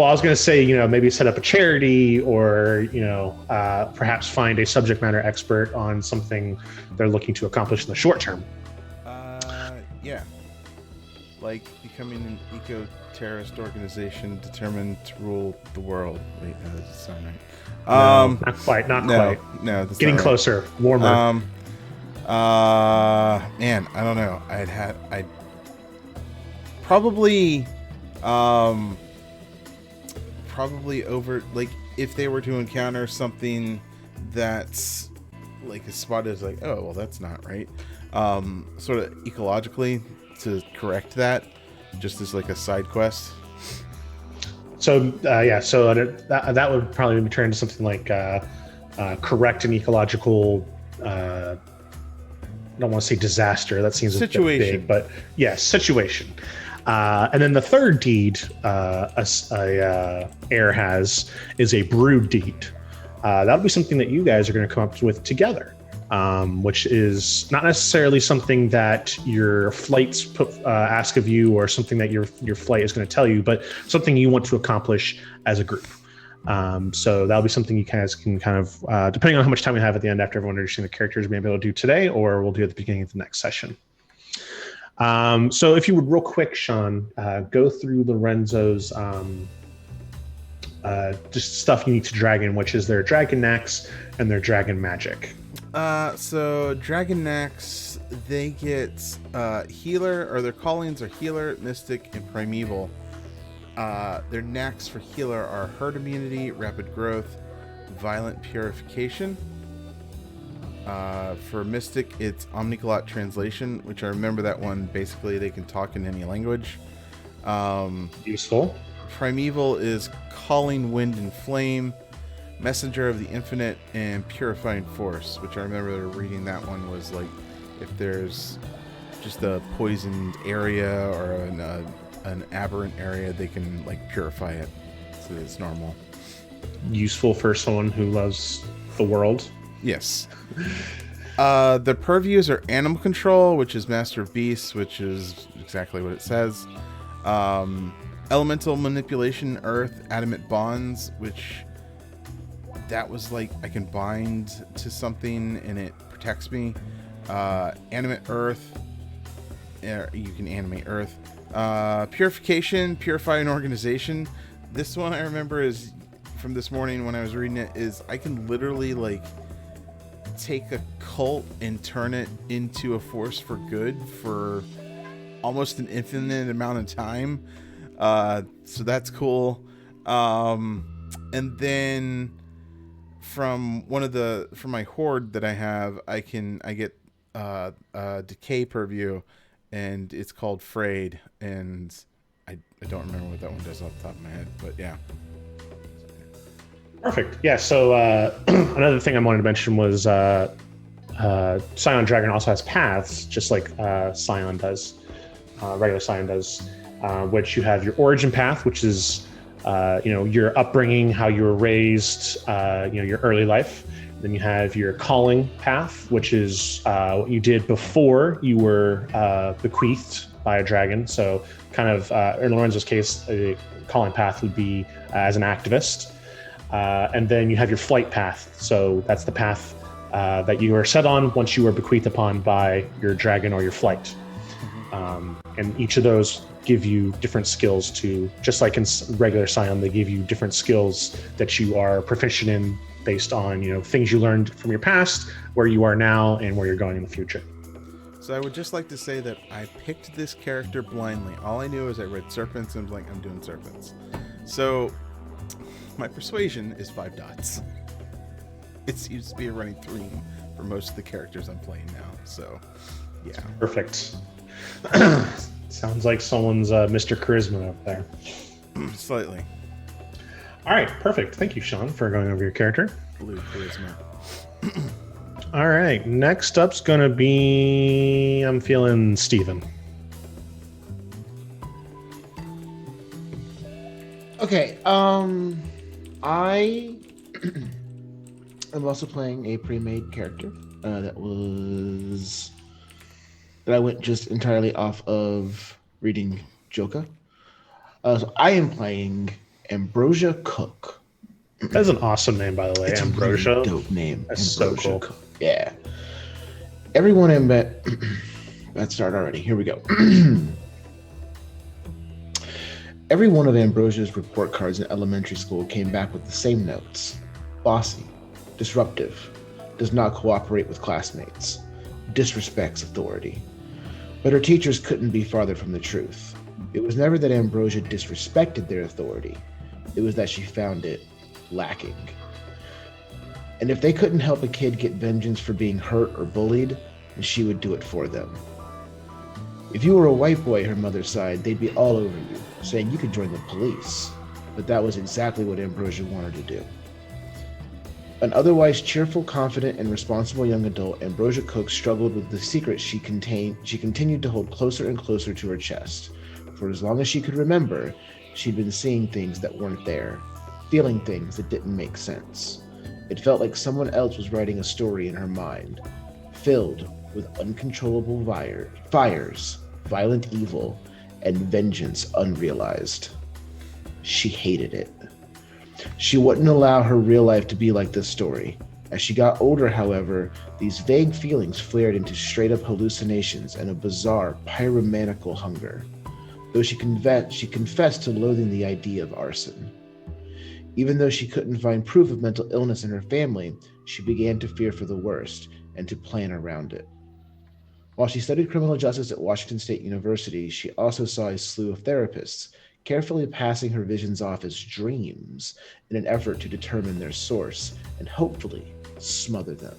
I was going to say, maybe set up a charity or, perhaps find a subject matter expert on something they're looking to accomplish in the short term. Yeah. Like becoming an eco-terrorist organization determined to rule the world. Wait, no, that doesn't sound right. Not quite. No, that's getting not right. closer, warmer. Man, I don't know. I'd probably over, like, if they were to encounter something that's like a spot is like, oh, well, that's not right. Sort of ecologically to correct that, just as like a side quest. So so that would probably turn into something like correct an ecological. I don't want to say disaster. That seems situation, a bit big, but yes, situation. And then the third deed heir has is a brood deed. That'll be something that you guys are going to come up with together, which is not necessarily something that your flights ask of you or something that your flight is going to tell you, but something you want to accomplish as a group. So that'll be something you guys can kind of, depending on how much time we have at the end after everyone understands the characters, we'll be able to do today, or we'll do at the beginning of the next session. So if you would real quick, Sean, go through Lorenzo's just stuff unique to Dragon, which is their Dragon Knacks and their Dragon Magic. So Dragon Knacks, they get Healer, or their callings are Healer, Mystic, and Primeval. Their knacks for Healer are Herd Immunity, Rapid Growth, Violent Purification. For Mystic, it's Omnicolot Translation, which I remember that one. Basically, they can talk in any language. Useful. Primeval is Calling Wind and Flame, Messenger of the Infinite, and Purifying Force, which I remember reading that one was like, if there's just a poisoned area or an aberrant area, they can like purify it so it's normal. Useful for someone who loves the world. Yes. The purviews are Animal Control, which is Master of Beasts, which is exactly what it says. Elemental Manipulation, Earth, Adamant Bonds, which that was like I can bind to something and it protects me. Animate Earth, you can animate Earth. Purification, Purify an Organization. This one I remember is from this morning when I was reading it, is I can literally like take a cult and turn it into a force for good for almost an infinite amount of time. So that's cool. And then from my horde that I have, I get decay purview, and it's called Frayed, and I don't remember what that one does off the top of my head, but yeah. Perfect. Yeah, so another thing I wanted to mention was Scion Dragon also has paths, just like Scion does, regular Scion does, which you have your origin path, which is your upbringing, how you were raised, your early life. Then you have your calling path, which is what you did before you were bequeathed by a dragon. So kind of, in Lorenzo's case, a calling path would be as an activist. And then you have your flight path. So that's the path that you are set on once you were bequeathed upon by your dragon or your flight. And each of those give you different skills to, just like in regular Scion, they give you different skills that you are proficient in based on, things you learned from your past, where you are now, and where you're going in the future. So I would just like to say that I picked this character blindly. All I knew is I read serpents and was like, I'm doing serpents. So my persuasion is 5 dots. It seems to be a running theme for most of the characters I'm playing now. So, yeah. Perfect. Sounds like someone's Mr. Charisma up there. Slightly. All right, perfect. Thank you, Sean, for going over your character. Blue Charisma. All right, next up's gonna be, I'm feeling Steven. Okay, I am also playing a pre-made character that I went just entirely off of reading Joka. So I am playing Ambrosia Cook. That's an awesome name, by the way. It's Ambrosia. a really dope name. That's Ambrosia so cool. Cook. Yeah. Everyone in bed. Let's start already. Here we go. Every one of Ambrosia's report cards in elementary school came back with the same notes. Bossy, disruptive, does not cooperate with classmates, disrespects authority. But her teachers couldn't be farther from the truth. It was never that Ambrosia disrespected their authority. It was that she found it lacking. And if they couldn't help a kid get vengeance for being hurt or bullied, then she would do it for them. If you were a white boy, her mother sighed, they'd be all over you, saying you could join the police. But that was exactly what Ambrosia wanted to do. An otherwise cheerful, confident, and responsible young adult, Ambrosia Cook struggled with the secret she continued to hold closer and closer to her chest. For as long as she could remember, she'd been seeing things that weren't there, feeling things that didn't make sense. It felt like someone else was writing a story in her mind, filled with uncontrollable fires, violent evil, and vengeance unrealized. She hated it. She wouldn't allow her real life to be like this story. As she got older, however, these vague feelings flared into straight-up hallucinations and a bizarre, pyromaniacal hunger. Though she confessed to loathing the idea of arson. Even though she couldn't find proof of mental illness in her family, she began to fear for the worst and to plan around it. While she studied criminal justice at Washington State University, she also saw a slew of therapists, carefully passing her visions off as dreams in an effort to determine their source and hopefully smother them.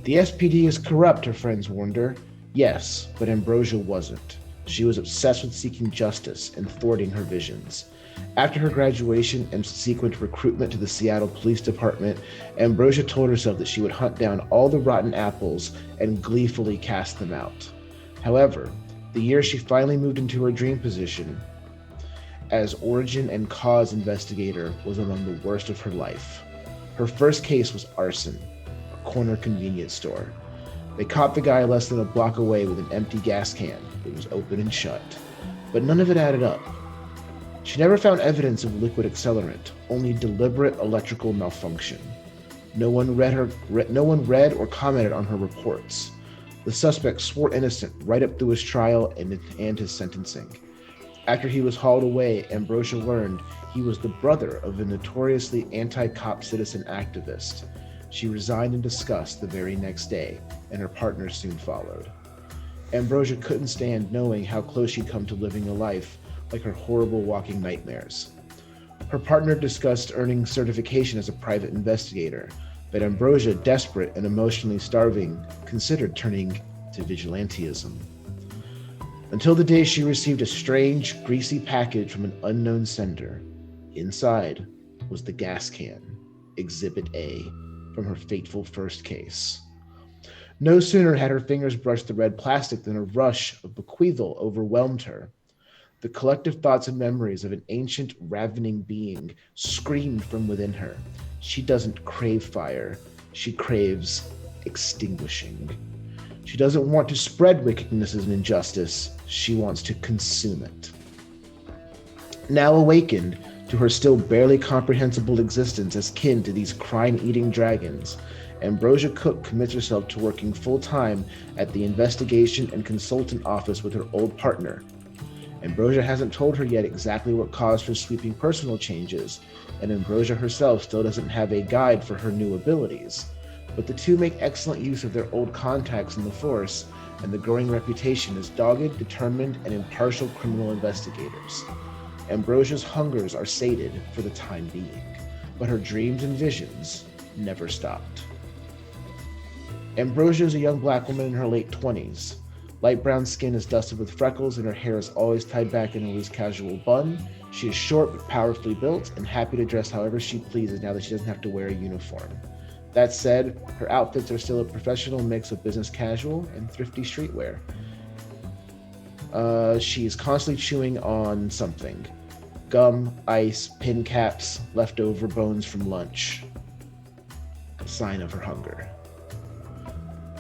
The SPD is corrupt, her friends warned her. Yes, but Ambrosia wasn't. She was obsessed with seeking justice and thwarting her visions. After her graduation and subsequent recruitment to the Seattle Police Department, Ambrosia told herself that she would hunt down all the rotten apples and gleefully cast them out. However, the year she finally moved into her dream position as origin and cause investigator was among the worst of her life. Her first case was arson, a corner convenience store. They caught the guy less than a block away with an empty gas can. It was open and shut, but none of it added up. She never found evidence of liquid accelerant, only deliberate electrical malfunction. No one read or commented on her reports. The suspect swore innocent right up through his trial and his sentencing. After he was hauled away, Ambrosia learned he was the brother of a notoriously anti-cop citizen activist. She resigned in disgust the very next day, and her partner soon followed. Ambrosia couldn't stand knowing how close she'd come to living a life like her horrible walking nightmares. Her partner discussed earning certification as a private investigator, but Ambrosia, desperate and emotionally starving, considered turning to vigilantism. Until the day she received a strange, greasy package from an unknown sender. Inside was the gas can, Exhibit A, from her fateful first case. No sooner had her fingers brushed the red plastic than a rush of bequeathal overwhelmed her. The collective thoughts and memories of an ancient, ravening being screamed from within her. She doesn't crave fire. She craves extinguishing. She doesn't want to spread wickedness and injustice. She wants to consume it. Now awakened to her still barely comprehensible existence as kin to these crime-eating dragons, Ambrosia Cook commits herself to working full-time at the investigation and consultant office with her old partner. Ambrosia hasn't told her yet exactly what caused her sweeping personal changes, and Ambrosia herself still doesn't have a guide for her new abilities. But the two make excellent use of their old contacts in the force and the growing reputation as dogged, determined, and impartial criminal investigators. Ambrosia's hungers are sated for the time being, but her dreams and visions never stopped. Ambrosia is a young black woman in her late 20s. Light brown skin is dusted with freckles, and her hair is always tied back in a loose casual bun. She is short but powerfully built and happy to dress however she pleases now that she doesn't have to wear a uniform. That said, her outfits are still a professional mix of business casual and thrifty streetwear. She's constantly chewing on something. Gum, ice, pin caps, leftover bones from lunch. A sign of her hunger.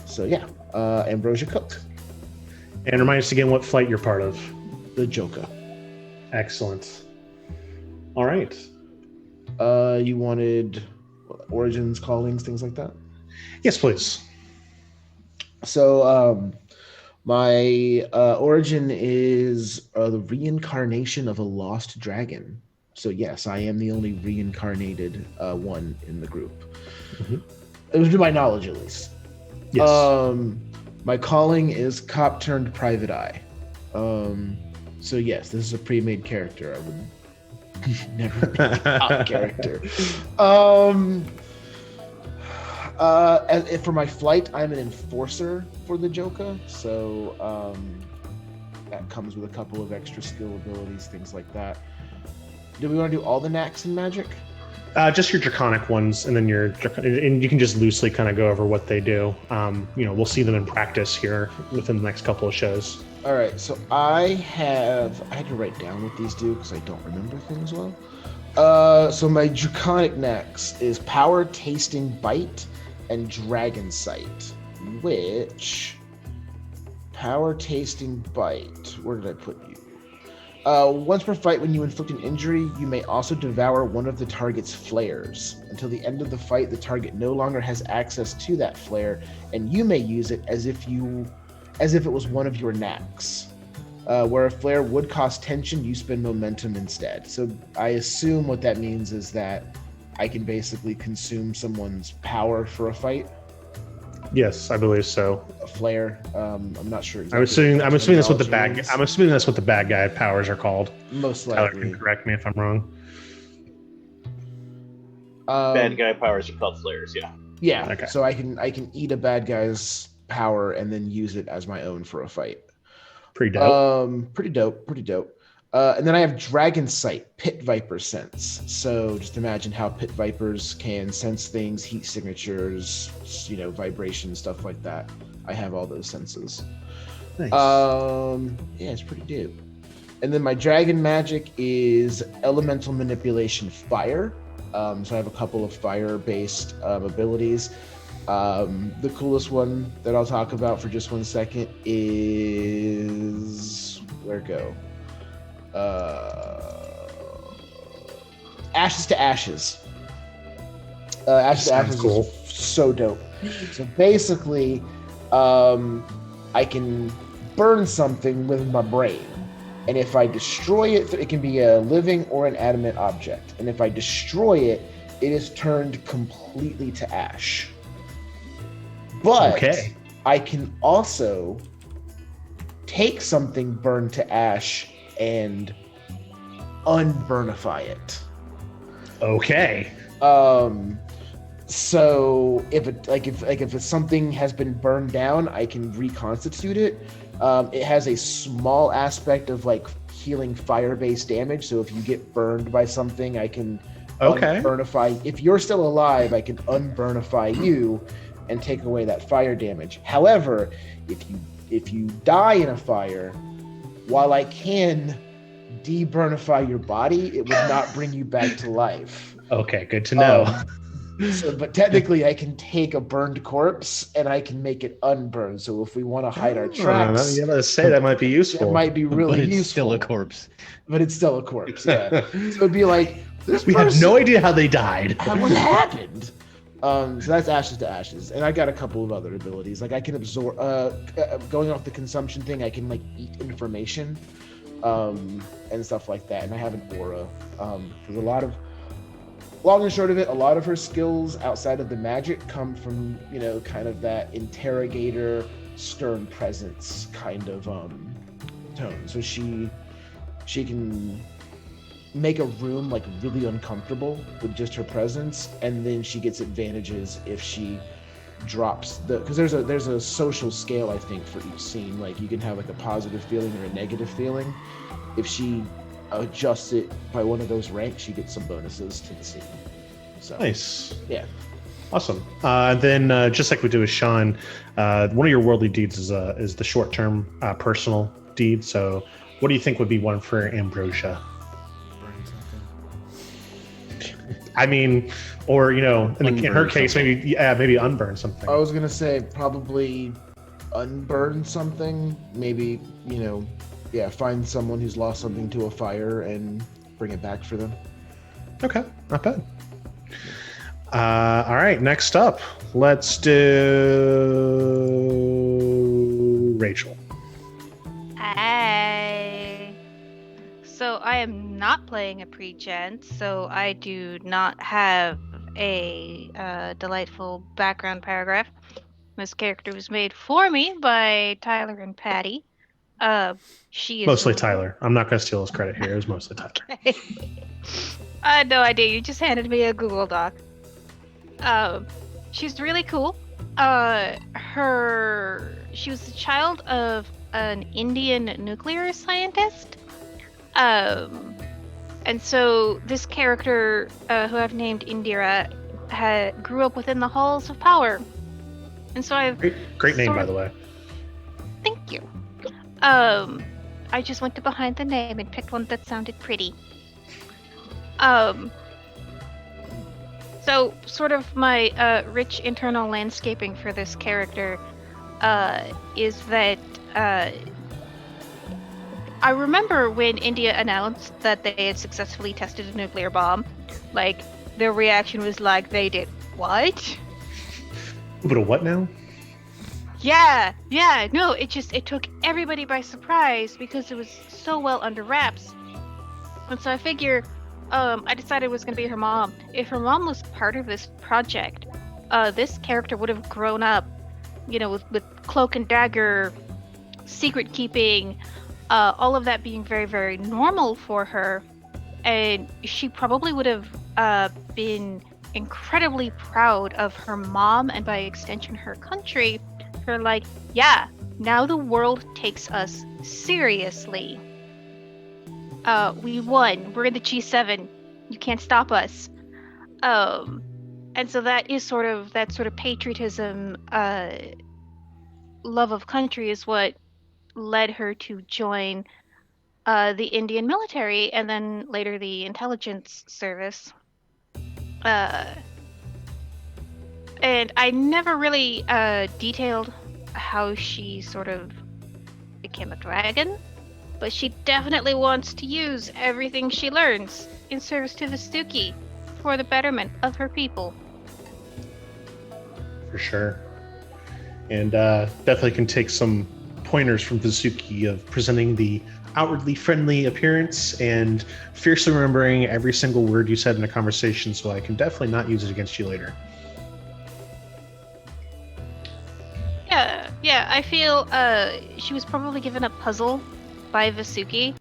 So yeah, Ambrosia Cook. And remind us again what flight you're part of. The Joker. Excellent. All right. You wanted origins, callings, things like that? Yes, please. So, my origin is the reincarnation of a lost dragon. So yes, I am the only reincarnated one in the group. Mm-hmm. It was to my knowledge, at least. Yes. My calling is cop turned private eye. So yes, this is a pre-made character. I would never make a cop character. For my flight, I'm an enforcer for the Joka, so that comes with a couple of extra skill abilities, things like that. Do we want to do all the knacks in Magic? Just your draconic ones, and then and you can just loosely kind of go over what they do. We'll see them in practice here within the next couple of shows. All right, so I had to write down what these do because I don't remember things well. So my draconic knacks is Power, Tasting, Bite, and Dragon Sight. Which Power, Tasting, Bite. Where did I put you? Once per fight, when you inflict an injury, you may also devour one of the target's flares. Until the end of the fight, the target no longer has access to that flare, and you may use it as if it was one of your knacks. Where a flare would cost tension, you spend momentum instead. So I assume what that means is that I can basically consume someone's power for a fight. Yes, I believe so. A flare. I'm not sure exactly. I'm assuming that's what the bad. I'm assuming that's what the bad guy powers are called. Most Tyler likely. can correct me if I'm wrong. Bad guy powers are called flares. Yeah. Yeah. Okay. So I can eat a bad guy's power and then use it as my own for a fight. Pretty dope. Pretty dope. And then I have Dragon Sight, Pit Viper Sense. So just imagine how Pit Vipers can sense things, heat signatures, vibration, stuff like that. I have all those senses. Nice. Yeah, it's pretty dope. And then my Dragon Magic is Elemental Manipulation Fire. So I have a couple of fire-based abilities. The coolest one that I'll talk about for just 1 second is Ashes to Ashes. Ashes to Ashes cool. is so dope. So basically, I can burn something with my brain, and if I destroy it, it can be a living or an adamant object. And if I destroy it, it is turned completely to ash. But Okay. I can also take something burned to ash and unburnify it. Okay. So if something has been burned down, I can reconstitute it. It has a small aspect of healing fire-based damage. So if you get burned by something, I can unburnify. If you're still alive, I can unburnify you and take away that fire damage. However, if you die in a fire, while I can deburnify your body, it would not bring you back to life. Okay, good to know. But technically, I can take a burned corpse and I can make it unburned. So if we want to hide our tracks, Yeah, let's say that might be useful. that might be really But it's useful. still a corpse. But it's still a corpse. Yeah. So it'd be like this. We have no idea how they died. What happened? So that's Ashes to Ashes, and I got a couple of other abilities. I can absorb. Going off the consumption thing, I can eat information, and stuff like that. And I have an aura. There's a lot of. Long and short of it, a lot of her skills outside of the magic come from kind of that interrogator, stern presence kind of tone. So she can make a room really uncomfortable with just her presence, and then she gets advantages if she drops because there's a social scale, I think, for each scene. You can have a positive feeling or a negative feeling. If she adjusts it by one of those ranks, she gets some bonuses to the scene. So Nice. yeah. Awesome. Then, just like we do with Sean, one of your worldly deeds is the short-term personal deed. So, what do you think would be one for Ambrosia? I mean, or in her case, maybe unburn something. I was gonna say probably unburn something. Maybe find someone who's lost something to a fire and bring it back for them. Okay, not bad. All right, next up, let's do Rachel. So I am not playing a pre-gen, so I do not have a delightful background paragraph. This character was made for me by Tyler and Patty. She is Mostly Tyler. I'm not going to steal his credit here. It was mostly Tyler. I had no idea. You just handed me a Google Doc. She's really cool. She was the child of an Indian nuclear scientist. And so this character, who I've named Indira, grew up within the halls of power. And so I've Great name, by the way. Thank you. I just went to behind the name and picked one that sounded pretty. So sort of my rich internal landscaping for this character is that I remember when India announced that they had successfully tested a nuclear bomb, like their reaction was like, they did what? But a what now? Yeah, no, it took everybody by surprise because it was so well under wraps. And so I figure, I decided it was going to be her mom. If her mom was part of this project, this character would have grown up, with cloak and dagger, secret keeping, all of that being very, very normal for her. And she probably would have been incredibly proud of her mom and by extension her country. For like, yeah, now the world takes us seriously. We won. We're in the G7. You can't stop us. And so that sort of patriotism, love of country is what led her to join the Indian military and then later the intelligence service. And I never really detailed how she sort of became a dragon, but she definitely wants to use everything she learns in service to Vasuki for the betterment of her people. For sure. And definitely can take some pointers from Vasuki of presenting the outwardly friendly appearance and fiercely remembering every single word you said in a conversation, so I can definitely not use it against you later. Yeah, I feel she was probably given a puzzle by Vasuki,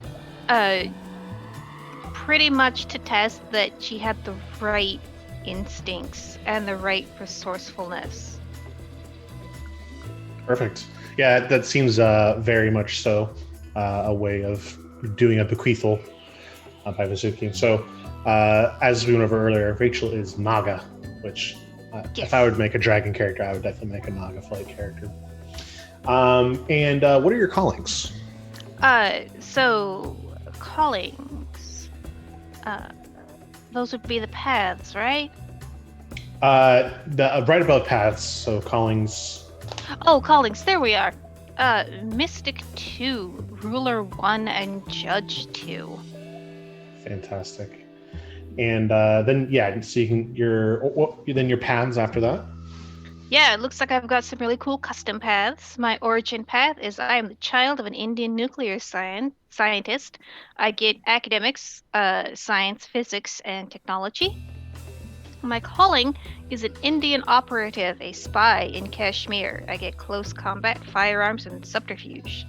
pretty much to test that she had the right instincts and the right resourcefulness. Perfect. Yeah, that seems very much so a way of doing a bequeathal by Vasuki. So, as we went over earlier, Rachel is Naga, which Yes. if I would make a dragon character, I would definitely make a Naga flight character. And what are your callings? So callings, those would be the paths, right? The right above paths, so callings. Oh, callings, there we are. Mystic 2, Ruler 1, and Judge 2. Fantastic. And then so you can your paths after that. Yeah, it looks like I've got some really cool custom paths. My origin path is I am the child of an Indian nuclear scientist. I get academics, science, physics, and technology. My calling is an Indian operative, a spy in Kashmir. I get close combat, firearms, and subterfuge.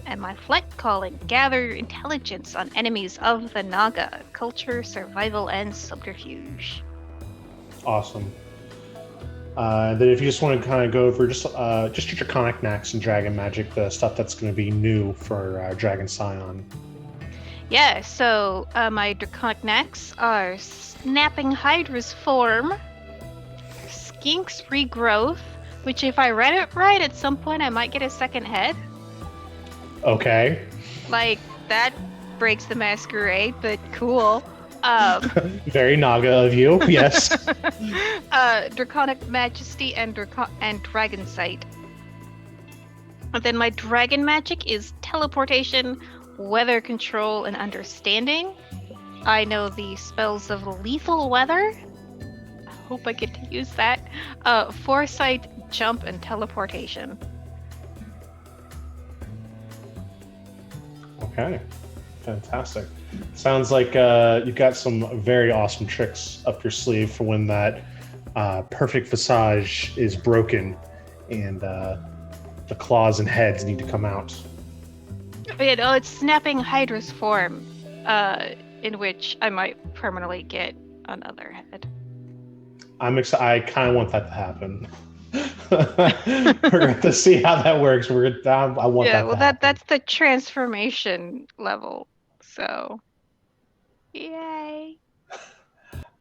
And my flight calling, gather intelligence on enemies of the Naga, culture, survival, and subterfuge. Awesome. Then if you just want to kind of go over just your draconic knacks and dragon magic, the stuff that's going to be new for Dragon Scion. Yeah, so my draconic knacks are Snapping Hydra's Form, Skink's Regrowth, which if I read it right, at some point I might get a second head. Okay. Like, that breaks the masquerade, but cool. Very Naga of you, yes. Draconic Majesty and Dragon Sight. And then my dragon magic is teleportation, weather control, and understanding. I know the spells of lethal weather. I hope I get to use that. Foresight, jump, and teleportation. Okay. Fantastic. Sounds like you've got some very awesome tricks up your sleeve for when that perfect visage is broken and the claws and heads need to come out. Oh, it's snapping Hydra's form, in which I might permanently get another head. I'm excited. I kind of want that to happen. We're going to see how that works. I want that. Yeah, well, that's the transformation level. So, yay.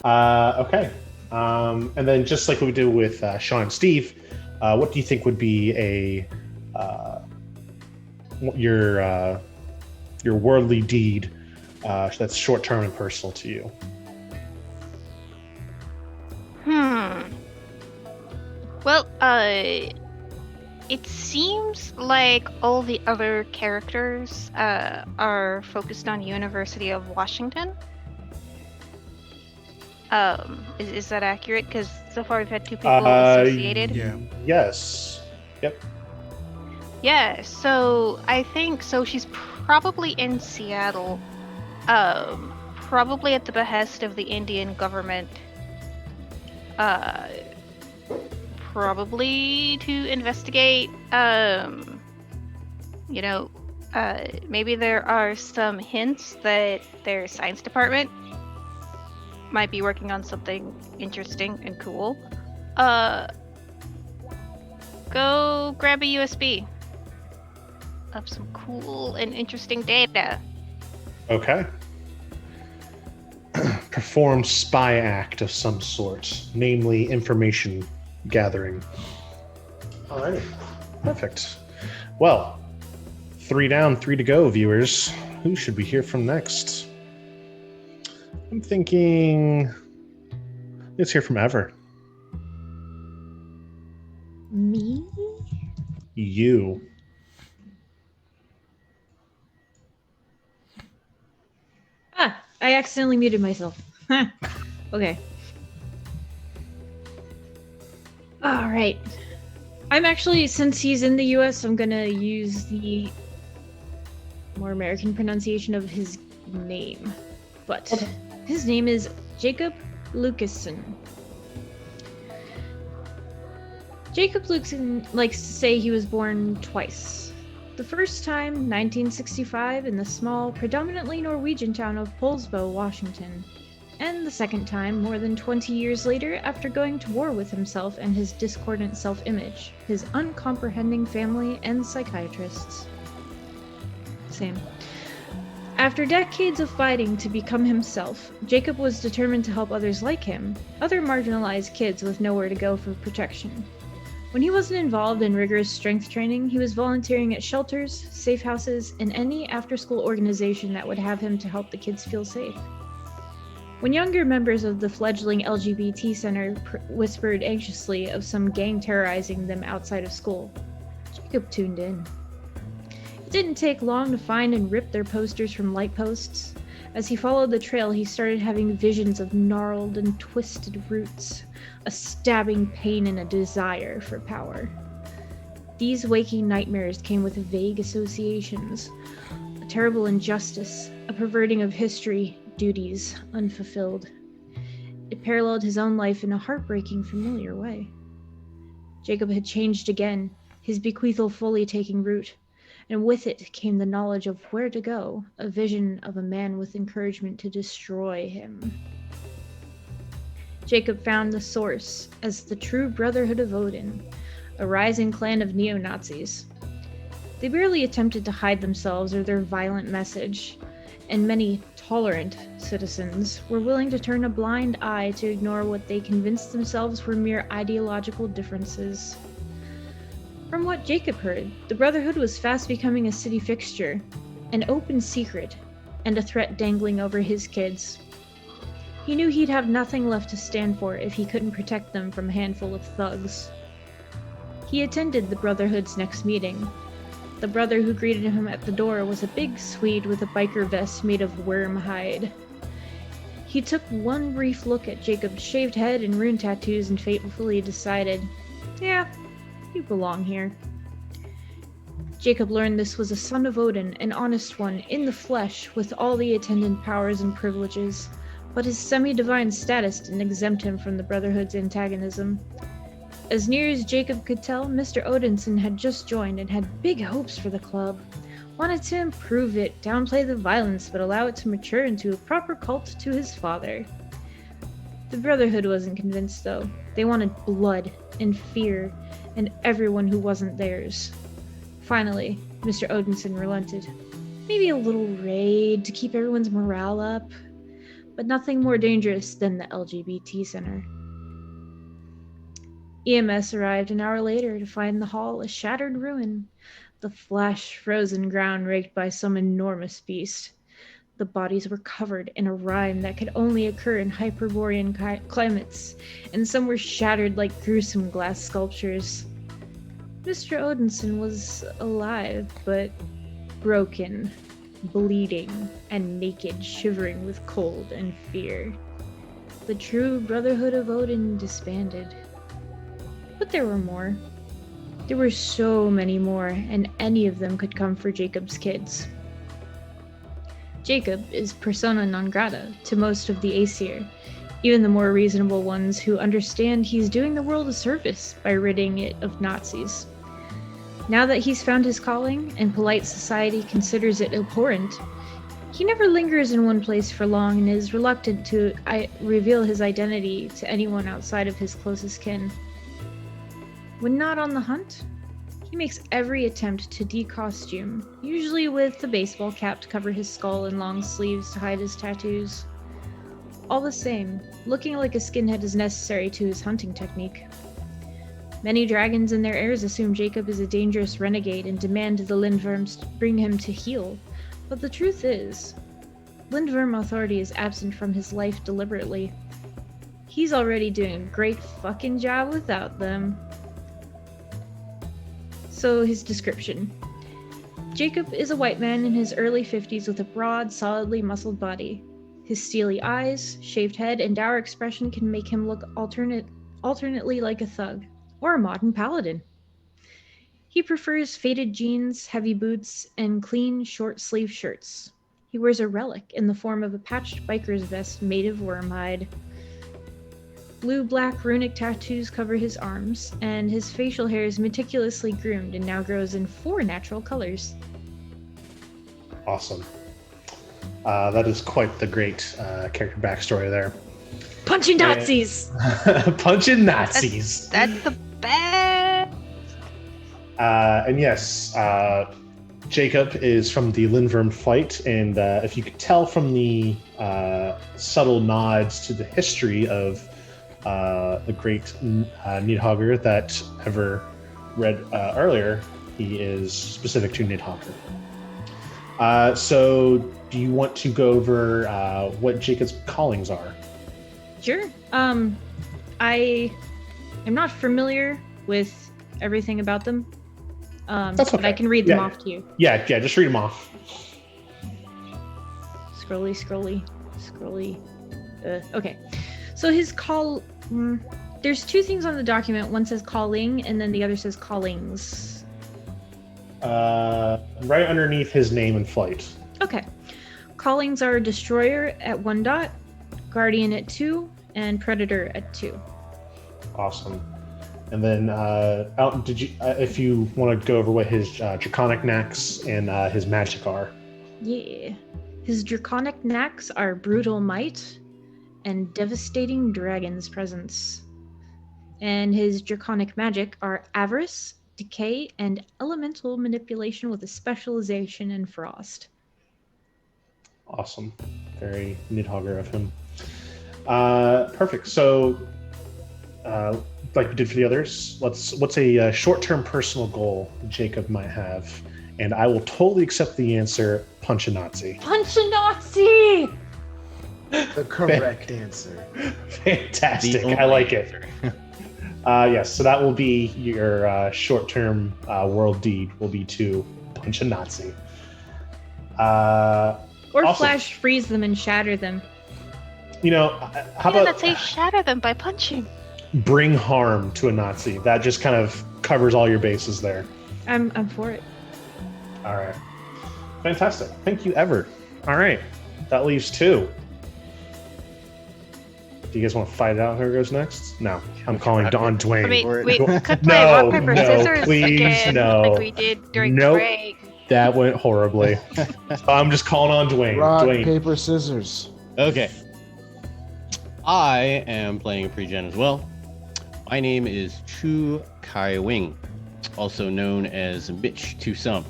Okay. And then just like we do with Sean and Steve, what do you think would be your worldly deed that's short-term and personal to you? Well, it seems like all the other characters are focused on University of Washington. Is that accurate? Because so far we've had 2 people associated. Yeah. Yes. Yep. Yeah, so I think she's probably in Seattle, probably at the behest of the Indian government, probably to investigate, maybe there are some hints that their science department might be working on something interesting and cool. Go grab a USB of some cool and interesting data. Okay. Perform spy act of some sort, namely information gathering. Alrighty. Perfect. Well, 3 down, 3 to go, viewers. Who should we hear from next? I'm thinking let's hear from Ever. Me? You. I accidentally muted myself. Okay. All right. I'm actually, since he's in the US, I'm gonna use the more American pronunciation of his name. But his name is Jacob Lucassen. Jacob Lucassen likes to say he was born twice. The first time, 1965, in the small, predominantly Norwegian town of Poulsbo, Washington. And the second time, more than 20 years later, after going to war with himself and his discordant self-image, his uncomprehending family, and psychiatrists. Same. After decades of fighting to become himself, Jacob was determined to help others like him, other marginalized kids with nowhere to go for protection. When he wasn't involved in rigorous strength training, he was volunteering at shelters, safe houses, and any after-school organization that would have him to help the kids feel safe. When younger members of the fledgling LGBT center whispered anxiously of some gang terrorizing them outside of school, Jacob tuned in. It didn't take long to find and rip their posters from light posts. As he followed the trail, he started having visions of gnarled and twisted roots, a stabbing pain and a desire for power. These waking nightmares came with vague associations, a terrible injustice, a perverting of history, duties unfulfilled. It paralleled his own life in a heartbreaking, familiar way. Jacob had changed again, his bequeathal fully taking root, and with it came the knowledge of where to go, a vision of a man with encouragement to destroy him. Jacob found the source as the True Brotherhood of Odin, a rising clan of neo-Nazis. They barely attempted to hide themselves or their violent message, and many tolerant citizens were willing to turn a blind eye to ignore what they convinced themselves were mere ideological differences. From what Jacob heard, the Brotherhood was fast becoming a city fixture, an open secret, and a threat dangling over his kids. He knew he'd have nothing left to stand for if he couldn't protect them from a handful of thugs. He attended the Brotherhood's next meeting. The brother who greeted him at the door was a big Swede with a biker vest made of worm hide. He took one brief look at Jacob's shaved head and rune tattoos and fatefully decided, yeah, you belong here. Jacob learned this was a son of Odin, an honest one, in the flesh, with all the attendant powers and privileges, but his semi-divine status didn't exempt him from the Brotherhood's antagonism. As near as Jacob could tell, Mr. Odinson had just joined and had big hopes for the club. Wanted to improve it, downplay the violence, but allow it to mature into a proper cult to his father. The Brotherhood wasn't convinced, though. They wanted blood and fear and everyone who wasn't theirs. Finally, Mr. Odinson relented. Maybe a little raid to keep everyone's morale up, but nothing more dangerous than the LGBT Center. EMS arrived an hour later to find the hall a shattered ruin, the flash-frozen ground raked by some enormous beast. The bodies were covered in a rime that could only occur in Hyperborean climates, and some were shattered like gruesome glass sculptures. Mr. Odinson was alive, but broken, bleeding, and naked, shivering with cold and fear. The true Brotherhood of Odin disbanded. But there were more. There were so many more, and any of them could come for Jacob's kids. Jacob is persona non grata to most of the Aesir, even the more reasonable ones who understand he's doing the world a service by ridding it of Nazis. Now that he's found his calling, and polite society considers it abhorrent, he never lingers in one place for long and is reluctant to reveal his identity to anyone outside of his closest kin. When not on the hunt, he makes every attempt to decostume, usually with a baseball cap to cover his skull and long sleeves to hide his tattoos. All the same, looking like a skinhead is necessary to his hunting technique. Many dragons and their heirs assume Jacob is a dangerous renegade and demand the Lindworms bring him to heel, but the truth is, Lindworm authority is absent from his life deliberately. He's already doing a great fucking job without them. So his description. Jacob is a white man in his early 50s with a broad, solidly muscled body. His steely eyes, shaved head, and dour expression can make him look alternately like a thug, or a modern paladin. He prefers faded jeans, heavy boots, and clean, short-sleeved shirts. He wears a relic in the form of a patched biker's vest made of worm hide. Blue-black runic tattoos cover his arms, and his facial hair is meticulously groomed and now grows in 4 natural colors. Awesome. That is quite the great character backstory there. Punching Nazis! Punching Nazis! That's the best! And yes, Jacob is from the Lindworm fight, and if you could tell from the subtle nods to the history of the great Nidhogger that ever read earlier, he is specific to Nidhogger. So do you want to go over what Jacob's callings are? Sure. I am not familiar with everything about them. That's okay. But I can read them off to you. Yeah, just read them off. Scrolly. Okay. So his there's 2 things on the document. One says calling, and then the other says callings. Right underneath his name and flight. Okay. Callings are Destroyer at 1 dot, Guardian at 2, and Predator at 2. Awesome. And then, if you want to go over what his draconic knacks and his magic are. Yeah. His draconic knacks are Brutal Might and Devastating Dragon's Presence. And his draconic magic are Avarice, Decay, and Elemental Manipulation with a specialization in Frost. Awesome. Very Nidhogger of him. Perfect. So, like we did for the others, what's a short-term personal goal Jacob might have? And I will totally accept the answer, punch a Nazi. Punch a Nazi! The correct answer. Fantastic. I like it. Yes, so that will be your short-term world deed, will be to punch a Nazi. Or awesome. flash freeze them and shatter them. You know, how about... Let's say shatter them by punching. Bring harm to a Nazi. That just kind of covers all your bases there. I'm for it. All right. Fantastic. Thank you, Everett. All right. That leaves 2. Do you guys want to fight it out? Who goes next? No, I'm calling on Dwayne. Wait, could play No, rock, paper, no, scissors please, again, no. like we did during Nope. break. That went horribly. I'm just calling on Dwayne. Rock, Dwayne. paper, scissors. Okay. I am playing pre-gen as well. My name is Chu Kai Wing, also known as Mitch to some.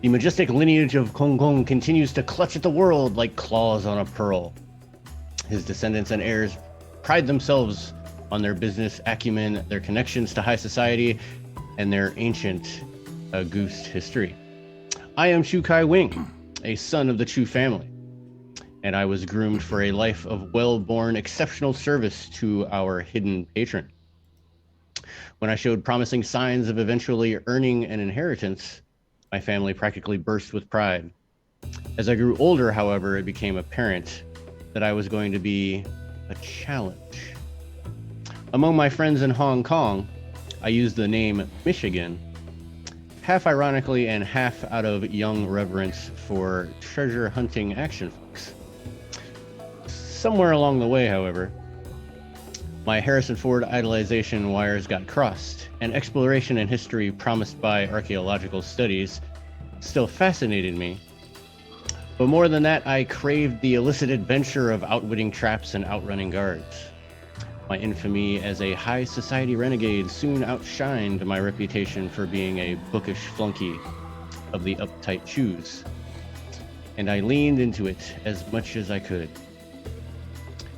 The majestic lineage of Kong Kong continues to clutch at the world like claws on a pearl. His descendants and heirs pride themselves on their business acumen, their connections to high society, and their ancient Auguste history. I am Chu Kai Wing, a son of the Chu family, and I was groomed for a life of well-born, exceptional service to our hidden patron. When I showed promising signs of eventually earning an inheritance, my family practically burst with pride. As I grew older, however, it became apparent that I was going to be a challenge. Among my friends in Hong Kong, I used the name Michigan, half ironically and half out of young reverence for treasure hunting action folks. Somewhere along the way, however, my Harrison Ford idolization wires got crossed, and exploration and history promised by archaeological studies still fascinated me. But more than that, I craved the illicit adventure of outwitting traps and outrunning guards. My infamy as a high society renegade soon outshined my reputation for being a bookish flunky of the uptight Chus, and I leaned into it as much as I could.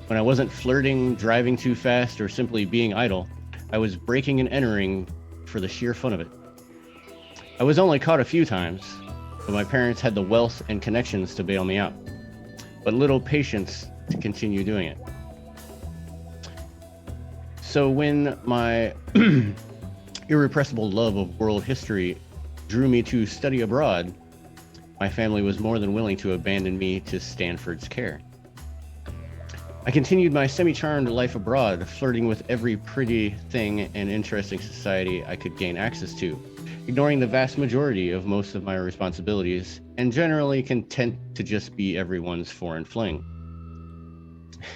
When I wasn't flirting, driving too fast, or simply being idle, I was breaking and entering for the sheer fun of it. I was only caught a few times, but my parents had the wealth and connections to bail me out, but little patience to continue doing it. So when my irrepressible love of world history drew me to study abroad, my family was more than willing to abandon me to Stanford's care. I continued my semi-charmed life abroad, flirting with every pretty thing and interesting society I could gain access to, ignoring the vast majority of most of my responsibilities, and generally content to just be everyone's foreign fling.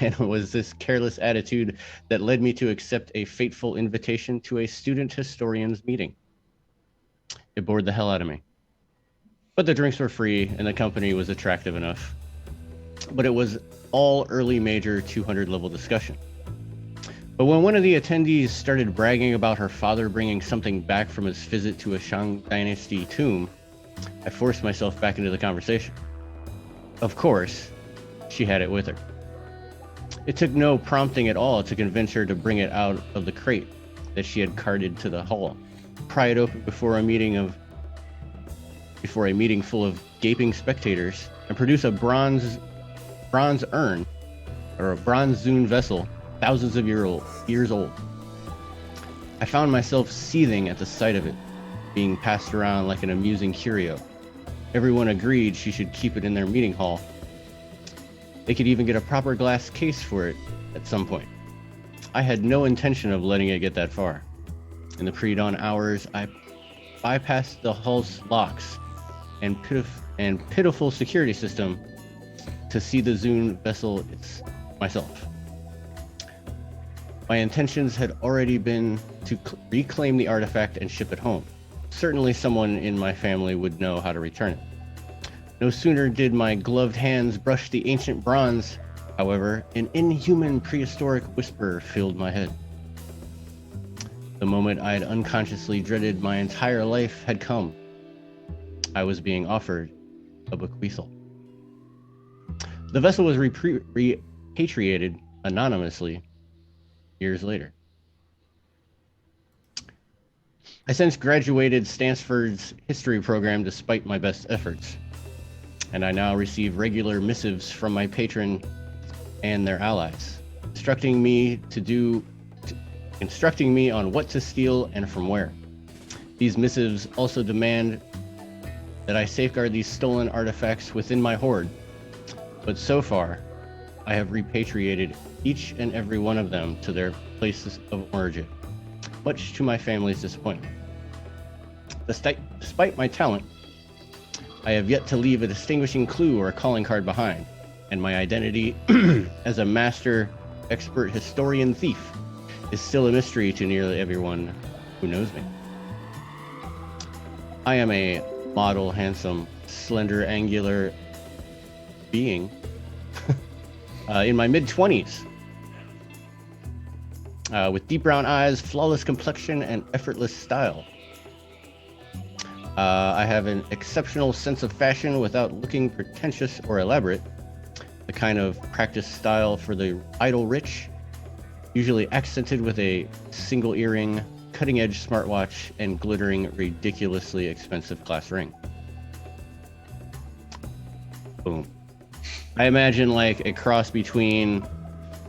And it was this careless attitude that led me to accept a fateful invitation to a student historians meeting. It bored the hell out of me. But the drinks were free and the company was attractive enough. But it was all early major 200 level discussion. But when one of the attendees started bragging about her father bringing something back from his visit to a Shang Dynasty tomb, I forced myself back into the conversation. Of course, she had it with her. It took no prompting at all to convince her to bring it out of the crate that she had carted to the hall, pry it open before a meeting full of gaping spectators, and produce a bronze urn, or a bronze Zune vessel, thousands of years old. I found myself seething at the sight of it, being passed around like an amusing curio. Everyone agreed she should keep it in their meeting hall. They could even get a proper glass case for it at some point. I had no intention of letting it get that far. In the pre-dawn hours, I bypassed the hall's locks and pitiful security system to see the Zune vessel myself. My intentions had already been to reclaim the artifact and ship it home. Certainly someone in my family would know how to return it. No sooner did my gloved hands brush the ancient bronze, however, an inhuman prehistoric whisper filled my head. The moment I had unconsciously dreaded my entire life had come. I was being offered a bequeathal. The vessel was repatriated anonymously years later. I since graduated Stanford's history program despite my best efforts, and I now receive regular missives from my patron and their allies, instructing me on what to steal and from where. These missives also demand that I safeguard these stolen artifacts within my hoard, but so far, I have repatriated each and every one of them to their places of origin, much to my family's disappointment. Despite my talent, I have yet to leave a distinguishing clue or a calling card behind. and my identity as a master, expert historian thief is still a mystery to nearly everyone who knows me. I am a model, handsome, slender, angular being in my mid-20s, with deep brown eyes, flawless complexion, and effortless style. I have an exceptional sense of fashion without looking pretentious or elaborate, the kind of practice style for the idle rich, usually accented with a single earring, cutting-edge smartwatch, and glittering, ridiculously expensive class ring. Boom. I imagine like a cross between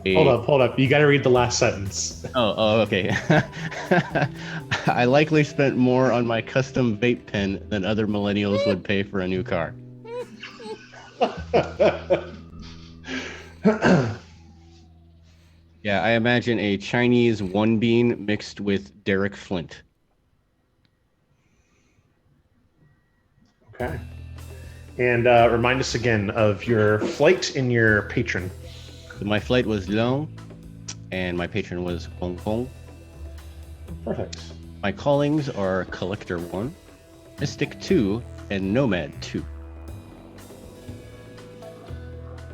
a... Hold up. You got to read the last sentence. Oh, okay. I likely spent more on my custom vape pen than other millennials would pay for a new car. Yeah, I imagine a Chinese one bean mixed with Derek Flint. Okay. And remind us again of your flight and your patron. So my flight was Long, and my patron was Hong Kong. Perfect. My callings are Collector 1, Mystic 2, and Nomad 2.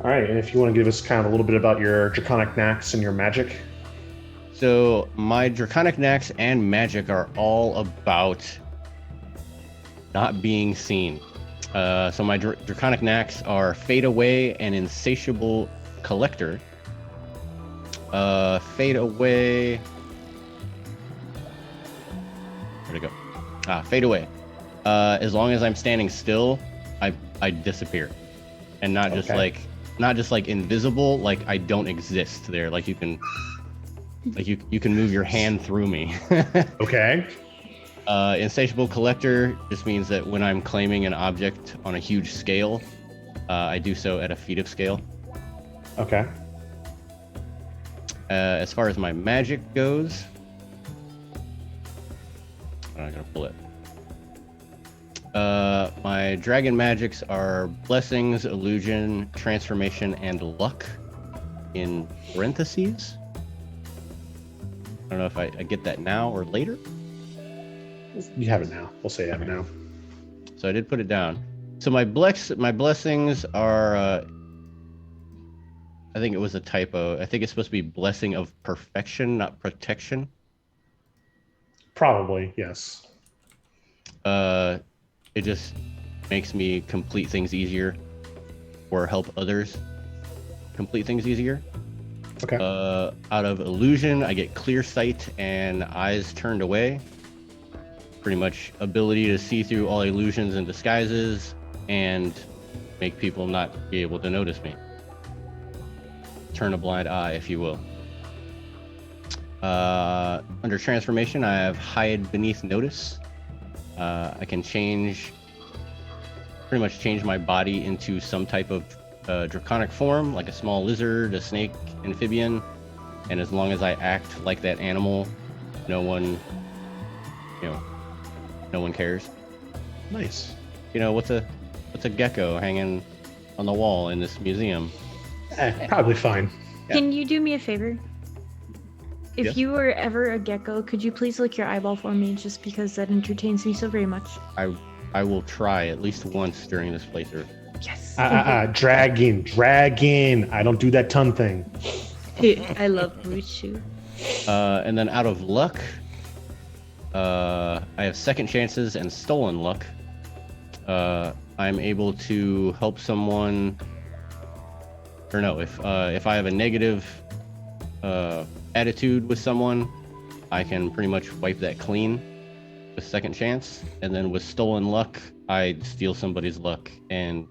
All right, and if you want to give us kind of a little bit about your draconic knacks and your magic. So my draconic knacks and magic are all about not being seen. So my draconic knacks are Fade Away and Insatiable Collector. Fade Away. Where'd it go? Fade Away. As long as I'm standing still, I disappear, and not just like invisible. Like I don't exist there. Like you can move your hand through me. Okay. Insatiable Collector just means that when I'm claiming an object on a huge scale, I do so at a feet of scale. Okay. As far as my magic goes, I'm not gonna pull it. My dragon magics are Blessings, Illusion, Transformation, and Luck in parentheses. I don't know if I get that now or later. You have it now. We'll say you have it now. So I did put it down. So my blessings are, I think it was a typo. I think it's supposed to be Blessing of Perfection, not Protection. Probably, yes. It just makes me complete things easier or help others complete things easier. Okay. Out of Illusion, I get Clear Sight and Eyes Turned Away. Pretty much ability to see through all illusions and disguises and make people not be able to notice me. Turn a blind eye, if you will. Under Transformation, I have Hide Beneath Notice. I can pretty much change my body into some type of draconic form, like a small lizard, a snake, amphibian, and as long as I act like that animal, no one cares. Nice. What's a gecko hanging on the wall in this museum? Probably fine. Yeah. Can you do me a favor? If Yes. you were ever a gecko, could you please lick your eyeball for me, just because that entertains me so very much? I will try at least once during this playthrough. Yes. Dragon. I don't do that tongue thing. I love Mushu. And then out of luck, I have Second Chances and Stolen Luck. I'm able to help someone, or no, if I have a negative attitude with someone, I can pretty much wipe that clean with Second Chance. And then with Stolen Luck, I steal somebody's luck and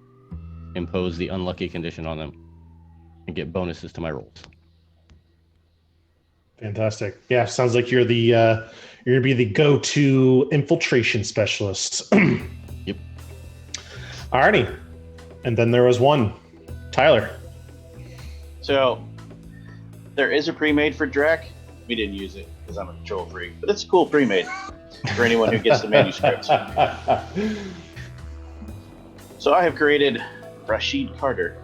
impose the unlucky condition on them and get bonuses to my rolls. Fantastic. Yeah, sounds like you're gonna be the go-to infiltration specialist. Yep. Alrighty. And then there was one. Tyler. So there is a pre-made for Drac. We didn't use it because I'm a control freak, but it's a cool pre-made for anyone who gets the manuscripts. So I have created Rashid Carter.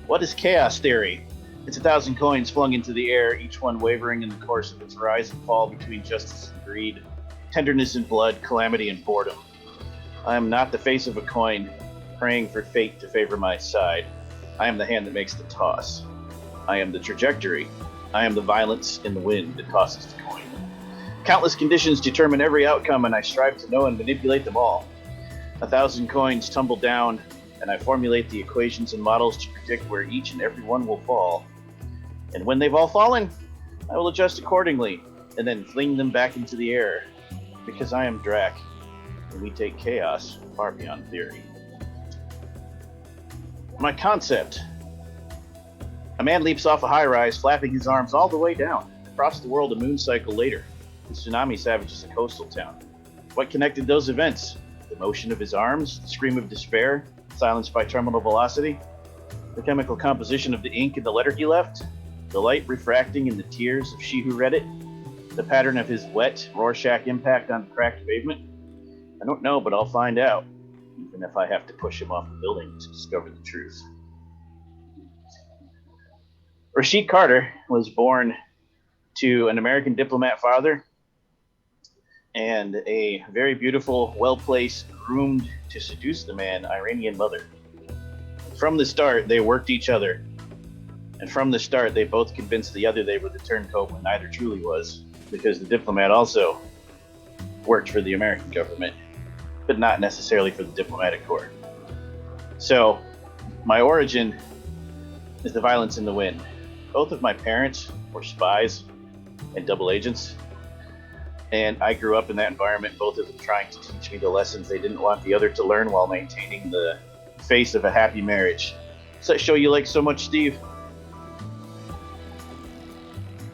What is chaos theory? It's 1,000 coins flung into the air, each one wavering in the course of its rise and fall between justice and greed, tenderness and blood, calamity and boredom. I am not the face of a coin, praying for fate to favor my side. I am the hand that makes the toss. I am the trajectory. I am the violence in the wind that tosses the coin. Countless conditions determine every outcome, and I strive to know and manipulate them all. 1,000 coins tumble down, and I formulate the equations and models to predict where each and every one will fall. And when they've all fallen, I will adjust accordingly, and then fling them back into the air. Because I am Drac, and we take chaos far beyond theory. My concept. A man leaps off a high-rise, flapping his arms all the way down. Across the world a moon cycle later, the tsunami savages a coastal town. What connected those events? The motion of his arms, the scream of despair, silenced by terminal velocity, the chemical composition of the ink in the letter he left, the light refracting in the tears of she who read it, the pattern of his wet Rorschach impact on the cracked pavement. I don't know, but I'll find out, even if I have to push him off the building to discover the truth. Rashid Carter was born to an American diplomat father and a very beautiful, well-placed, groomed to seduce the man Iranian mother. From the start, they worked each other. And from the start, they both convinced the other they were the turncoat when neither truly was, because the diplomat also worked for the American government, but not necessarily for the diplomatic corps. So, my origin is the violence in the wind. Both of my parents were spies and double agents, and I grew up in that environment, both of them trying to teach me the lessons they didn't want the other to learn while maintaining the face of a happy marriage. Does that show you like so much, Steve?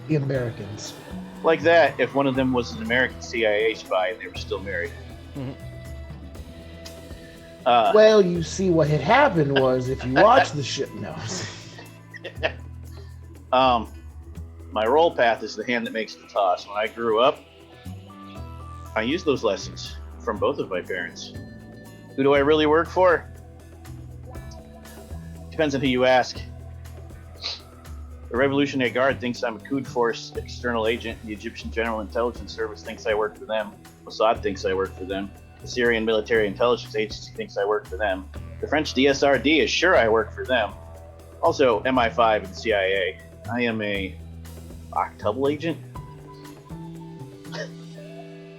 The Americans. Like that, if one of them was an American CIA spy and they were still married. Mhm. Well, you see, what had happened was, if you watch the ship, no. My role path is the hand that makes the toss. When I grew up, I used those lessons from both of my parents. Who do I really work for? Depends on who you ask. The Revolutionary Guard thinks I'm a Quds Force external agent. The Egyptian General Intelligence Service thinks I work for them. Mossad thinks I work for them. The Syrian Military Intelligence Agency thinks I work for them. The French DSRD is sure I work for them. Also, MI5 and CIA. I am a Octuple agent.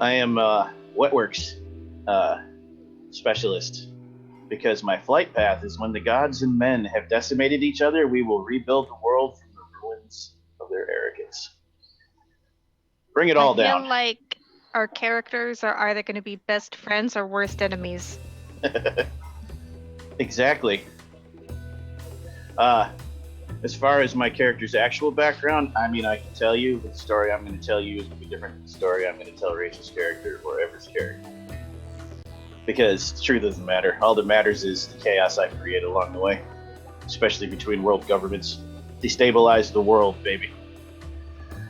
I am a Wetworks specialist. Because my flight path is when the gods and men have decimated each other, we will rebuild the world from the ruins of their arrogance. Bring it all I down. feel like our characters are either going to be best friends or worst enemies. Exactly. As far as my character's actual background, I mean, I can tell you, the story I'm going to tell you is going to be different from the story I'm going to tell Rachel's character or Ever's character. Because truth doesn't matter. All that matters is the chaos I create along the way, especially between world governments. Destabilize the world, baby.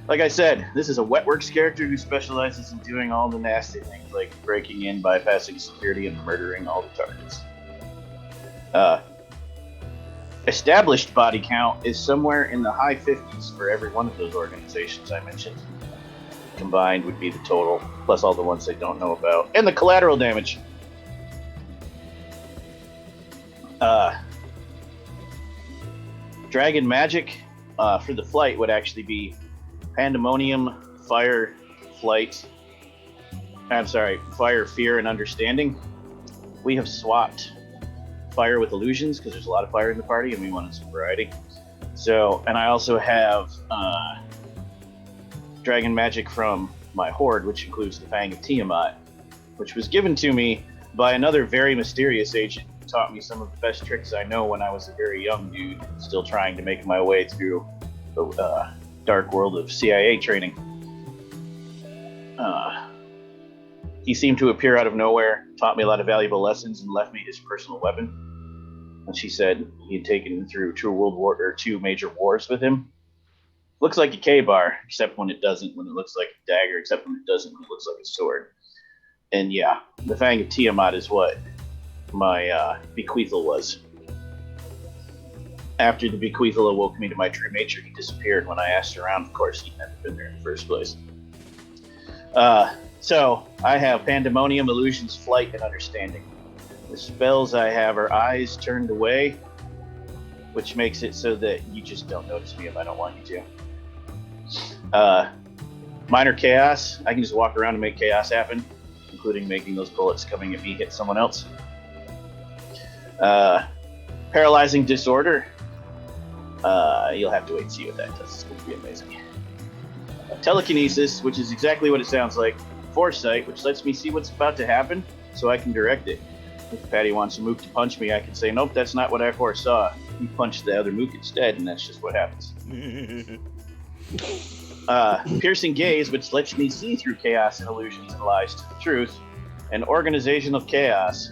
Like I said, this is a Wetworks character who specializes in doing all the nasty things, like breaking in, bypassing security, and murdering all the targets. Established body count is somewhere in the high 50s for every one of those organizations I mentioned. Combined would be the total, plus all the ones they don't know about. And the collateral damage. Dragon magic for the flight would actually be Pandemonium, Fire, Flight. I'm sorry, Fire, Fear, and Understanding. We have swapped Fire with Illusions because there's a lot of fire in the party and we wanted some variety. So, and I also have Dragon magic from my Horde, which includes the Fang of Tiamat, which was given to me by another very mysterious agent who taught me some of the best tricks I know when I was a very young dude, still trying to make my way through the dark world of CIA training. He seemed to appear out of nowhere, taught me a lot of valuable lessons, and left me his personal weapon. And she said he had taken through two major wars with him. Looks like a K-bar, except when it doesn't, when it looks like a dagger, except when it doesn't, when it looks like a sword. And yeah, the Fang of Tiamat is what my bequeathal was. after the bequeathal awoke me to my true nature, he disappeared. When I asked around, of course, he'd never been there in the first place. So, I have Pandemonium, Illusions, Flight, and Understanding. The spells I have are Eyes Turned Away, which makes it so that you just don't notice me if I don't want you to. Minor Chaos, I can just walk around and make chaos happen, including making those bullets coming at me hit someone else. Paralyzing Disorder, you'll have to wait and see what that does. It's going to be amazing. Telekinesis, which is exactly what it sounds like. Foresight, which lets me see what's about to happen so I can direct it. If Patty wants a mook to punch me, I can say, nope, that's not what I foresaw. You punch the other mook instead, and that's just what happens. Piercing Gaze, which lets me see through chaos and illusions and lies to the truth. And Organization of Chaos,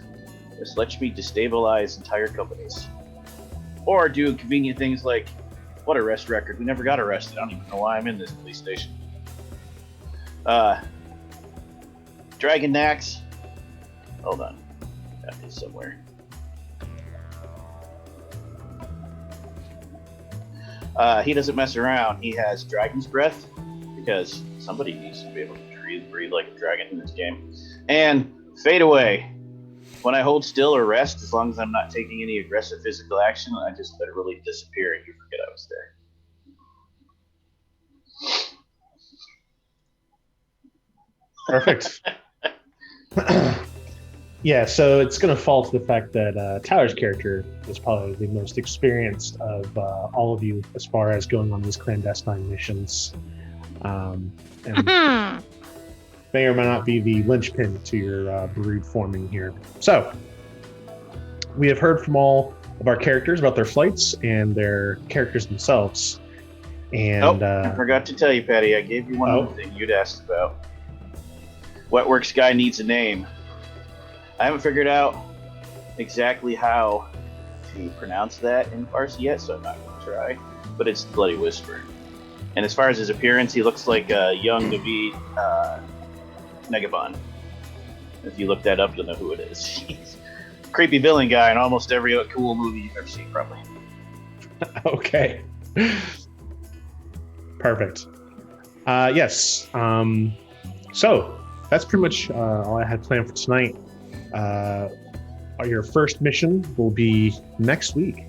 which lets me destabilize entire companies. Or do convenient things like, what arrest record? We never got arrested. I don't even know why I'm in this police station. Dragon Nax. Hold on. That is somewhere. He doesn't mess around. He has Dragon's Breath, because somebody needs to be able to breathe like a dragon in this game. And Fade Away. When I hold still or rest, as long as I'm not taking any aggressive physical action, I just literally disappear and you forget I was there. Perfect. Yeah, so it's going to fall to the fact that Tyler's character is probably the most experienced of all of you as far as going on these clandestine missions. And may or may not be the linchpin to your brood forming here. So, we have heard from all of our characters about their flights and their characters themselves. And I forgot to tell you, Patty, I gave you one other thing you'd asked about. Wetworks guy needs a name. I haven't figured out exactly how to pronounce that in Farsi yet, so I'm not going to try. But it's the Bloody Whisper. And as far as his appearance, he looks like a young Naveed Negabon. If you look that up, you'll know who it is. He's a creepy villain guy in almost every cool movie you've ever seen, probably. Okay. Perfect. Yes. So, that's pretty much all I had planned for tonight. Your first mission will be next week.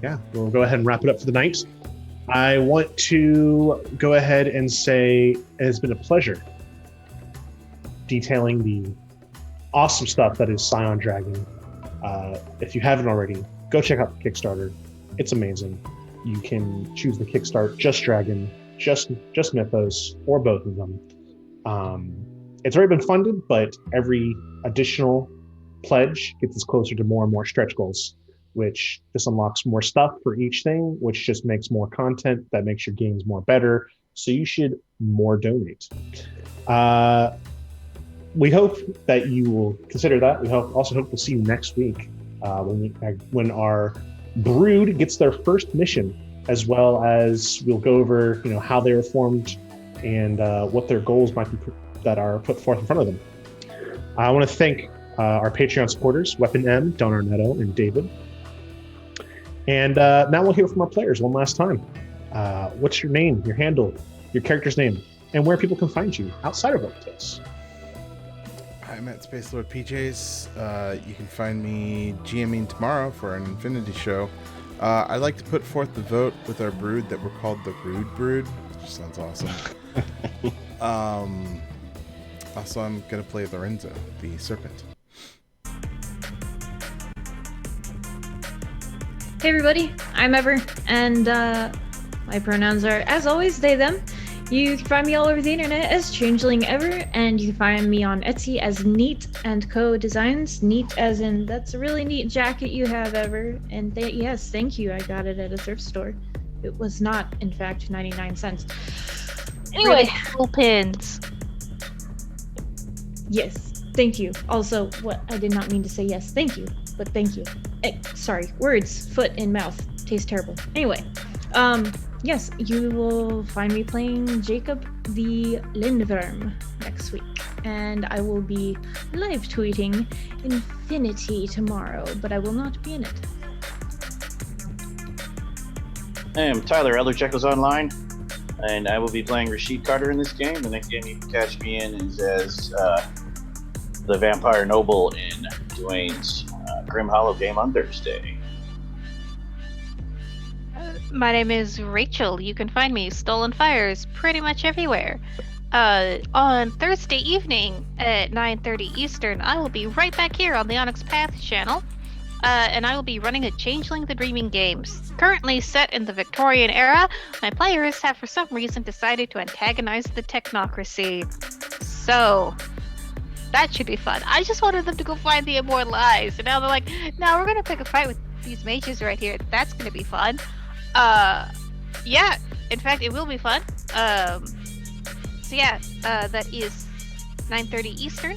Yeah, we'll go ahead and wrap it up for the night. I want to go ahead and say it has been a pleasure detailing the awesome stuff that is Scion Dragon. If you haven't already, go check out the Kickstarter. It's amazing. You can choose the Kickstart Just Dragon, just Mythos, or both of them. It's already been funded, but every additional pledge gets us closer to more and more stretch goals, which just unlocks more stuff for each thing, which just makes more content that makes your games more better. So you should more donate. We hope that you will consider that. We also hope to see you next week when our brood gets their first mission, as well as we'll go over how they were formed and what their goals might be that are put forth in front of them. I want to thank our Patreon supporters, Weapon M, Don Arnetto, and David. And now we'll hear from our players one last time. What's your name, your handle, your character's name, and where people can find you outside of Robotos? I'm at Space Lord PJs. You can find me GMing tomorrow for an Infinity show. I'd like to put forth the vote with our brood that we're called the Rude Brood, which sounds awesome. Also, I'm going to play Lorenzo, the Serpent. Hey everybody, I'm Ever, and my pronouns are, as always, they, them. You can find me all over the internet as Changeling Ever, and you can find me on Etsy as Neat & Co. Designs. Neat as in, that's a really neat jacket you have, Ever. And yes, thank you, I got it at a thrift store. It was not, in fact, 99 cents. Anyway. Really cool pins. Yes, thank you. Also, I did not mean to say yes, thank you, but thank you. Sorry, words, foot in mouth, taste terrible. Anyway, yes, you will find me playing Jacob the Lindworm next week. And I will be live tweeting Infinity tomorrow, but I will not be in it. I am Tyler, Elder Jekyll's Online, and I will be playing Rashid Carter in this game. The next game you can catch me in is as the Vampire Noble in Dwayne's Grim Hollow game on Thursday. My name is Rachel. You can find me Stolen Fires pretty much everywhere. On Thursday evening at 9:30 Eastern, I will be right back here on the Onyx Path channel, and I will be running a Changeling the Dreaming games. Currently set in the Victorian era, my players have for some reason decided to antagonize the technocracy. So, that should be fun. I just wanted them to go find the Immortal Eyes, and now they're like, no, we're gonna pick a fight with these mages right here. That's gonna be fun. Yeah, in fact, it will be fun. So yeah, that is 9:30 Eastern.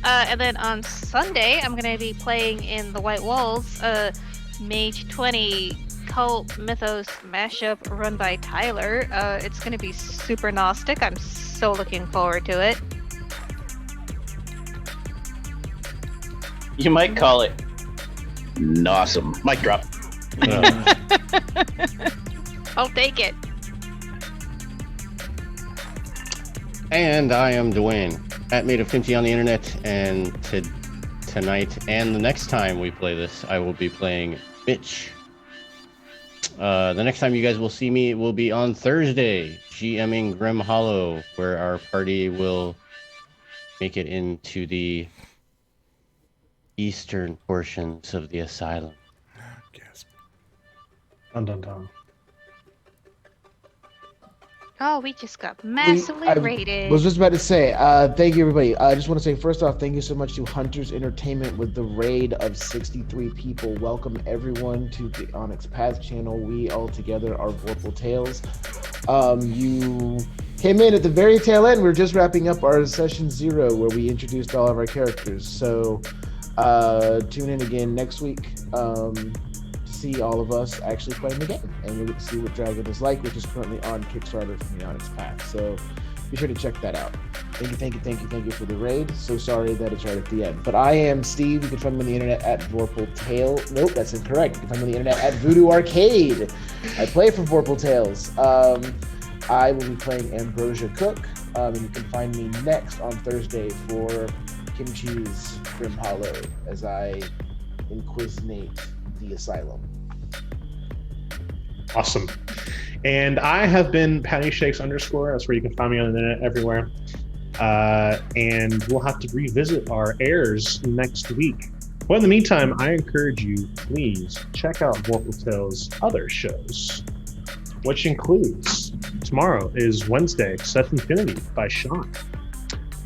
And then on Sunday, I'm gonna be playing in the White Walls, Mage 20 Cult Mythos mashup run by Tyler. It's gonna be super Gnostic. I'm so looking forward to it. You might call it awesome. Mic drop. I'll take it. And I am Dwayne, at Made of Kimchi on the internet, and tonight and the next time we play this, I will be playing Mitch. The next time you guys will see me will be on Thursday, GMing Grim Hollow, where our party will make it into the eastern portions of the asylum. Gasp. Dun dun dun. Oh, we just got massively raided. I was just about to say, thank you, everybody. I just want to say, first off, thank you so much to Hunters Entertainment with the raid of 63 people. Welcome, everyone, to the Onyx Path channel. We all together are Vorpal Tales. You came in at the very tail end. We're just wrapping up our session 0, where we introduced all of our characters. So tune in again next week. See all of us actually playing the game, and you'll get to see what Dragon is like, which is currently on Kickstarter from the Onyx Path. So be sure to check that out. Thank you for the raid. So sorry that it's right at the end. But I am Steve. You can find me on the internet at Vorpal Tale. Nope, that's incorrect. You can find me on the internet at Voodoo Arcade. I play for Vorpal Tales. I will be playing Ambrosia Cook. And you can find me next on Thursday for Kimchi's Grim Hollow as I inquisitionate the asylum. Awesome. And I have been Patty Shakes _. That's where you can find me on the internet everywhere. And we'll have to revisit our airs next week. But in the meantime, I encourage you, please check out Vorpal Tales' other shows, which includes tomorrow is Wednesday, Seth Infinity by Sean.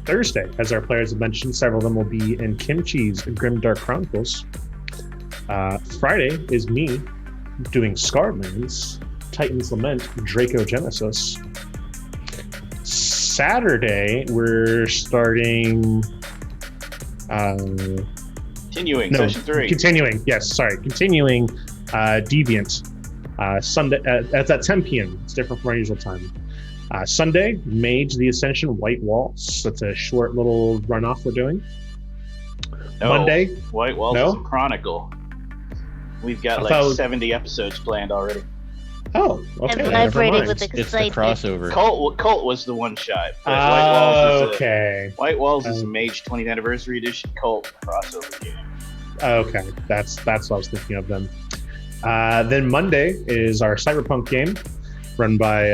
Thursday, as our players have mentioned, several of them will be in Kimchi's Grimdark Chronicles. Friday is me doing Scarlands, Titan's Lament, Draco Genesis. Saturday, we're starting... Session 3. Continuing Deviant. Sunday, that's at 10 p.m. It's different from our usual time. Sunday, Mage the Ascension, White Walls. That's a short little runoff we're doing. No, Monday? White Walls is a chronicle. We've got 70 episodes planned already. Oh, okay. And vibrating with It's the excitement. crossover. Cult was the one shot. White Walls is a Mage 20th Anniversary Edition Cult crossover game. Okay, that's what I was thinking of then. Then Monday is our Cyberpunk game, run by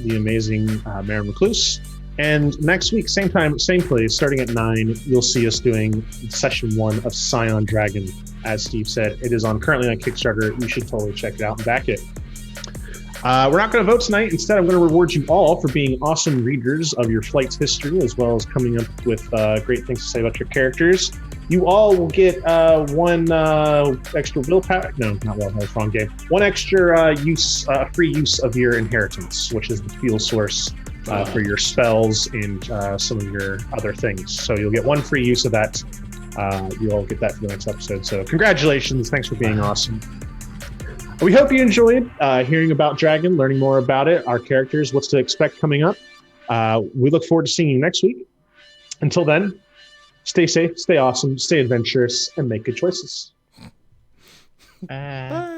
the amazing Maren Recluse. And next week, same time, same place, starting at 9, you'll see us doing session 1 of Scion Dragon. As Steve said, it is currently on Kickstarter. You should totally check it out and back it. We're not going to vote tonight. Instead, I'm going to reward you all for being awesome readers of your flight's history, as well as coming up with great things to say about your characters. You all will get one extra willpower. No, not willpower. That's wrong game. One extra free use of your inheritance, which is the fuel source for your spells and some of your other things. So you'll get one free use of that. You'll get that for the next episode. So congratulations. Thanks for being awesome. We hope you enjoyed hearing about Dragon, learning more about it, our characters, what's to expect coming up. We look forward to seeing you next week. Until then, stay safe, stay awesome, stay adventurous, and make good choices. Bye.